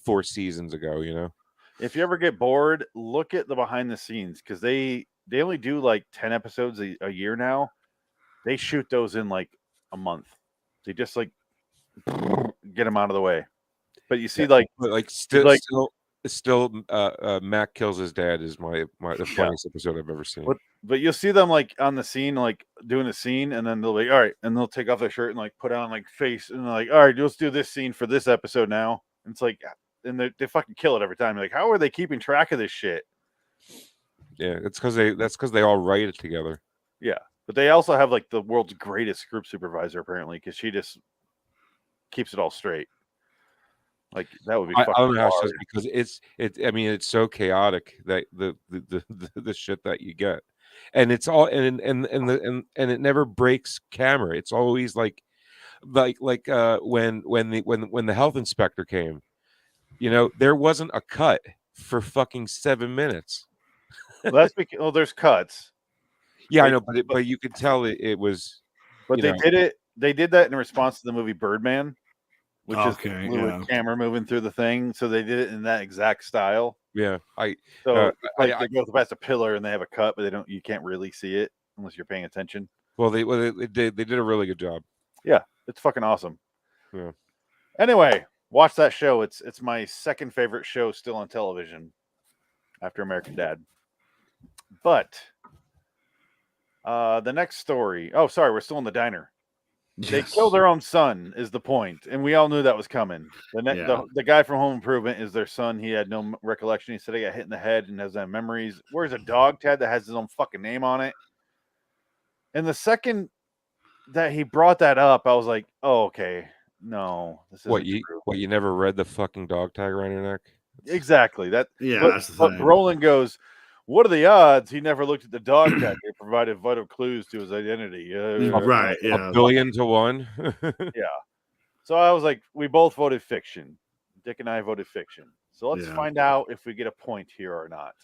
4 seasons ago. You know, if you ever get bored, look at the behind the scenes because they only do like 10 episodes a year now. They shoot those in like a month. They just like get them out of the way. But you see, still Mac kills his dad is the funniest episode I've ever seen. But you'll see them like on the scene, like doing a scene, and then they'll be all right, and they'll take off their shirt and like put on like face, and they're like, all right, let's do this scene for this episode now. And it's like, and they fucking kill it every time. You're like, how are they keeping track of this shit? Yeah, that's because they all write it together. Yeah, but they also have like the world's greatest group supervisor apparently because she just keeps it all straight. Like that would be. I don't know how it's just because I mean, it's so chaotic that the shit that you get, and it's all and it never breaks camera. It's always like when the health inspector came, you know, there wasn't a cut for fucking 7 minutes. Well, that's because there's cuts. Yeah, I know, but you could tell it was. But they did that in response to the movie Birdman. Which is the camera moving through the thing, so they did it in that exact style. Yeah, they go past a pillar and they have a cut, but you can't really see it unless you're paying attention. Well, they did a really good job. Yeah, it's fucking awesome. Yeah. Anyway, watch that show. It's my second favorite show still on television after American Dad. But the next story. Oh, sorry, we're still in the diner. They kill their own son is the point, and we all knew that was coming. The guy from Home Improvement is their son. He had no recollection. He said he got hit in the head and has no memories. Where's a dog tag that has his own fucking name on it? And the second that he brought that up, I was like, "Oh, okay, no, this isn't true." You never read the fucking dog tag around your neck? Exactly. That's the thing. But Roland goes, what are the odds he never looked at the dog tag? They provided vital clues to his identity. Right. Yeah. 1,000,000,000 to 1. Yeah. So I was like, we both voted fiction. Dick and I voted fiction. So let's find out if we get a point here or not.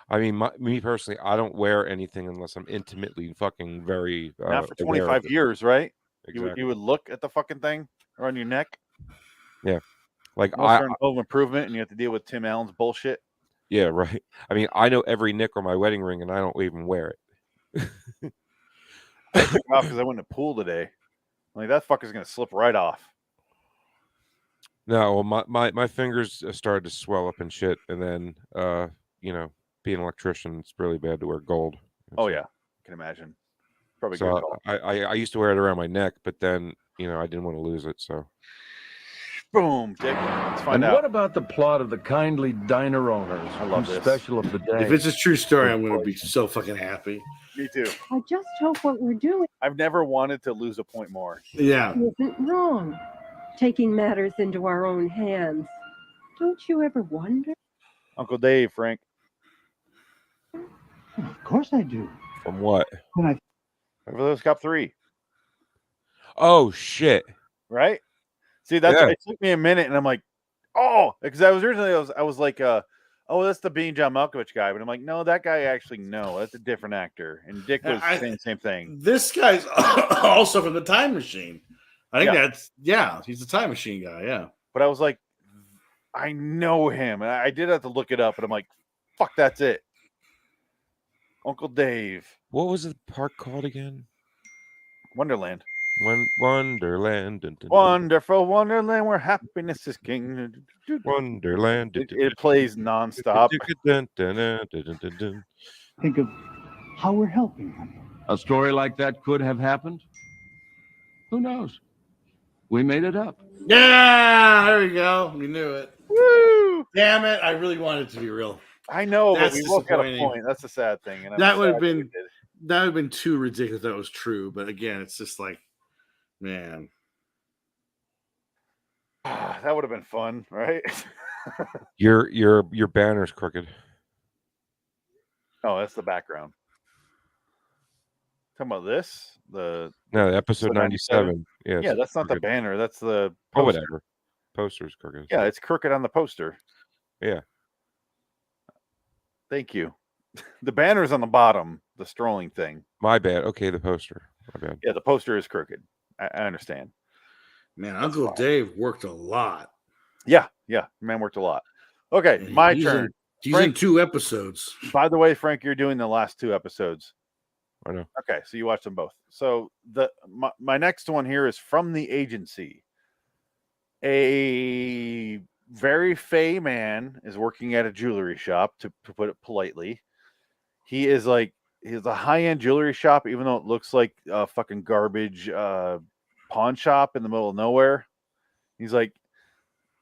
I mean, me personally, I don't wear anything unless I'm intimately fucking very. Not for 25 years, right? Exactly. You would look at the fucking thing around your neck. Yeah. Like Home Improvement, and you have to deal with Tim Allen's bullshit. Yeah, right. I mean, I know every nick on my wedding ring, and I don't even wear it. I took it off because I went to the pool today. I'm like, that fucker's gonna slip right off. No, well, my fingers started to swell up and shit, and then you know, being an electrician, it's really bad to wear gold. Oh yeah, I can imagine. Probably. So I used to wear it around my neck, but then I didn't want to lose it. So Boom, Dick. Let's find And out. what about the plot of the kindly diner owners? I love whose this. special of the day. If it's a true story, I'm going to be so fucking happy. Me too. I just hope what we're doing I've never wanted to lose a point more. Yeah. isn't wrong. Taking matters into our own hands. Don't you ever wonder? Uncle Dave, Frank. Of course I do. From what? Beverly Cop 3, Oh shit! right? See, that's Yeah. it took me a minute, and I'm like, oh, because I was originally I was like, oh, that's the Being John Malkovich guy, but I'm like, no, that guy actually that's a different actor, and Dick was saying the same thing. This guy's also from the Time Machine. I think he's the Time Machine guy. Yeah. But I was like, I know him, and I did have to look it up, and I'm like, fuck, that's it. Uncle Dave, What was the park called again? Wonderland. Wonderland. Dun, dun, dun. Wonderful Wonderland where happiness is king. Wonderland. It plays nonstop. Dun, dun, dun, dun, dun, dun, dun. Think of how we're helping them. A story like that could have happened. Who knows? We made it up. Yeah, there we go. We knew it. Woo! Damn it! I really wanted it to be real. I know, That's but we both got a disappointing. point. That's the sad thing. And I'm That would sad have been- we did. That would have been too ridiculous. That was true, but again, it's just like, man. That would have been fun, right? Your banner's crooked. Oh, that's the background. Talking about this, No, episode 97. Yeah, yeah, it's that's not the crooked. banner. That's the Oh, poster. whatever. Poster's crooked. Yeah, it's crooked on the poster. Yeah. Thank you. The banner's on the bottom, the strolling thing. My bad. Okay, the poster. My bad. Yeah, the poster is crooked. I understand. Man, Uncle Dave worked a lot. Yeah, man worked a lot. Okay, my He's turn. in- He's Frank- in 2 episodes. By the way, Frank, you're doing the last 2 episodes. I know. Okay, so you watched them both. So my next one here is from the agency. A very fey man is working at a jewelry shop, to put it politely. He's a high-end jewelry shop, even though it looks like a fucking garbage pawn shop in the middle of nowhere. He's like,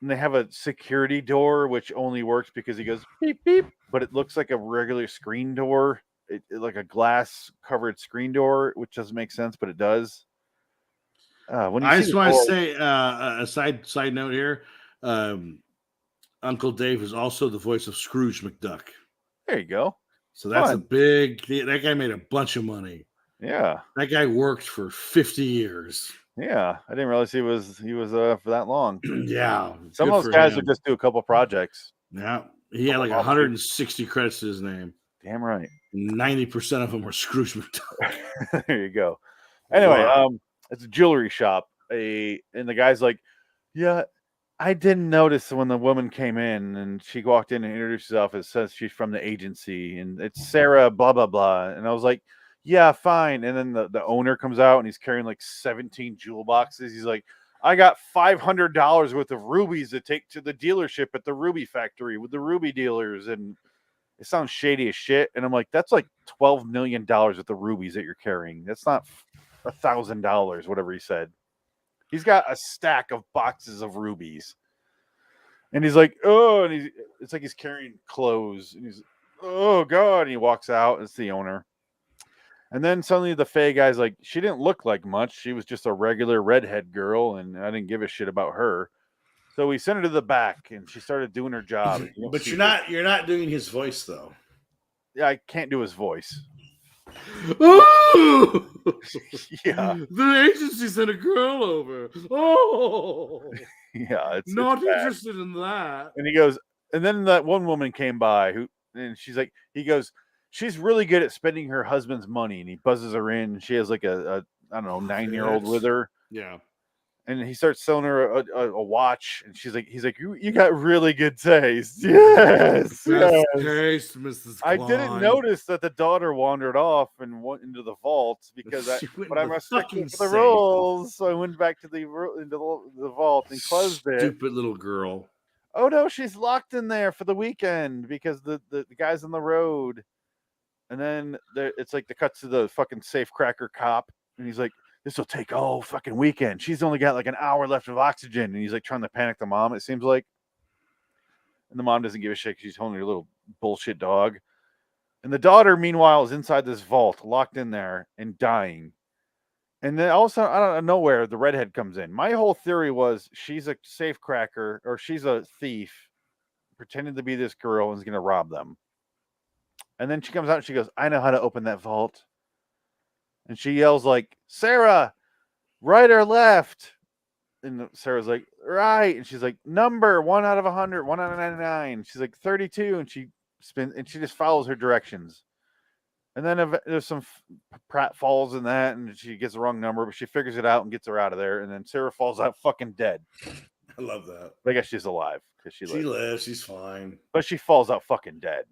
and they have a security door which only works because he goes beep beep, but it looks like a regular screen door, like a glass covered screen door, which doesn't make sense, but it does. When you I see just the want to door- say a side note here. Uncle Dave is also the voice of Scrooge McDuck. there you go. So that's a Fun. that guy made a bunch of money. Yeah, That guy worked for 50 years. yeah. I didn't realize he was for that long. Yeah. Some good of those for guys him. would just do a couple projects. Yeah. He had like 160 credits to his name. Damn right. 90% of them were Scrooge McDuck. There you go. Anyway, Wow. it's a jewelry shop. And the guy's like, yeah, I didn't notice when the woman came in and she walked in and introduced herself. It says she's from the agency and it's Sarah, blah, blah, blah. And I was like, yeah, fine. And then the owner comes out and he's carrying like 17 jewel boxes. He's like, I got $500 worth of rubies to take to the dealership at the ruby factory with the ruby dealers. And it sounds shady as shit. And I'm like, that's like $12 million worth of rubies that you're carrying. That's not $1,000, whatever he said. He's got a stack of boxes of rubies. And he's like, oh, and it's like he's carrying clothes. And he's, oh, God. And he walks out. It's the owner. And then suddenly the Faye guy's like, she didn't look like much. She was just a regular redhead girl, and I didn't give a shit about her. So we sent her to the back, and she started doing her job. You don't But see you're not doing his voice though. Yeah, I can't do his voice. Oh! Yeah, The agency sent a girl over. Oh, yeah, it's not bad. interested in that. And he goes, and then that one woman came by and she's like, he goes, she's really good at spending her husband's money. And he buzzes her in. And she has like a I don't know, 9-year-old with her. Yeah. And he starts selling her a watch. And he's like, you got really good taste. Yes. Best yes. taste, Mrs. I Klein. didn't notice that the daughter wandered off and went into the vault because She went but I in the must stick fucking to the safe. rules. So I went back to the vault and closed it. Stupid little girl. Oh no, she's locked in there for the weekend because the guy's on the road. And then it's like the cuts to the fucking safe cracker cop, and he's like, this will take all fucking weekend. She's only got like an hour left of oxygen. And he's like trying to panic the mom, it seems like. And the mom doesn't give a shit. She's holding her little bullshit dog. And the daughter, meanwhile, is inside this vault, locked in there and dying. And then also, out of nowhere, the redhead comes in. My whole theory was she's a safe cracker, or she's a thief pretending to be this girl and is going to rob them. And then she comes out and she goes, I know how to open that vault. And she yells like, Sarah, right or left? And Sarah's like, right. And she's like, number 1 out of 100, 1 out of 99. She's like 32. And she spins and she just follows her directions. And then there's some prat falls in that and she gets the wrong number, but she figures it out and gets her out of there. And then Sarah falls out fucking dead. I love that. I guess she's alive because She lives. She's fine. But she falls out fucking dead.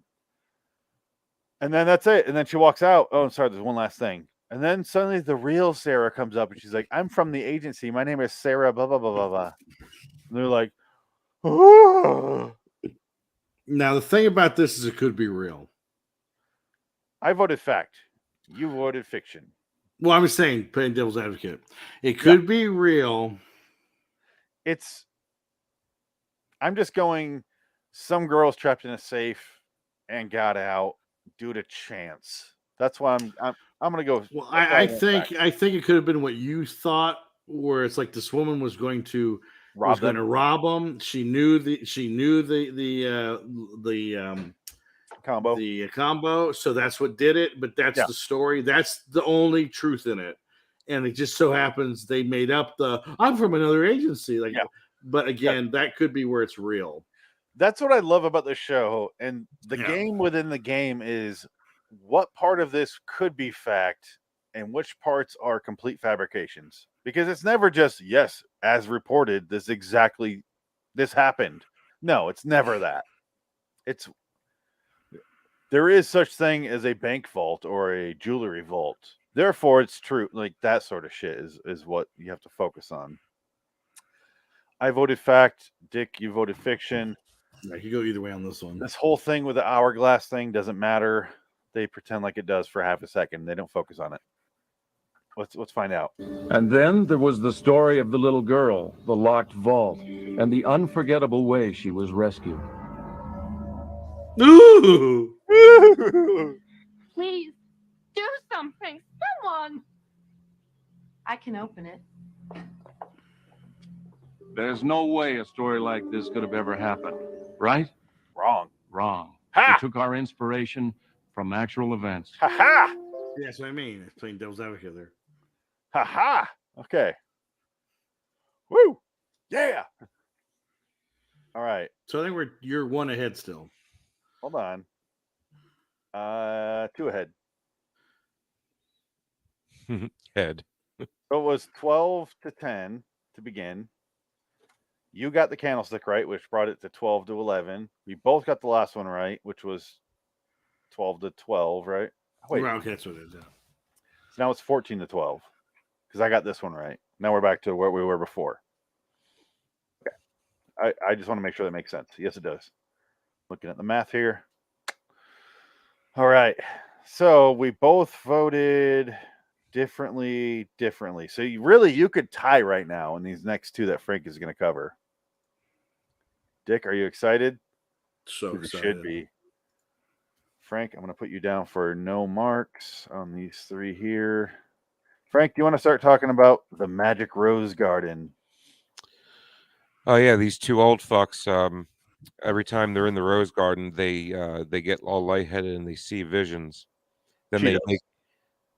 And then that's it. And then she walks out. Oh, I'm sorry. There's one last thing. And then suddenly the real Sarah comes up and she's like, I'm from the agency. My name is Sarah, blah, blah, blah, blah, blah. And they're like, oh. Now, the thing about this is it could be real. I voted fact. You voted fiction. Well, I'm just saying, playing devil's advocate. It could be real. I'm just going, some girl's trapped in a safe and got out due to chance. That's why I'm gonna go. Well, I think it could have been what you thought, where it's like this woman was going to rob them. She knew the combo, so that's what did it. But that's the story. That's the only truth in it, and it just so happens they made up I'm from another agency. But again, that could be where it's real. That's what I love about the show, and the game within the game is what part of this could be fact and which parts are complete fabrications, because it's never just yes, as reported, this happened. No, it's never that. There is such thing as a bank vault or a jewelry vault, therefore it's true. Like that sort of shit is what you have to focus on. I voted fact. Dick, you voted fiction. I could go either way on this one. This whole thing with the hourglass thing doesn't matter. They pretend like it does for half a second. They don't focus on it. Let's find out. And then there was the story of the little girl, the locked vault, and the unforgettable way she was rescued. Ooh! Please, do something. Someone. I can open it. There's no way a story like this could have ever happened, right? Wrong. We took our inspiration from actual events. Ha ha! Yeah, that's what I mean. It's playing devil's advocate there. Ha ha! Okay. Woo! Yeah! All right. So I think you're 1 ahead still. Hold on. 2 ahead. Head. So it was 12-10 to begin. You got the candlestick right, which brought it to 12-11. We both got the last one right, which was 12-12, right? Wait. Right, okay, that's what it is. Yeah. So now it's 14-12 because I got this one right. Now we're back to where we were before. Okay. I just want to make sure that makes sense. Yes, it does. Looking at the math here. All right. So we both voted differently. So you could tie right now in these next two that Frank is going to cover. Dick, are you excited? So excited. Should be. Frank, I'm going to put you down for no marks on these 3 here. Frank, do you want to start talking about the Magic Rose Garden? Oh yeah, these 2 old fucks. Every time they're in the rose garden, they get all lightheaded and they see visions. Then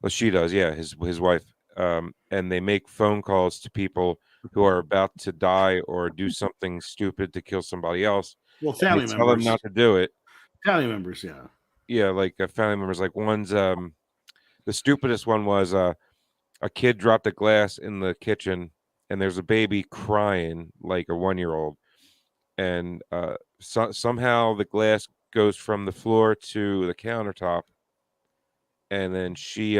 she does, yeah, his wife. And they make phone calls to people who are about to die or do something stupid to kill somebody else. Well, family members. Tell them not to do it. Family members, yeah. Yeah, like family members. Like one's the stupidest one was a kid dropped a glass in the kitchen and there's a baby crying like a 1-year-old, and somehow the glass goes from the floor to the countertop, and then she's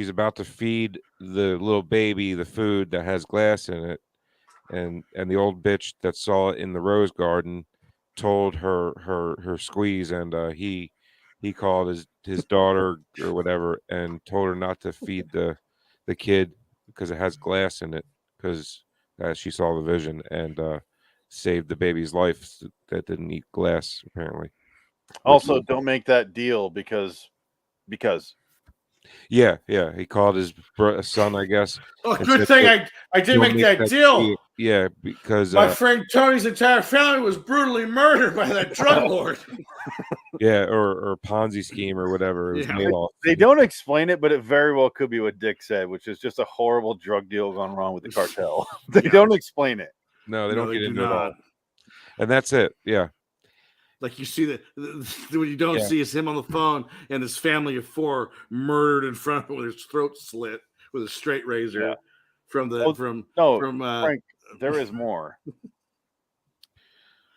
about to feed the little baby the food that has glass in it, and the old bitch that saw it in the rose garden told her squeeze, and he he called his daughter or whatever and told her not to feed the kid because it has glass in it, because she saw the vision, and saved the baby's life that didn't eat glass, apparently. Also, don't make that deal because Yeah, he called his son, I guess. Oh, and good said, thing "Don't- I did don't make that deal. Yeah, because My friend Tony's entire family was brutally murdered by that drug lord. yeah, or Ponzi scheme or whatever. It was Yeah. Madoff. they don't explain it, but it very well could be what Dick said, which is just a horrible drug deal gone wrong with the cartel. They don't explain it. No, they No, don't they get do into it not. all. And that's it. Yeah. Like you see what you don't Yeah. see is him on the phone and his family of 4 murdered in front of him with his throat slit with a straight razor Yeah. from Frank, there is more.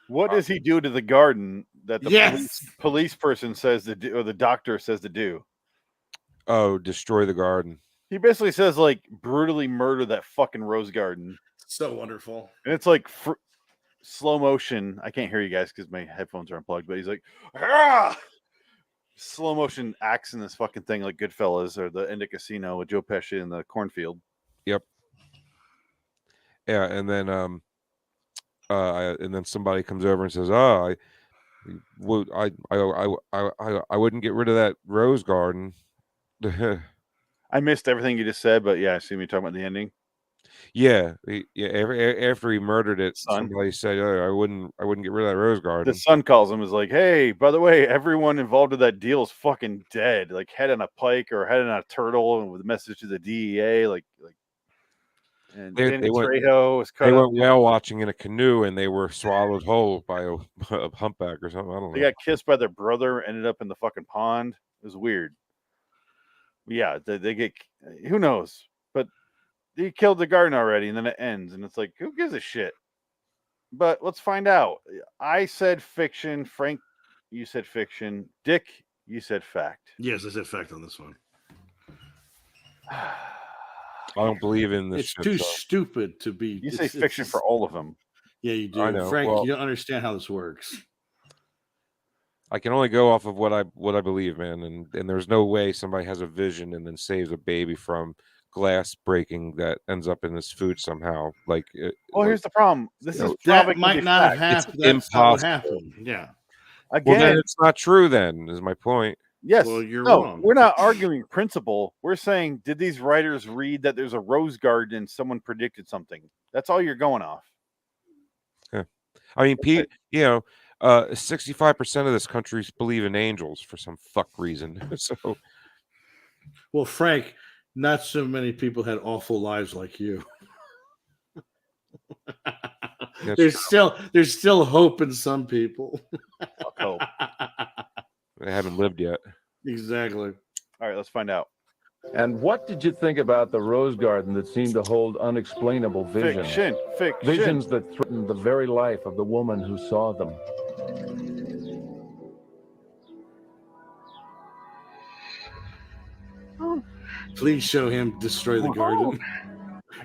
What does he do to the garden that the police person says to do, or the doctor says to do? Oh, destroy the garden. He basically says, like, brutally murder that fucking rose garden. So wonderful. And it's like slow motion. I can't hear you guys because my headphones are unplugged, but he's like, ah! Slow motion acts in this fucking thing like Goodfellas or the end of Casino with Joe Pesci in the cornfield. Yep. Yeah, and then somebody comes over and says, "Oh, I wouldn't get rid of that rose garden." I missed everything you just said, but yeah, I see me talking about the ending. Yeah. After he murdered it, somebody said, "Oh, I wouldn't get rid of that rose garden." The son calls him, is like, "Hey, by the way, everyone involved in that deal is fucking dead. Like head on a pike or head on a turtle, and with a message to the DEA, like." And They Danny went Trejo was cut they up. went whale watching in a canoe, and they were swallowed whole by a humpback or something. I don't know. They got kissed by their brother, ended up in the fucking pond. It was weird. Yeah, they get, who knows, but he killed the garden already, and then it ends, and it's like, who gives a shit? But let's find out. I said fiction. Frank, you said fiction. Dick, you said fact. Yes, I said fact on this one. I don't believe in this. It's too stupid to be. You say fiction for all of them. Yeah, you do. I know. Frank, Well, you don't understand how this works. I can only go off of what I believe, man, and there's no way somebody has a vision and then saves a baby from glass breaking that ends up in this food somehow. Like, well, here's the problem. This is that might not have happened. That's not what happened. Yeah. Again, well, then it's not true. Then is my point. Yes. Well, you're no, wrong. We're not arguing principle. We're saying, did these writers read that there's a rose garden and someone predicted something? That's all you're going off. Yeah. I mean, Pete, 65% of this country believe in angels for some fuck reason. So, well, Frank, not so many people had awful lives like you. There's still hope in some people. Fuck hope. They haven't lived yet. Exactly. All right, let's find out. And what did you think about the rose garden that seemed to hold unexplainable visions? Fiction. Visions that threatened the very life of the woman who saw them. Please show him destroy the garden.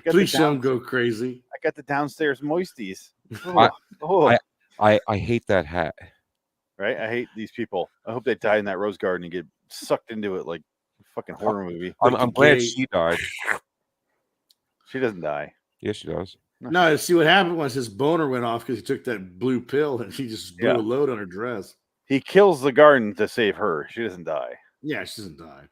Please show him go crazy. I got the downstairs moisties. I hate that hat. Right? I hate these people. I hope they die in that rose garden and get sucked into it like a fucking horror movie. I'm glad she died. She doesn't die. Yes, she does. No, see what happened was his boner went off because he took that blue pill and he just blew a load on her dress. He kills the garden to save her. She doesn't die. Yeah, she doesn't die.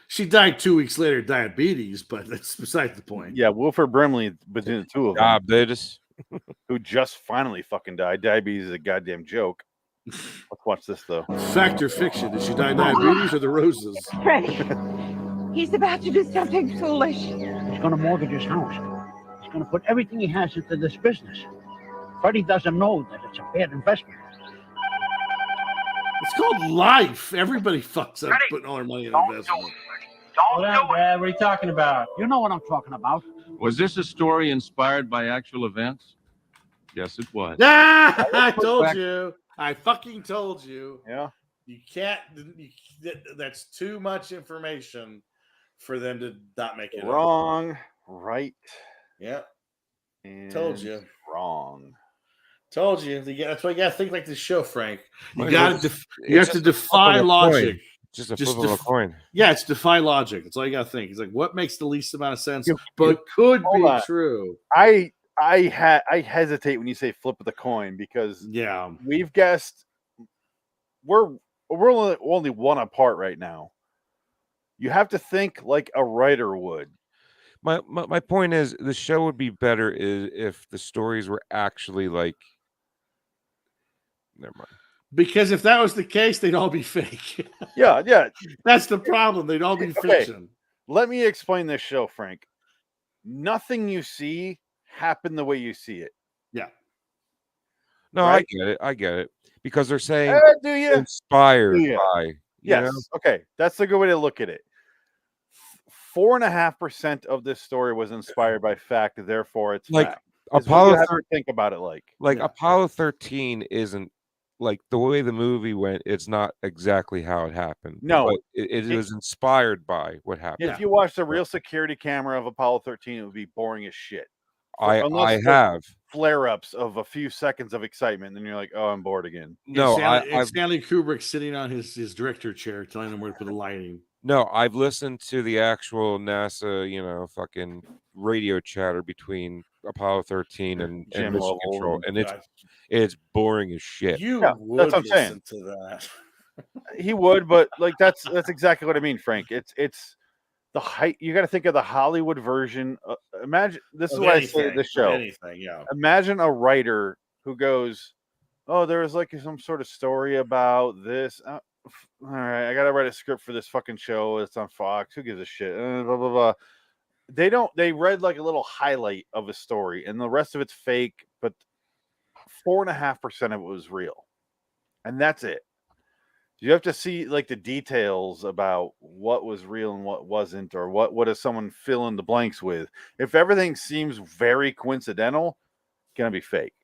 She died 2 weeks later of diabetes, but that's besides the point. Yeah, Wilford Brimley between the two of them. Diabetes. Who just finally fucking died. Diabetes is a goddamn joke. Let's watch this though. Fact or fiction? Did she die of diabetes or the roses? Freddie, he's about to do something foolish. He's going to mortgage his house. He's going to put everything he has into this business. Freddie doesn't know that it's a bad investment. It's called life. Everybody fucks up putting all their money in investment. What are you talking about? You know what I'm talking about. Was this a story inspired by actual events? Yes, it was. Ah, I told you. I fucking told you. Yeah. You can't. That's too much information for them to not make it Wrong. Right. Yeah. And told you. Wrong. Told you. That's why you got to think like this show, Frank. You Well, got it's- to. You have it's to just a flip of defy a logic. coin. Just a flip of a coin. Yeah, it's defy logic. That's all you got to think. It's like what makes the least amount of sense, You- but could hold be on. true. I hesitate when you say flip of the coin because Yeah, we've guessed we're only one apart right now. You have to think like a writer would. My point is the show would be better if the stories were actually like. Never mind. because if that was the case, they'd all be fake. Yeah. That's the problem. They'd all be Okay. fiction. Let me explain this show, Frank. Nothing you see happened the way you see it. Yeah. No, Right? I get it. Because they're saying Do you? inspired Do ya? by. You Yes. know? Okay. That's a good way to look at it. 4.5% of this story was inspired by fact, therefore it's Like fact. Is what Apollo you have to think about it like. Like Apollo 13 isn't like the way the movie went. It's not exactly how it happened. No. but it was inspired by what happened. If you watch the real security camera of Apollo 13, it would be boring as shit. I Unless have flare-ups of a few seconds of excitement, and you're like, "Oh, I'm bored again." no And Stanley Kubrick sitting on his director chair, telling him where to put the lighting. no. I've listened to the actual NASA, fucking radio chatter between Apollo 13 and Jim Mission Lovell Control, and and it's boring as shit. You Yeah, would that's what I'm saying. listen to that. He would, but like that's exactly what I mean, Frank. It's the height. You got to think of the Hollywood version. Imagine this is Of what I say to the show. Anything, yeah. Imagine a writer who goes, "Oh, there was like some sort of story about this. All right, I got to write a script for this fucking show. It's on Fox. Who gives a shit?" Blah blah blah. They read like a little highlight of a story, and the rest of it's fake. But 4.5% of it was real, and that's it. You have to see like the details about what was real and what wasn't, or what does someone fill in the blanks with. If everything seems very coincidental, it's gonna be fake.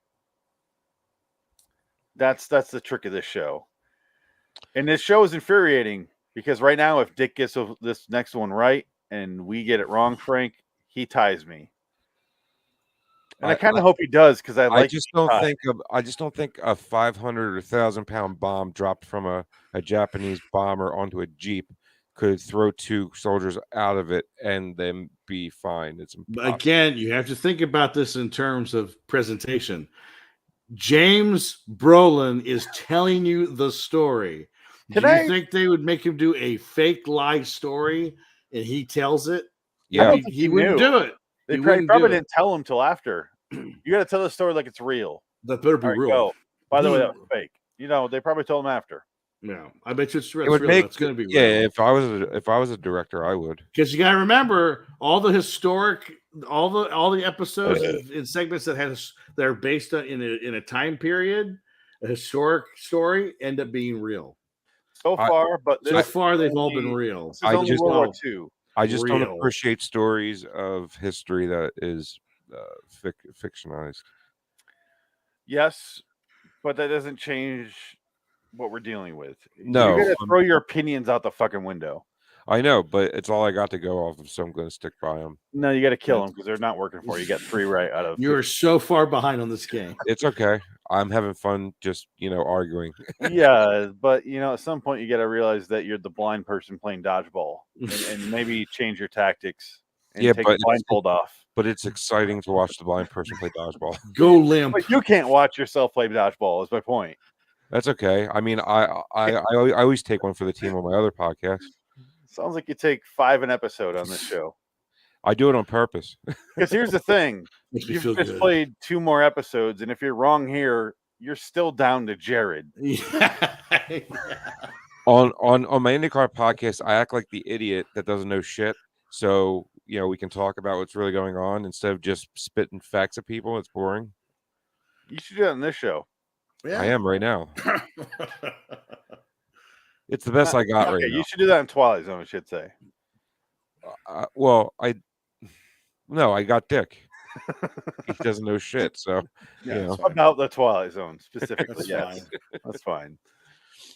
That's the trick of this show. And this show is infuriating because right now, if Dick gets this next one right and we get it wrong, Frank, he ties me. And I kind of hope he does because I just don't think a 500 or 1,000-pound bomb dropped from a Japanese bomber onto a Jeep could throw two soldiers out of it and then be fine. It's impossible. Again, you have to think about this in terms of presentation. James Brolin is telling you the story. Do you think they would make him do a fake lie story and he tells it? Yeah, he wouldn't do it. They probably didn't tell him till after. You got to tell the story like it's real. That better be real. Go. By the way, that was fake. They probably told him after. Yeah, I bet you it's real. It would make it's going to be real. Yeah, if I was a director, I would. Because you got to remember all the historic, all the episodes and segments that are based on in a time period, a historic story, end up being real. So far, they've all been real. This is only World War II. I just don't appreciate stories of history that is fictionalized. Yes, but that doesn't change what we're dealing with. No, you're gonna throw your opinions out the fucking window. I know, but it's all I got to go off of, so I'm going to stick by them. No, you got to kill them because they're not working for you. You got 3 right out of. You are so far behind on this game. It's okay. I'm having fun, just arguing. Yeah, but at some point you got to realize that you're the blind person playing dodgeball, and maybe change your tactics. And take the blindfold off. But it's exciting to watch the blind person play dodgeball. Go limp. But you can't watch yourself play dodgeball. Is my point. That's okay. I mean, I always take one for the team on my other podcast. Sounds like you take 5 an episode on this show. I do it on purpose. Because here's the thing: you've just played 2 more episodes, and if you're wrong here, you're still down to Jared. On my IndyCar podcast, I act like the idiot that doesn't know shit. So we can talk about what's really going on instead of just spitting facts at people. It's boring. You should do that on this show. Yeah. I am right now. It's the best I got right now. You should do that in Twilight Zone, I should say. I got Dick. He doesn't know shit, so about the Twilight Zone specifically. Yes, that's fine.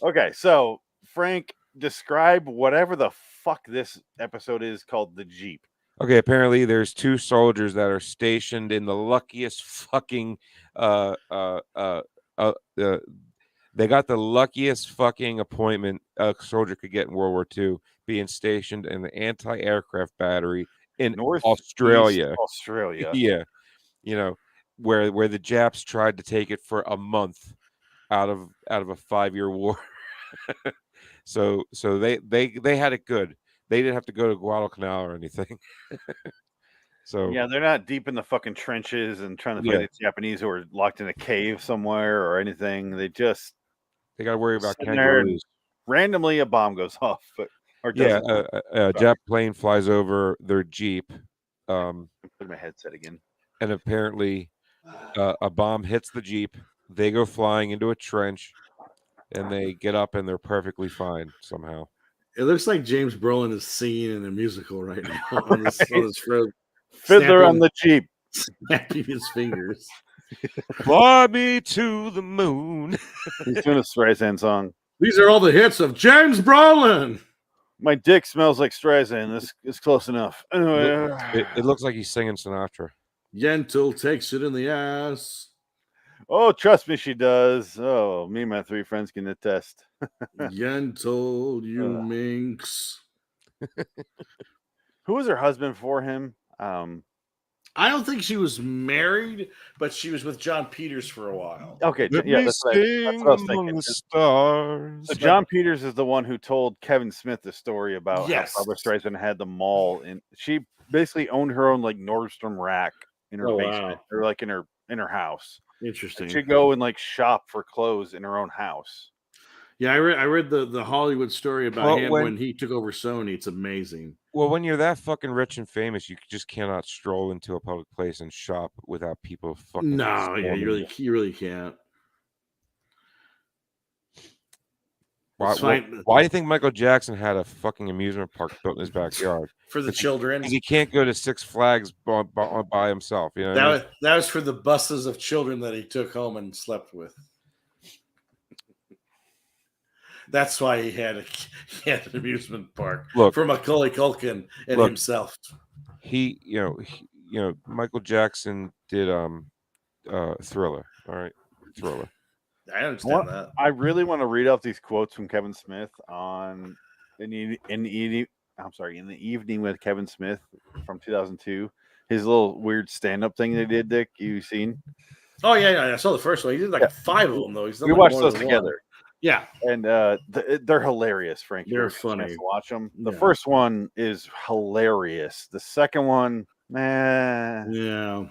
Okay, so Frank, describe whatever the fuck this episode is called the Jeep. Okay, apparently there's 2 soldiers that are stationed in the luckiest fucking uh uh uh uh, uh they got the luckiest fucking appointment a soldier could get in World War II, being stationed in the anti-aircraft battery in Northeast Australia. Australia. Yeah, you know, where the Japs tried to take it for a month out of a 5-year war. So they had it good. They didn't have to go to Guadalcanal or anything. So Yeah, they're not deep in the fucking trenches and trying to fight yeah, the Japanese who are locked in a cave somewhere or anything. They just they got to worry about sitting there and kangaroos. randomly a bomb goes off, or Yeah, doesn't. a Jap plane flies over their Jeep, Put my headset again. and apparently a bomb hits the Jeep. They go flying into a trench, and they get up, and they're perfectly fine somehow. It looks like James Brolin is singing in a musical right now on his throat. Fiddler on the Jeep. Snapping his fingers. Fly me to the moon. He's doing a Streisand song. These are all the hits of James Brolin. My dick smells like Streisand. This is close enough. Anyway, It looks like he's singing Sinatra. Yentl takes it in the ass. oh, trust me, she does. Oh, me and my 3 friends can attest. Yentl, you minx. Who was her husband for him? I don't think she was married, but she was with John Peters for a while. Okay, Let yeah, me that's what I sing was among thinking. the stars. So John Peters is the one who told Kevin Smith the story about Yes. how Barbra Streisand had the mall, and she basically owned her own like Nordstrom rack in her Oh, basement, wow. or like in her house. Interesting. She'd go and like shop for clothes in her own house. Yeah, I read the Hollywood story about Well, him when- when he took over Sony. It's amazing. Well, when you're that fucking rich and famous, you just cannot stroll into a public place and shop without people fucking. No, yeah, swarming you really can't. Why, It's fine. why do you think Michael Jackson had a fucking amusement park built in his backyard? For the children. Because he can't go to Six Flags by himself. You know what I mean? That was for the buses of children that he took home and slept with. That's why he had an amusement park. Look, for Macaulay Culkin and look, himself. Michael Jackson did Thriller. All right, Thriller. I understand that. I really want to read off these quotes from Kevin Smith on in the evening with Kevin Smith from 2002. His little weird stand-up thing they did, Dick. You seen? Oh yeah, I saw the first one. He did like 5 of them though. He's done We like watched more those than together. one. Yeah, and they're hilarious, Frank. They're funny. Watch them. The Yeah. first one is hilarious. The second one, Yeah.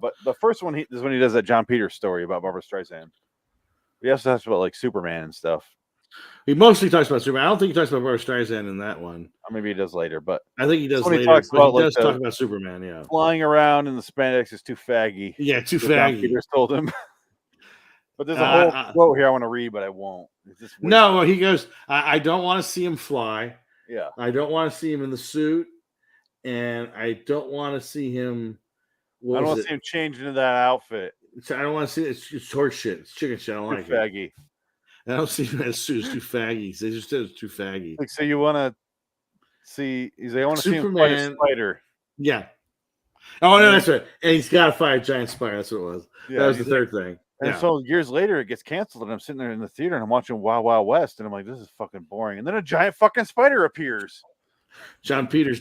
But the first one is when he does that John Peters story about Barbra Streisand. He also talks about like Superman and stuff. He mostly talks about Superman. I don't think he talks about Barbra Streisand in that one. Or maybe he does later, but I think he does when he later. talks But about, he like, does talk about Superman. Yeah, flying around in the spandex is too faggy. yeah, too what John faggy. Peters told him. But there's a whole quote here I want to read, but I won't. It's just weird. No, he goes, I don't want to see him fly. Yeah. I don't want to see him in the suit. And I don't want to see him. I don't want to see him change into that outfit. I don't want to see it. It's horse shit. It's chicken shit. I don't like Too it. faggy. I don't see him in a suit. It's too faggy. They just said it's too faggy. Like, so you want to see? He's like, I want to see him fight a Superman. spider. Yeah. Oh, no, that's right. And he's got to fight a giant spider. That's what it was. Yeah, That was the he's like- third thing. And Yeah. so years later, it gets canceled, and I'm sitting there in the theater and I'm watching Wild Wild West, and I'm like, this is fucking boring. And then a giant fucking spider appears. John Peters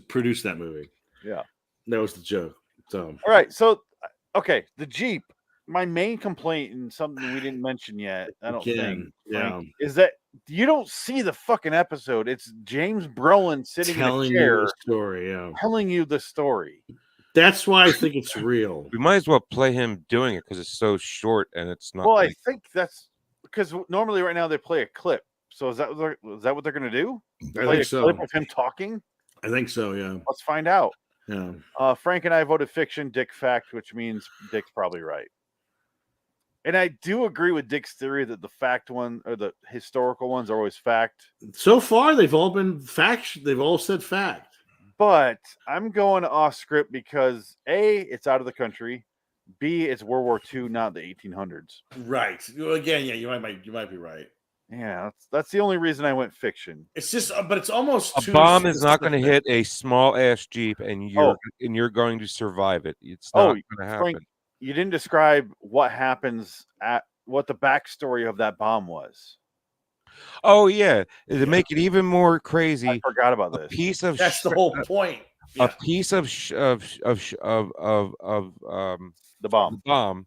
produced that movie. Yeah. That was the joke. So, All right. So, okay, the Jeep. My main complaint, and something we didn't mention yet, I don't Again, think, Frank, yeah. is that you don't see the fucking episode. It's James Brolin sitting telling in a chair you the story. Yeah. telling you the story. That's why I think it's real. We might as well play him doing it because it's so short and it's not. Well, I like- think that's because normally right now they play a clip. So is that what they're going to do? I Play think a so. clip of him talking? I think so. Yeah. Let's find out. Yeah. Frank and I voted fiction, Dick fact, which means Dick's probably right. And I do agree with Dick's theory that the fact one or the historical ones are always fact. So far, they've all been fact. They've all said fact. But I'm going off script because A, it's out of the country. B, it's World War II, not the 1800s. Right. Well, again, yeah, you might be right. Yeah, that's the only reason I went fiction. It's just, but it's almost A too bomb is not going to specific. hit a small ass Jeep, and you're going to survive it. It's not going to happen. Frank, you didn't describe what happens at what the backstory of that bomb was. Oh yeah, to make it even more crazy, I forgot about this. Piece of That's the whole point. A piece of the bomb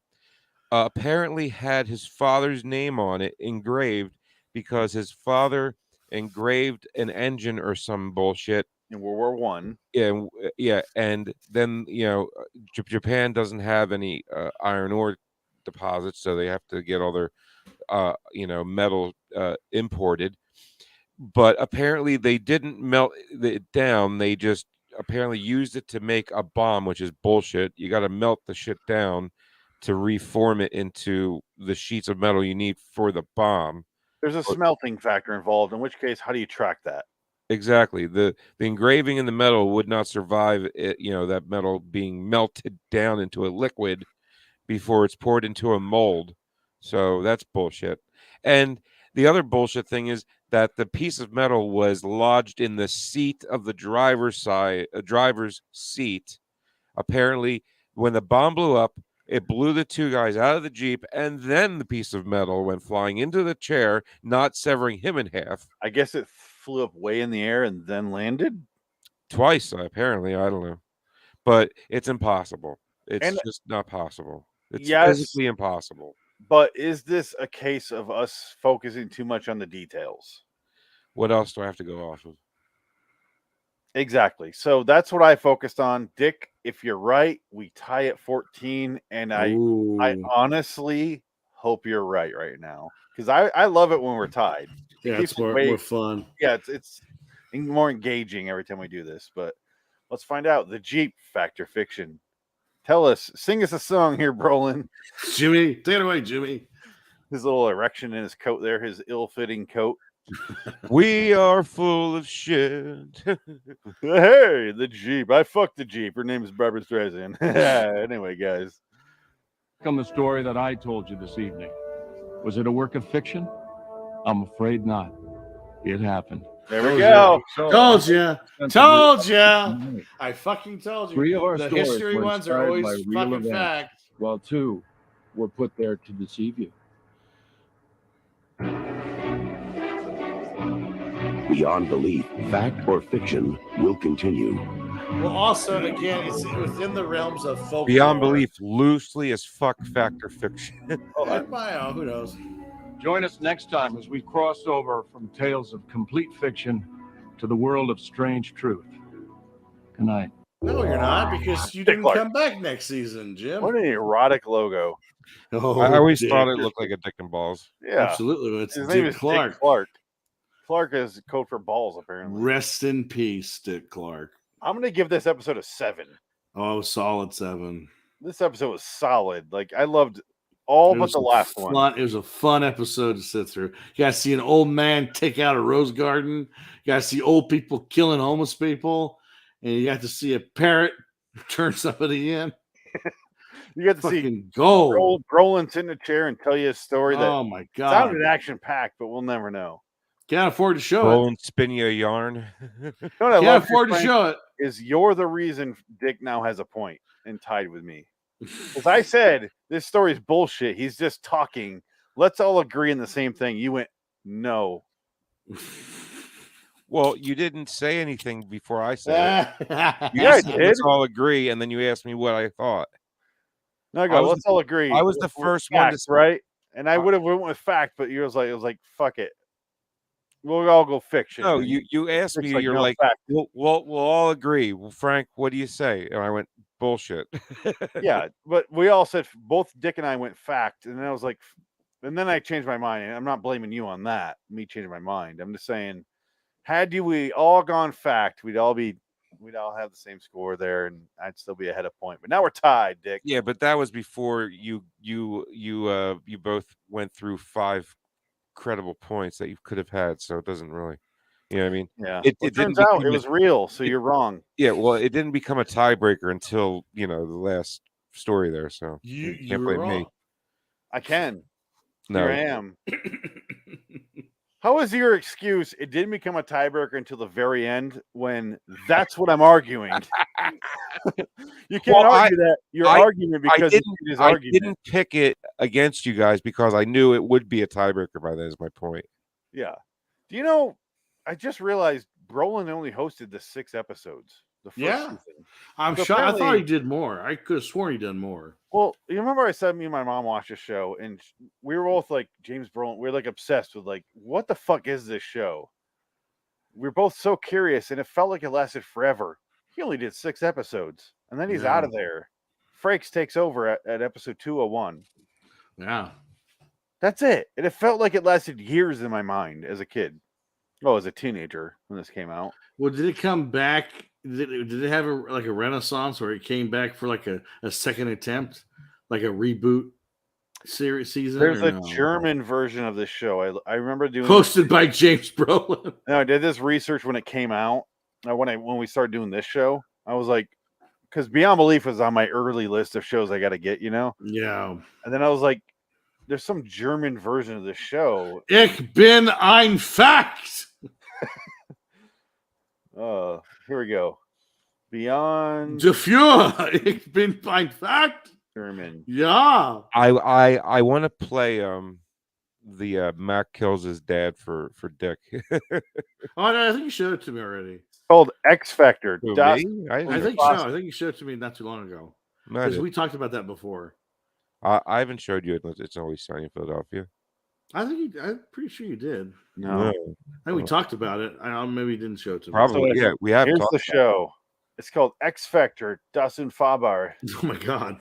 apparently had his father's name on it engraved because his father engraved an engine or some bullshit in World War One. Yeah, and then Japan doesn't have any iron ore deposits, so they have to get all their metal imported. But apparently they didn't melt it down. They just apparently used it to make a bomb, which is bullshit. You got to melt the shit down to reform it into the sheets of metal you need for the bomb. There's a smelting factor involved, in which case, how do you track that? Exactly. The engraving in the metal would not survive it, that metal being melted down into a liquid before it's poured into a mold. So that's bullshit. And the other bullshit thing is that the piece of metal was lodged in the seat of the driver's seat. Apparently, when the bomb blew up, it blew the two guys out of the Jeep, and then the piece of metal went flying into the chair, not severing him in half. I guess it flew up way in the air and then landed? Twice, apparently. I don't know. But it's impossible. It's just not possible. It's physically impossible. But is this a case of us focusing too much on the details? What else do I have to go off of? Exactly. So that's what I focused on. Dick, if you're right, we tie at 14. And I honestly hope you're right now. Because I love it when we're tied. Yeah, it's more fun. Yeah, it's more engaging every time we do this. But let's find out. The Jeep Factor Fiction. Tell us, sing us a song here, Brolin. Jimmy, take it away, Jimmy. His little erection in his coat there, his ill-fitting coat. We are full of shit. Hey, the Jeep. I fucked the Jeep. Her name is Barbara Streisand. Anyway, guys. On the story that I told you this evening. Was it a work of fiction? I'm afraid not. It happened. There we go. Told you. Told you. I fucking told you. 3 of our the stories history were ones are inspired always by real fucking events, fact. while 2 were put there to deceive you. Beyond belief, fact or fiction will continue. Well, also, again, it's within the realms of folklore. Beyond belief, loosely as fuck factor fiction. Who knows? Join us next time as we cross over from tales of complete fiction to the world of strange truth. Good night. No, you're not, because you didn't come back next season, Jim. What an erotic logo. Oh, I always thought it looked like a dick and balls. Yeah. Absolutely. It's His Dick name is Clark. Dick Clark. Clark is code for balls, apparently. Rest in peace, Dick Clark. I'm going to give this episode a 7. Oh, solid 7. This episode was solid. Like, I loved all but the last one. It was a fun episode to sit through. You guys see an old man take out a rose garden. You guys see old people killing homeless people. And you got to see a parrot turn somebody in. You got to see gold. Brolin sit in a chair and tell you a story that oh my God. sounded action-packed, but we'll never know. Can't afford to show Brolin spin you a yarn. Can't afford to show it. Is you're the reason Dick now has a point and tied with me. As I said, this story is bullshit. He's just talking. Let's all agree on the same thing. You went, no. Well, you didn't say anything before I said it. You Yeah, just said, let's all agree, and then you asked me what I thought. No, I go, let's all agree. I was the first one to say, right? And I would have went with fact, but you was like, fuck it. We'll all go fiction. No, you asked me. You're no, like, fact. we'll all agree. Well, Frank, what do you say? And I went, bullshit. Yeah, but we all said, both Dick and I went fact, and then I was like, and then I changed my mind. And I'm not blaming you on that. Me changing my mind. I'm just saying, we all gone fact, we'd all have the same score there, and I'd still be ahead of point. But now we're tied, Dick. Yeah, but that was before you both went through 5 credible points that you could have had, so it doesn't really, you know what I mean? Yeah. It turns out it was real, so you're wrong. Yeah, well, it didn't become a tiebreaker until the last story there, so you can't blame me. I can. No. Here I am. How is your excuse? It didn't become a tiebreaker until the very end when that's what I'm arguing. You can't argue that your argument because it's his I argument. didn't pick it against you guys because I knew it would be a tiebreaker by then is my point. Yeah. Do you know, I just realized Brolin only hosted the 6 episodes. The first season. I'm So shocked. I thought apparently- he did more. I could have sworn he done more. Well, you remember I said me and my mom watched a show, and we were both like James Brolin. We were like obsessed with like, what the fuck is this show? We were both so curious, and it felt like it lasted forever. He only did 6 episodes, and then he's out of there. Frakes takes over at episode 201. Yeah, that's it. And it felt like it lasted years in my mind as a kid. Oh, as a teenager when this came out. Well, did it come back? Did it have a renaissance where it came back for like a second attempt, like a reboot series season? There's a German version of this show. I remember doing hosted by James Brolin. No, I did this research when it came out. When we started doing this show, I was like, because Beyond Belief was on my early list of shows I got to get, Yeah. And then I was like, there's some German version of this show. Ich bin ein Fact. Here we go. Beyond Dafür, ich bin ein Fact. German. Yeah. I want to play the Mac kills his dad for Dick. Oh no, I think you showed it to me already. It's called X Factor. Who, Das- me? I think so. I think you showed it to me not too long ago. No, I Because didn't. we talked about that before. I haven't showed you it. It's Always Sunny in Philadelphia. I'm pretty sure you did. No. I think we talked about it. I maybe didn't show it to me. Probably, yeah. We have. Here's talked the about show. It's called X Factor. Das Unfahrbar. Oh my god.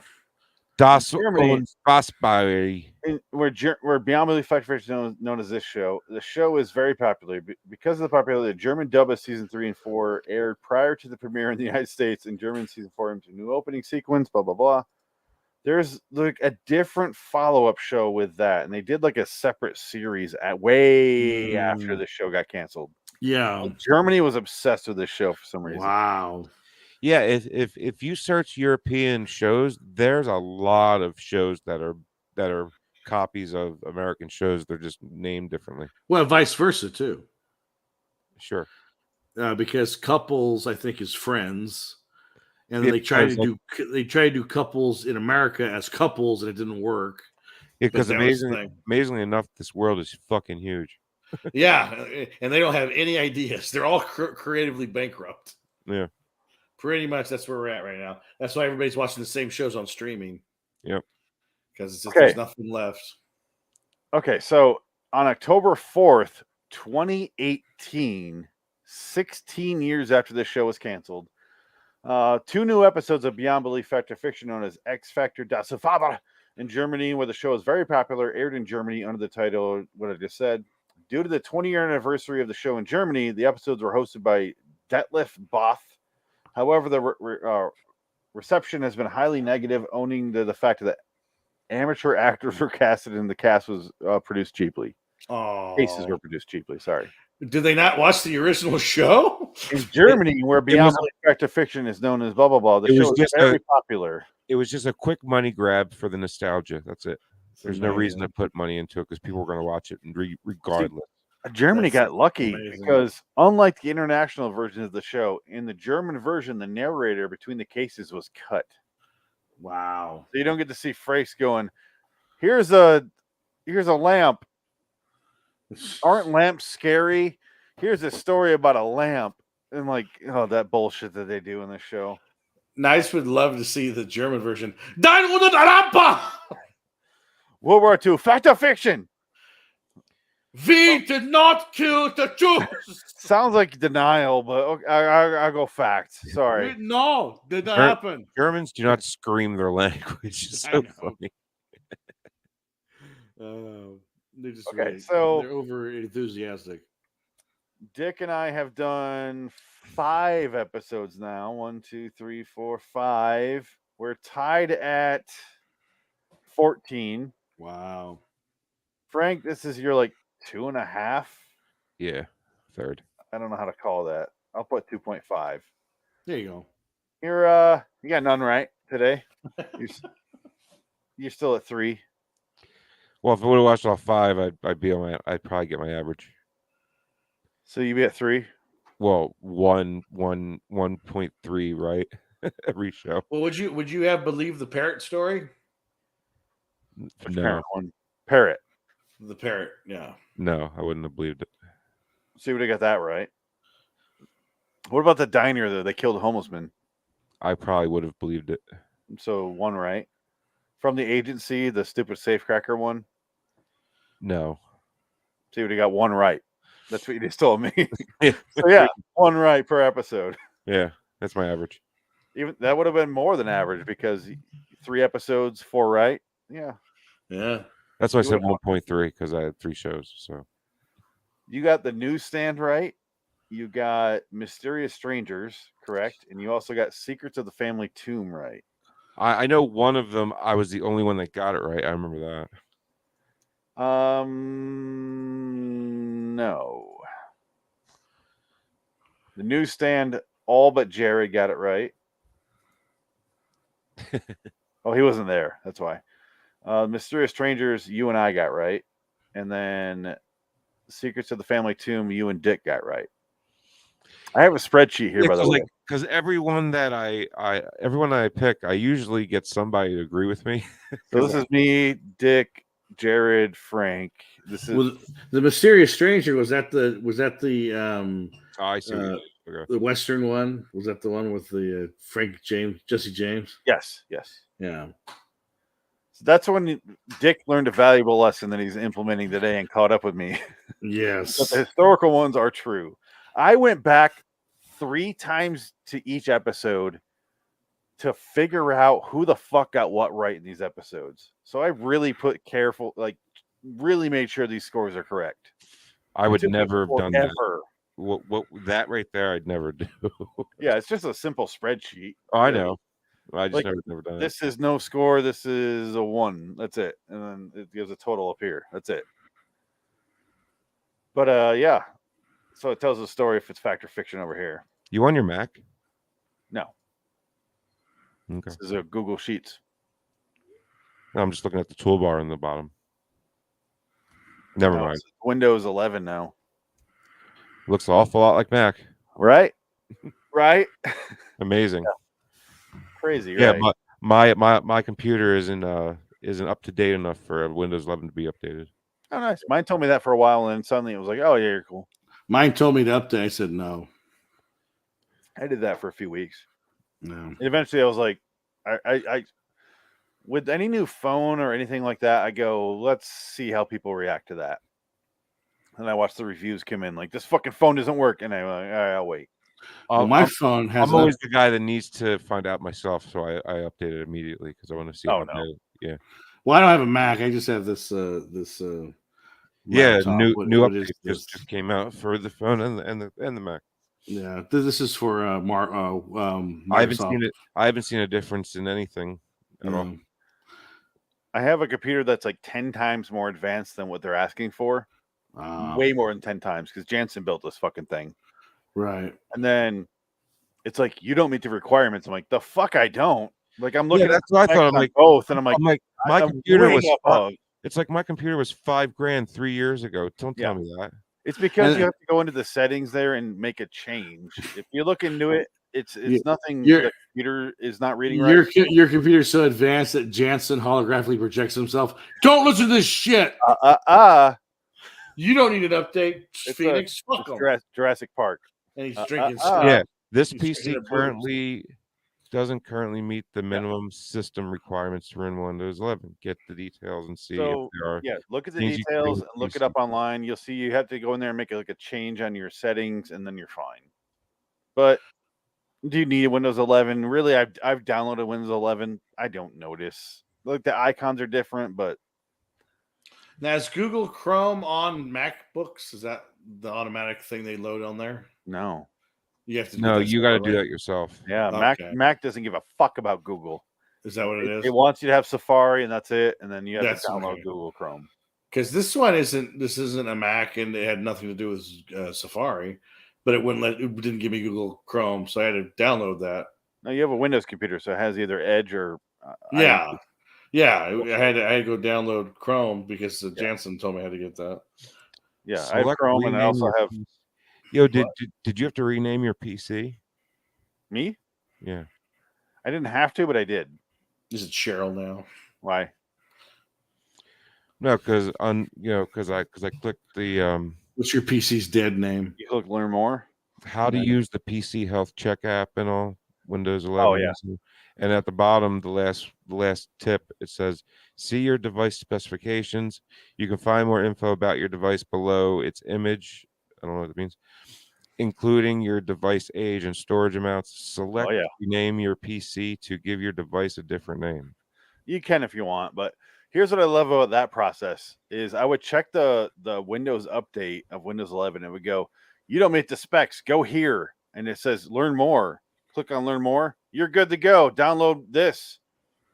Das Germany- Unfassbare. Where Beyond Belief Factor is known as this show. The show is very popular because of the popularity. The German dub of season 3 and 4 aired prior to the premiere in the United States. In German, season 4 into a new opening sequence. Blah blah blah. There's like a different follow-up show with that, and they did like a separate series way after the show got canceled. Yeah. Germany was obsessed with this show for some reason. Wow. Yeah, if you search European shows, there's a lot of shows that are copies of American shows. They're just named differently. Well, vice versa too. Sure. Because Couples, I think, is Friends, and then they tried to do Couples in America as Couples, and it didn't work. Because But that was the thing. amazingly enough, this world is fucking huge. Yeah, and they don't have any ideas. They're all creatively bankrupt. Yeah. Pretty much, that's where we're at right now. That's why everybody's watching the same shows on streaming. Yep. Because Okay. there's nothing left. Okay, so on October 4th, 2018, 16 years after this show was canceled, 2 new episodes of Beyond Belief Factor fiction known as X Factor Das Unfahrbar in Germany, where the show is very popular, aired in Germany under the title, what I just said. Due to the 20-year anniversary of the show in Germany, the episodes were hosted by Detlef Both. However, the reception has been highly negative, owing to the fact that amateur actors were casted and the cast was produced cheaply. Oh, Cases were produced cheaply. Sorry. Did they not watch the original show? In Germany, where Beyond Belief Factor fiction is known as blah blah blah, the It was show is just very popular. It was just a quick money grab for the nostalgia. That's it. There's no reason to put money into it because people were going to watch it and regardless. Germany That's got lucky amazing. because, unlike the international version of the show, in the German version, the narrator between the cases was cut. Wow. So you don't get to see Frakes going, here's a lamp. Aren't lamps scary? Here's a story about a lamp. And like, oh, that bullshit that they do in the show. 9's would love to see the German version. Dein unter der Lampe! World War II, fact or fiction? We did not kill the Jews. Sounds like denial, but okay, I'll go facts. Sorry. No, did not Ger- happen. Germans do not scream their language. It's I so know. funny. They're just Okay, really, so- they're over enthusiastic. Dick and I have done 5 episodes now. 1, 2, 3, 4, 5. We're tied at 14. Wow. Frank, this is your like 2.5. Yeah, third. I don't know how to call that. I'll put 2.5. There you go. You got none right today. You're still at 3. Well, if I would have watched all 5, I'd probably get my average. So you be at 3? Well, 1.3, right? Every show. Well, would you have believed the parrot story? Which No, parrot one? Parrot. The parrot, yeah. no, I wouldn't have believed it. See, would have got that right. What about the diner though? They killed a homeless man. I probably would have believed it. So 1 right. From the agency, the stupid safecracker one. No. See, would have got 1 right. That's what you just told me. Yeah. So yeah, 1 right per episode. Yeah, that's my average. Even that would have been more than average because 3 episodes, 4 right. Yeah. Yeah. That's why I You said would've- 1.3 because I had 3 shows. So You got the newsstand right. You got Mysterious Strangers, correct? And you also got Secrets of the Family Tomb right. I know one of them. I was the only one that got it right. I remember that. No. The newsstand, all but Jerry got it right. Oh, he wasn't there. That's why. Mysterious Strangers, you and I got right. And then Secrets of the Family Tomb, you and Dick got right. I have a spreadsheet here, by the way. Because everyone that everyone I pick, I usually get somebody to agree with me. So this is me, Dick, Jared, Frank. This is Well, the Mysterious Stranger was that the Oh, I see. Okay. the Western one? Was that the one with the Frank James, Jesse James? yes. Yeah. So that's when Dick learned a valuable lesson that he's implementing today and caught up with me. Yes. But the historical ones are true. I went back 3 times to each episode to figure out who the fuck got what right in these episodes. So I really really made sure these scores are correct. I would It took me never have done that. forever. What that right there, I'd never do. Yeah, it's just a simple spreadsheet. Oh, I really. know. I just Like, never done it. This is no score. This is a 1. That's it. And then it gives a total up here. That's it. But yeah. So it tells the story if it's fact or fiction over here. You on your Mac? No. Okay. This is a Google Sheets. I'm just looking at the toolbar in the bottom. Never No, mind. it's Windows 11 now. Looks an awful lot like Mac. Right? Right? Amazing. Crazy, Yeah, right? my computer isn't up to date enough for Windows 11 to be updated. Oh, nice. Mine told me that for a while, and then suddenly it was like, oh, yeah, you're cool. Mine told me to update. I said no. I did that for a few weeks. No. And eventually I was like, I with any new phone or anything like that, I go, let's see how people react to that. And I watch the reviews come in like, this fucking phone doesn't work. And I'm like, all right, I'll wait. Well, my phone has. I'm always the guy that needs to find out myself, so I update it immediately because I want to see. Oh, how no. Yeah. Well, I don't have a Mac. I just have this Yeah, laptop. new What update is this? just came out for the phone and the Mac. Yeah, this is for I haven't Microsoft. seen it. I haven't seen a difference in anything at all. I have a computer that's like 10 times more advanced than what they're asking for. Way more than 10 times because Jansen built this fucking thing. Right. And then it's like, you don't meet the requirements. I'm like, the fuck I don't. Like, I'm looking Yeah, at that's what I thought. I'm like both, and I'm like my I'm computer way was. above. It's like my computer was $5,000 3 years ago. Don't tell me that. It's because you have to go into the settings there and make a change. If you look into it, it's nothing. The computer is not reading right. Your computer's so advanced that Jansen holographically projects himself. Don't listen to this shit. You don't need an update, Phoenix. Fuck 'em. Jurassic Park. And he's drinking. Yeah, this He's PC drinking a currently doesn't currently meet the minimum system requirements to run Windows 11. Get the details and see if there are. Yeah, look at the things you can details do and look it up online. You'll see you have to go in there and make like a change on your settings, and then you're fine. But do you need Windows 11? Really, I've downloaded Windows 11. I don't notice. Like the icons are different, but Now, is Google Chrome on MacBooks? Is that the automatic thing they load on there? no. You have to. No, you got to do that yourself. Yeah, Okay. Mac doesn't give a fuck about Google. Is that what it is? It wants you to have Safari, and that's it. And then you have That's to download okay. Google Chrome. Because this one isn't. This isn't a Mac, and it had nothing to do with Safari. But it wouldn't let. It didn't give me Google Chrome, so I had to download that. No, you have a Windows computer, so it has either Edge or Yeah. I had to go download Chrome because Jansen told me how to get that. Yeah, I have Chrome, and I also have. Yo, did you have to rename your PC? Me? Yeah. I didn't have to, but I did. Is it Cheryl now? Why? No, because I clicked the What's your PC's dead name? You click learn more. how to use the PC Health Check app and all Windows 11. Oh, yeah. And at the bottom, the last tip, it says, see your device specifications. You can find more info about your device below its image. I don't know what that means. Including your device age and storage amounts. Select name your PC to give your device a different name. You can if you want, but here's what I love about that process is I would check the Windows update of Windows 11. It would go, you don't meet the specs. Go here. And it says learn more. Click on learn more. You're good to go. Download this.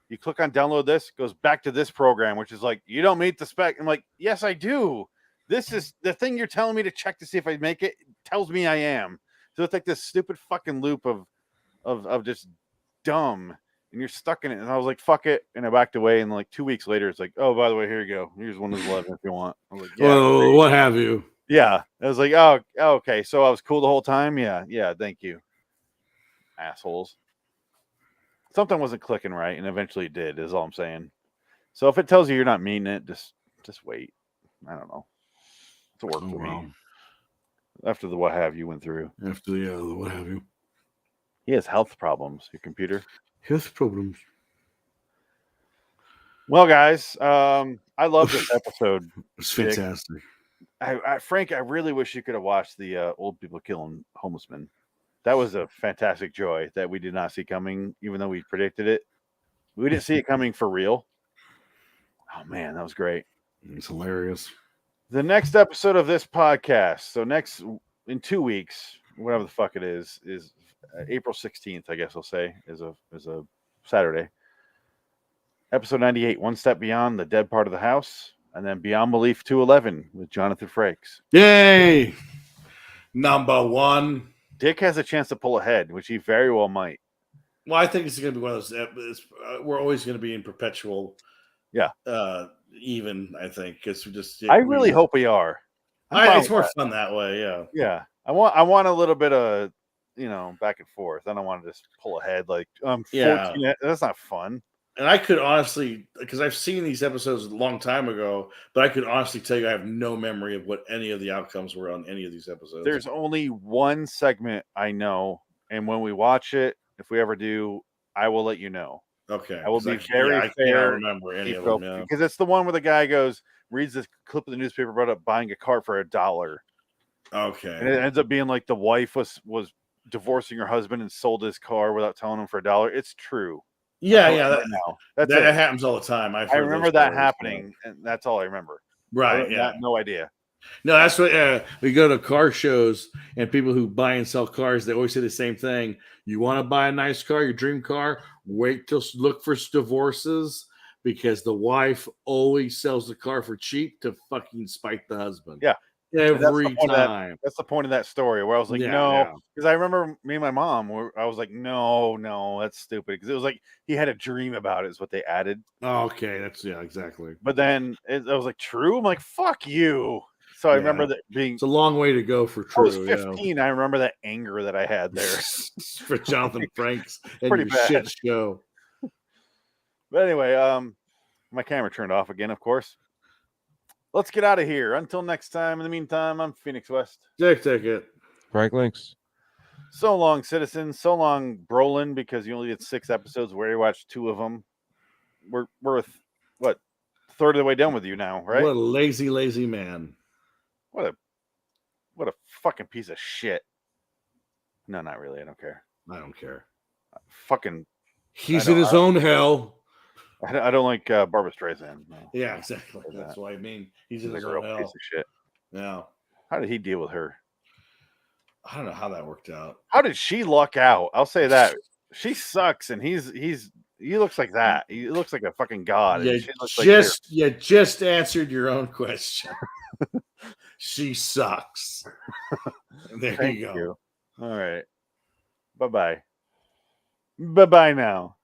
You click on download this, goes back to this program, which is like, you don't meet the spec. I'm like, yes, I do. This is the thing you're telling me to check to see if I make it. Tells me I am. So it's like this stupid fucking loop of just dumb. And you're stuck in it. And I was like, fuck it. And I backed away. And like 2 weeks later, it's like, oh, by the way, here you go. Here's Windows 11 if you want. I was like, yeah. Well, what have you? Yeah. I was like, oh, okay. So I was cool the whole time. Yeah. Yeah. Thank you. Assholes. Something wasn't clicking right. And eventually it did, is all I'm saying. So if it tells you you're not meaning it, just wait. I don't know. It's a work for me. After the what have you went through. After the what have you. He has health problems, your computer. Health problems. Well, guys, I love this episode. It's fantastic. Frank, I really wish you could have watched the old people killing homeless men. That was a fantastic joy that we did not see coming, even though we predicted it. We didn't see it coming for real. Oh, man, that was great. It's hilarious. The next episode of this podcast, so in 2 weeks, whatever the fuck it is April 16th, I guess I'll say, is a Saturday. Episode 98, One Step Beyond the Dead Part of the House, and then Beyond Belief 211 with Jonathan Frakes. Yay! Number one. Dick has a chance to pull ahead, which he very well might. Well, I think it's going to be one of those. We're always going to be in perpetual. Yeah. Even, I think, because we just. I really hope we are. It's more fun that way. Yeah. Yeah. I want a little bit of, back and forth. I don't want to just pull ahead like 14. That's not fun. And I could honestly, because I've seen these episodes a long time ago, but I could honestly tell you I have no memory of what any of the outcomes were on any of these episodes. There's only one segment I know, and when we watch it, if we ever do, I will let you know. Okay. I will be very fair. I don't remember any of them. Yeah. Because it's the one where the guy reads this clip of the newspaper about buying a car for $1. Okay. And it ends up being like the wife was divorcing her husband and sold his car without telling him for $1. It's true. Yeah. That happens all the time. I remember that happening, and that's all I remember. Right. Yeah. No idea. No, that's what we go to car shows, and people who buy and sell cars, they always say the same thing. You want to buy a nice car, your dream car, wait till look for divorces, because the wife always sells the car for cheap to fucking spite the husband. Yeah. Every time. That's the point of that story where I was like, no, because I remember me and my mom, I was like, no, that's stupid. Because it was like he had a dream about it, is what they added. Oh, okay. Exactly. But then I was like, true? I'm like, fuck you. So I remember that being. It's a long way to go for true. I was 15. I remember that anger that I had there. For Jonathan Frakes and pretty your bad. shit show. But anyway, my camera turned off again, of course. Let's get out of here. Until next time. In the meantime, I'm Phoenix West. Dick Ticket. Frank Links. So long, citizens. So long, Brolin, because you only did 6 episodes where you watched 2 of them. We're what, third of the way done with you now, right? What a lazy man. What a fucking piece of shit. No, not really. I don't care. Fucking. He's in his own hell. I don't like Barbra Streisand. No. Yeah, exactly. That's what I mean. He's in his a real own hell. piece of shit. Yeah. How did he deal with her? I don't know how that worked out. How did she luck out? I'll say that. She sucks, and he looks like that. He looks like a fucking god. You just answered your own question. She sucks. There you go. All right. Bye-bye. Bye-bye now.